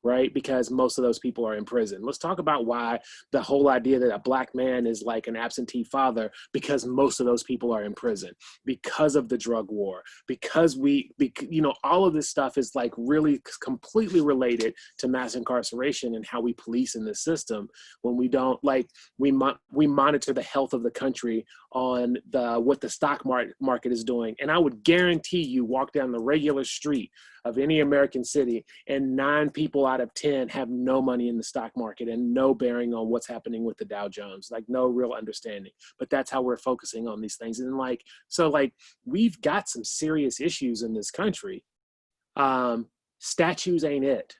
right? Because most of those people are in prison. Let's talk about why the whole idea that a Black man is like an absentee father, because most of those people are in prison, because of the drug war, because you know, all of this stuff is like really completely related to mass incarceration and how we police in this system when we don't like, we monitor the health of the country on what the stock market is doing. And I would guarantee you walk down the regular street of any American city and 9 people out of 10 have no money in the stock market and no bearing on what's happening with the Dow Jones, like no real understanding. But that's how we're focusing on these things. And like, so like we've got some serious issues in this country. Statues ain't it.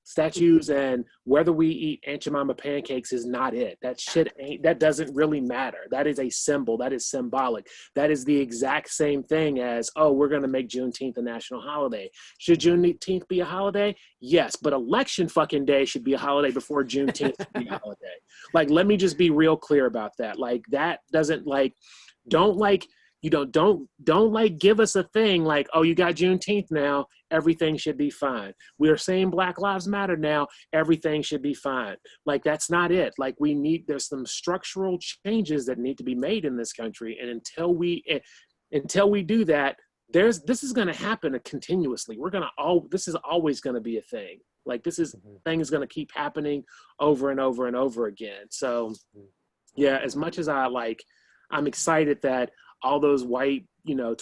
Statues and whether we eat Aunt Jemima pancakes is not it. That doesn't really matter. That is a symbol. That is symbolic. That is the exact same thing as, oh, we're going to make Juneteenth a national holiday. Should Juneteenth be a holiday? Yes, but election fucking day should be a holiday before Juneteenth should be a holiday. Like, let me just be real clear about that. Like, that doesn't like, don't like, you don't like give us a thing like, oh, you got Juneteenth now, everything should be fine. We are saying Black Lives Matter now, everything should be fine. Like, that's not it. Like, there's some structural changes that need to be made in this country. And until we do that, this is going to happen continuously. This is always going to be a thing. Like, thing is going to keep happening over and over and over again. So yeah, as much as I'm excited that all those white, you know,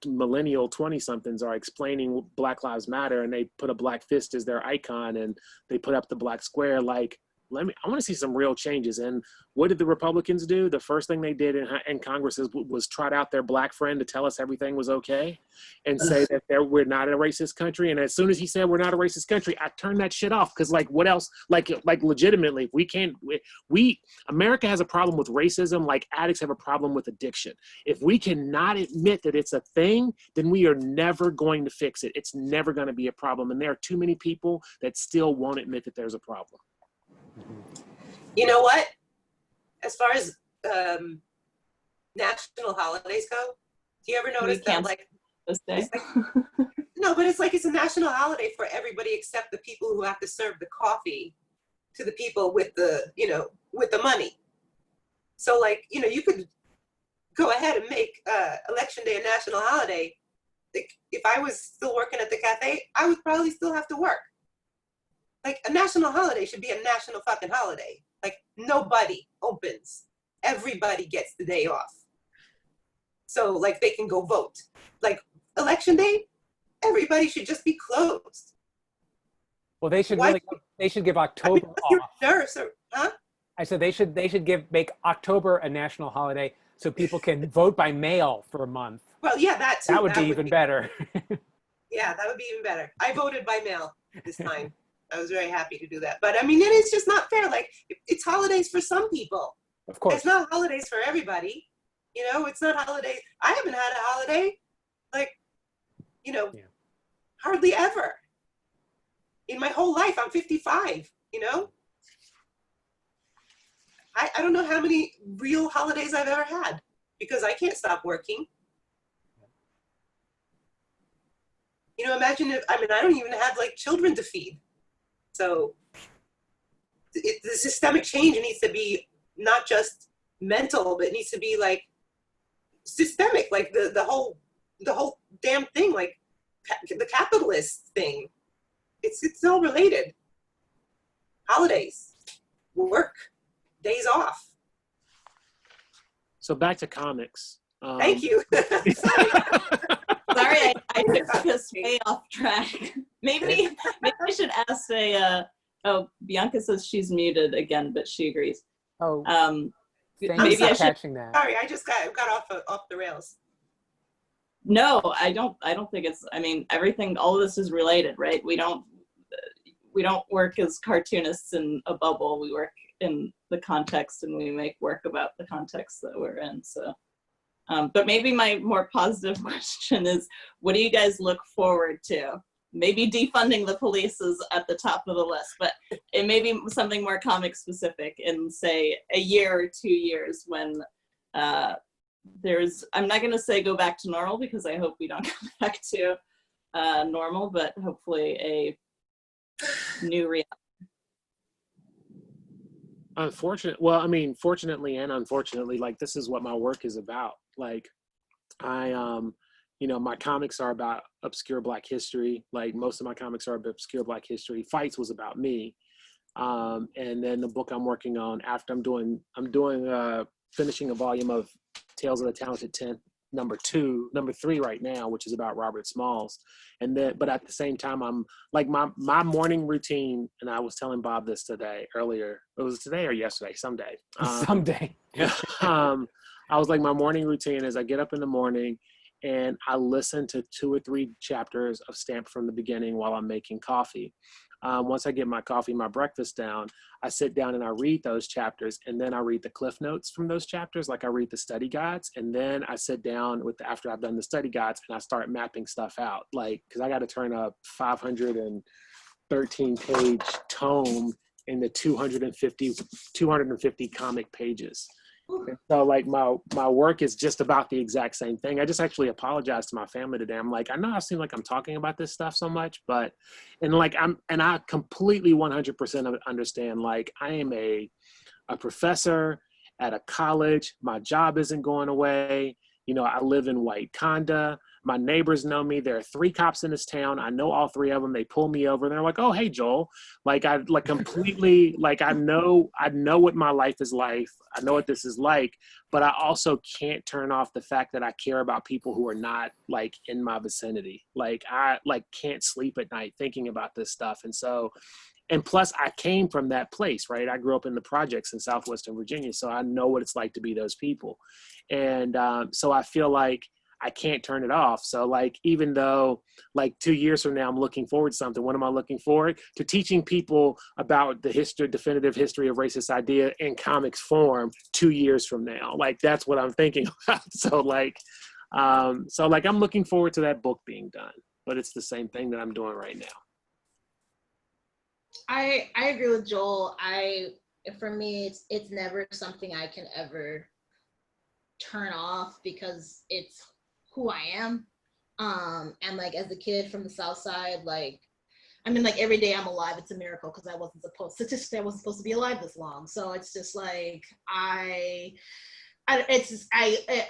millennial 20-somethings are explaining Black Lives Matter and they put a black fist as their icon and they put up the black square. Like, I want to see some real changes. And what did the Republicans do? The first thing they did in Congress was trot out their black friend to tell us everything was okay and say that we're not a racist country. And as soon as he said we're not a racist country, I turned that shit off. Because like, what else? Like legitimately, America has a problem with racism like addicts have a problem with addiction. If we cannot admit that it's a thing, then we are never going to fix it. It's never going to be a problem. And there are too many people that still won't admit that there's a problem. You know what? As far as national holidays go, do you ever notice that like this day? No, but it's like it's a national holiday for everybody except the people who have to serve the coffee to the people with the, you know, with the money. So like, you know, you could go ahead and make Election Day a national holiday. Like, if I was still working at the cafe, I would probably still have to work. Like, a national holiday should be a national fucking holiday. Like, nobody opens. Everybody gets the day off. So, like, they can go vote. Like, Election Day, everybody should just be closed. Well, they should give October off. Nurse or, huh? I said they should make October a national holiday so people can vote by mail for a month. Well, yeah, that too. That would be even better. Yeah, that would be even better. I voted by mail this time. I was very happy to do that. But I mean, then it's just not fair. Like, it's holidays for some people. Of course. It's not holidays for everybody. You know, it's not holidays. I haven't had a holiday, like, you know, hardly ever. In my whole life, I'm 55, you know? I don't know how many real holidays I've ever had because I can't stop working. You know, imagine if, I mean, I don't even have like children to feed. So the systemic change needs to be not just mental, but it needs to be like systemic, like the whole damn thing, like the capitalist thing. It's all related. Holidays, work, days off. So back to comics. Thank you. Sorry, I took us way off track. Maybe I should ask oh, Bianca says she's muted again, but she agrees. Oh, maybe I should. Catching that. Sorry, I just got off the rails. No, I don't think it's, I mean, everything, all of this is related, right? We don't work as cartoonists in a bubble. We work in the context and we make work about the context that we're in. So, but maybe my more positive question is, what do you guys look forward to? Maybe defunding the police is at the top of the list, but it may be something more comic specific in, say, a year or 2 years when I'm not going to say go back to normal, because I hope we don't go back to normal, but hopefully a new reality. Fortunately and unfortunately, like, this is what my work is about. Like, my comics are about obscure Black history. Like, most of my comics are about obscure Black history. Fights was about me. And then the book I'm working on after finishing a volume of Tales of the Talented 10, number 3 right now, which is about Robert Smalls. And then, but at the same time, I'm like, my morning routine, and I was telling Bob this earlier, it was today or yesterday, someday. Someday. I was like, my morning routine is I get up in the morning and I listen to 2 or 3 chapters of Stamped from the Beginning while I'm making coffee. Once I get my coffee, my breakfast down, I sit down and I read those chapters, and then I read the cliff notes from those chapters. Like, I read the study guides, and then I sit down after I've done the study guides, and I start mapping stuff out. Like, because I got to turn a 513-page tome into 250 comic pages. So, like, my work is just about the exact same thing. I just actually apologized to my family today. I'm like, I know I seem like I'm talking about this stuff so much, but, I completely 100% understand, like, I am a professor at a college. My job isn't going away. I live in White Conda. My neighbors know me. There are 3 cops in this town. I know all 3 of them. They pull me over and they're like, "Oh, hey, Joel." Like, I completely, like, I know what my life is like. I know what this is like, but I also can't turn off the fact that I care about people who are not, like, in my vicinity. Like, I, like, can't sleep at night thinking about this stuff. And plus, I came from that place, right? I grew up in the projects in Southwestern Virginia, so I know what it's like to be those people. And so I feel like I can't turn it off. So, like, even though, like, 2 years from now, I'm looking forward to something. What am I looking forward to? Teaching people about the definitive history of racist idea in comics form 2 years from now. Like, that's what I'm thinking about. So, I'm looking forward to that book being done, but it's the same thing that I'm doing right now. I agree with Joel. For me, it's never something I can ever turn off, because it's who I am. And, like, as a kid from the South Side, like, I mean, like, every day I'm alive, it's a miracle, because I wasn't supposed to be alive this long. So it's just like, I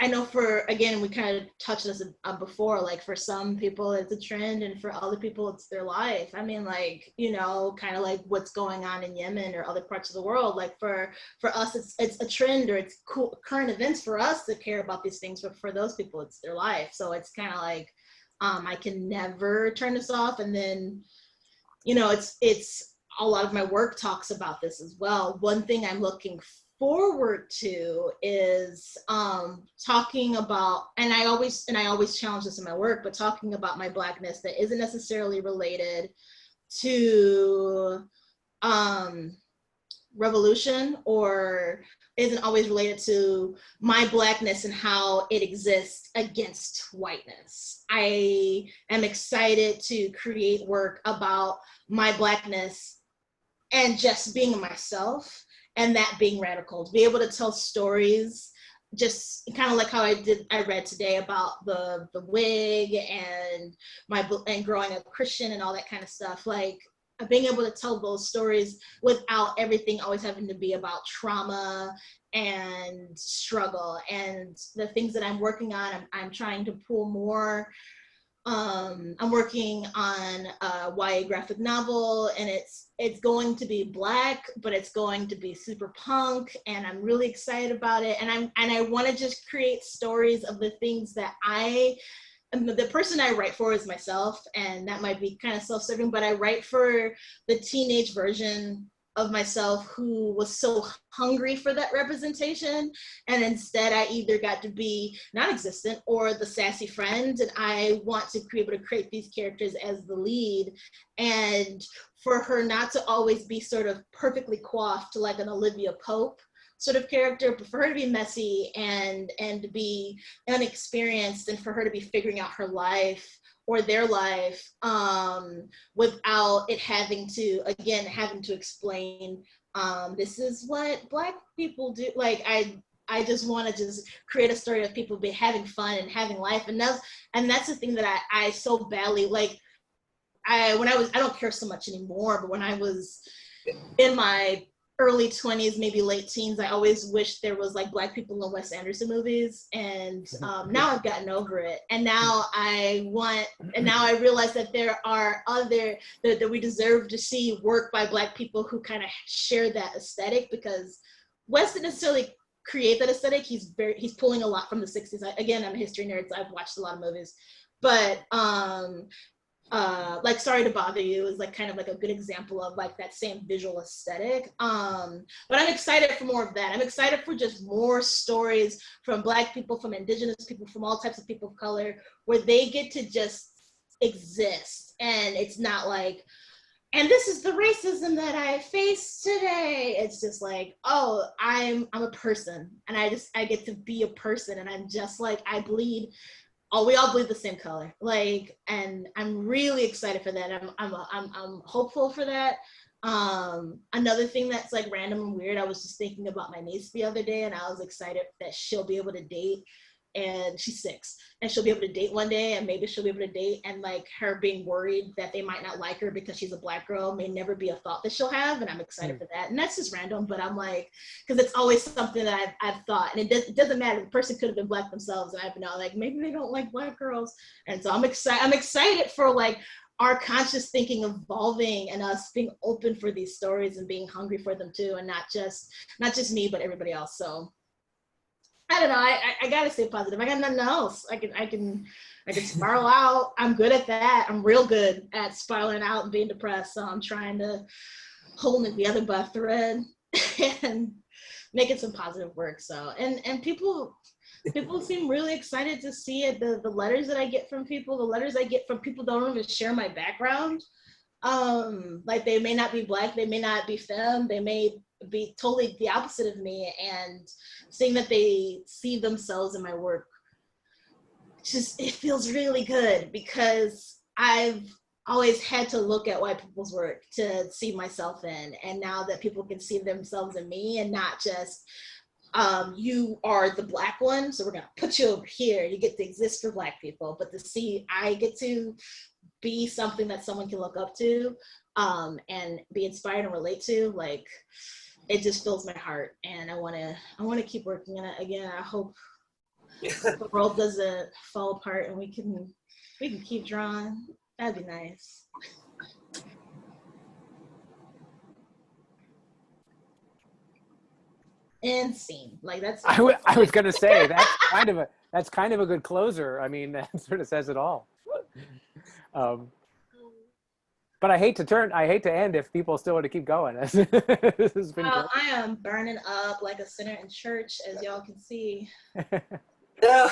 know, for, again, we kind of touched this before, like, for some people it's a trend, and for other people it's their life. I mean, like, kind of like what's going on in Yemen or other parts of the world. Like, for us it's a trend, or it's cool current events for us to care about these things, but for those people it's their life. So it's kind of like, I can never turn this off. And then, it's a lot of my work talks about this as well. One thing I'm looking forward to is talking about, and I always challenge this in my work, but talking about my Blackness that isn't necessarily related to revolution, or isn't always related to my Blackness and how it exists against whiteness. I am excited to create work about my Blackness and just being myself, and that being radical, to be able to tell stories, just kind of like how I read today about the wig and growing up Christian and all that kind of stuff. Like, being able to tell those stories without everything always having to be about trauma and struggle. And the things that I'm working on, I'm trying to pull more. I'm working on a YA graphic novel, and it's going to be Black, but it's going to be super punk, and I'm really excited about it. And I want to just create stories of the things that the person I write for is myself, and that might be kind of self-serving, but I write for the teenage version of myself who was so hungry for that representation, and instead I either got to be non-existent or the sassy friend, and I want to be able to create these characters as the lead, and for her not to always be sort of perfectly coiffed like an Olivia Pope sort of character, but for her to be messy and to be inexperienced, and for her to be figuring out her life or their life without it having to explain, this is what Black people do. Like, I just want to just create a story of people having fun and having life. And that's the thing that I so badly, like, I don't care so much anymore, but when I was in my early 20s, maybe late teens, I always wished there was like Black people in Wes Anderson movies, and now I've gotten over it. And now I realize that there are that we deserve to see work by Black people who kind of share that aesthetic, because Wes didn't necessarily create that aesthetic. He's pulling a lot from the 60s. Again, I'm a history nerd, so I've watched a lot of movies, but like Sorry to Bother You is like kind of like a good example of like that same visual aesthetic. But I'm excited for more of that. I'm excited for just more stories from Black people, from Indigenous people, from all types of people of color, where they get to just exist. And it's not like, and this is the racism that I face today. It's just like, oh, I'm a person, and I get to be a person, and I'm just like, I bleed. Oh, we all bleed the same color, like, and I'm really excited for that. I'm hopeful for that. Another thing that's like random and weird, I was just thinking about my niece the other day, and I was excited that she'll be able to date, and she's 6, and she'll be able to date one day, and maybe she'll be able to date, and like her being worried that they might not like her because she's a Black girl may never be a thought that she'll have, and I'm excited for that. And that's just random, but I'm like, because it's always something that I've thought, and it doesn't matter, the person could have been Black themselves, and I've been all like, maybe they don't like Black girls. And so I'm excited for like our conscious thinking evolving, and us being open for these stories and being hungry for them too, and not just me, but everybody else. So I don't know. I gotta stay positive. I got nothing else. I can spiral out. I'm good at that. I'm real good at spiraling out and being depressed. So I'm trying to hold it together by a thread and making some positive work. So and people seem really excited to see it. The letters that I get from people, the letters I get from people that don't even share my background. Like, they may not be Black, they may not be femme, they may be totally the opposite of me, and seeing that they see themselves in my work, it feels really good, because I've always had to look at white people's work to see myself in, and now that people can see themselves in me, and not just you are the Black one, so we're gonna put you over here, you get to exist for Black people, but to see I get to be something that someone can look up to, and be inspired and relate to, like, it just fills my heart, and I want to keep working on it. Again, I hope the world doesn't fall apart, and we can keep drawing. That'd be nice. And scene. Like, that's. I was gonna say that's kind of a good closer. I mean, that sort of says it all. But I hate to end if people still want to keep going. This has been great. I am burning up like a sinner in church, as y'all can see. No.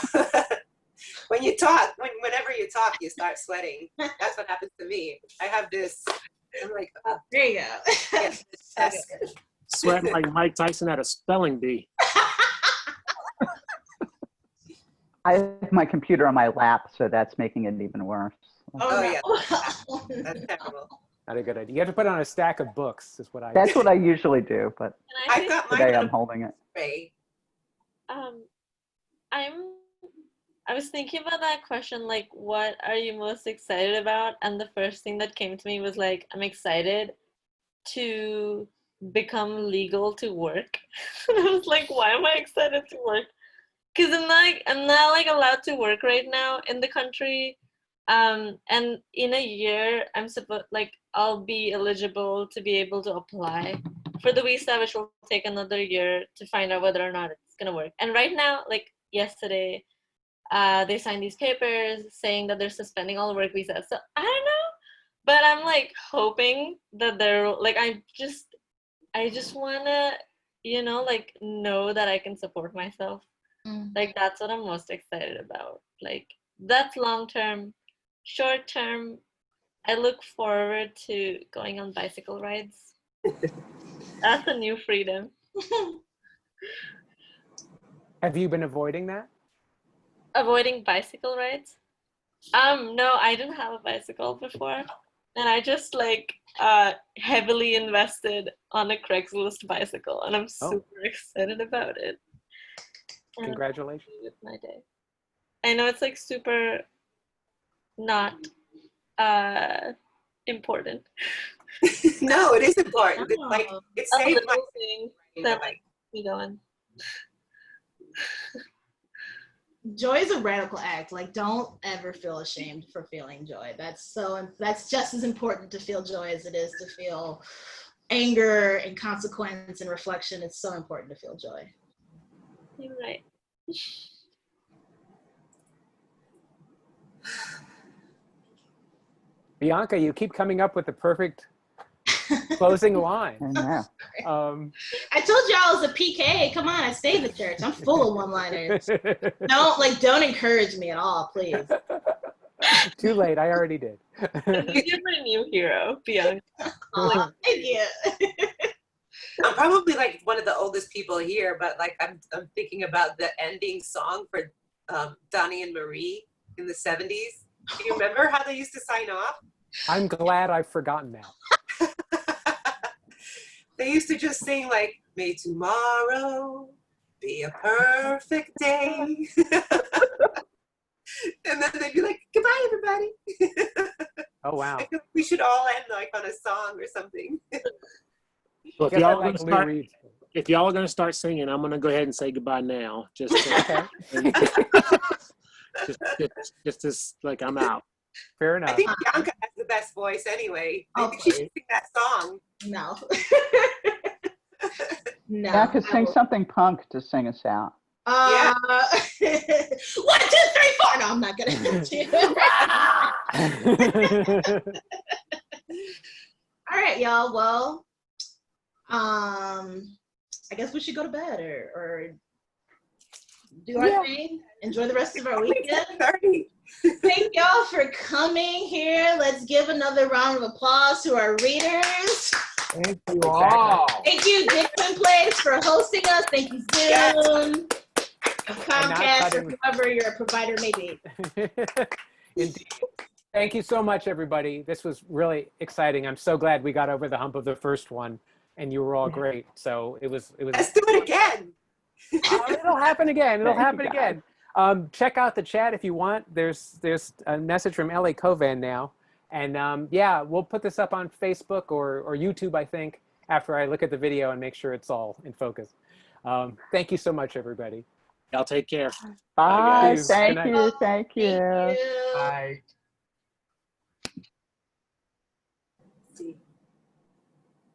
Whenever you talk, you start sweating. That's what happens to me. I have this. I'm like, oh, there you go. Yes, that's good. Sweating like Mike Tyson had a spelling bee. I have my computer on my lap, so that's making it even worse. Oh yeah, that's terrible. Not a good idea. You have to put it on a stack of books, is what I do. That's what I usually do, but I've got today I'm holding it. I was thinking about that question, like, what are you most excited about? And the first thing that came to me was like, I'm excited to become legal to work. And I was like, why am I excited to work? Because I'm not like allowed to work right now in the country. And in a year, I'll be eligible to be able to apply for the visa, which will take another year to find out whether or not it's gonna work. And right now, like yesterday, they signed these papers saying that they're suspending all the work visas. So I don't know, but I'm like hoping that they're like, I just wanna, like know that I can support myself. Like that's what I'm most excited about. Like that's long term. Short term, I look forward to going on bicycle rides. That's a new freedom. Have you been avoiding that? Avoiding bicycle rides? No, I didn't have a bicycle before. And I just heavily invested on a Craigslist bicycle, and I'm super excited about it. Congratulations. With my day. I know it's like super not important. No, it is important. It's like it A saved my little thing that like me going. Joy is a radical act. Like, don't ever feel ashamed for feeling joy. That's just as important to feel joy as it is to feel anger and consequence and reflection. It's so important to feel joy. You're right. Bianca, you keep coming up with the perfect closing line. I know. I told you I was a PK. Come on, I stayed in the church. I'm full of one-liners. Don't encourage me at all, please. Too late. I already did. You're my new hero, Bianca. Oh, thank you. I'm probably like one of the oldest people here, but like I'm thinking about the ending song for Donnie and Marie in the 70s. Do you remember how they used to sign off? I'm glad I've forgotten that. They used to just sing like, "May tomorrow be a perfect day." And then they'd be like, "Goodbye, everybody." Oh, wow. I feel like we should all end like on a song or something. Well, if y'all are gonna start singing, I'm gonna go ahead and say goodbye now. Just just like I'm out. Fair enough. I think Bianca has the best voice anyway. I think she should sing that song. No. No. Yeah, could sing something punk to sing us out. 1, 2, 3, 4. No, I'm not gonna do it. All right, y'all. Well, I guess we should go to bed or do our thing. Enjoy the rest of our weekend. Thank y'all for coming here. Let's give another round of applause to our readers. Thank you all. Thank you, Dixon Place, for hosting us. Thank you, Zoom, Comcast, or whoever your provider may be. Indeed. Thank you so much, everybody. This was really exciting. I'm so glad we got over the hump of the first one, and you were all great. So it was. Let's do it again. It'll happen again. It'll happen again. Check out the chat if you want. There's a message from LA Covan now. And yeah, we'll put this up on Facebook or YouTube, I think, after I look at the video and make sure it's all in focus. Thank you so much, everybody. Y'all take care. Bye. Bye. Thank you. Thank you. Bye.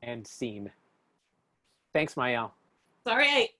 And scene. Thanks, Mayel. Sorry,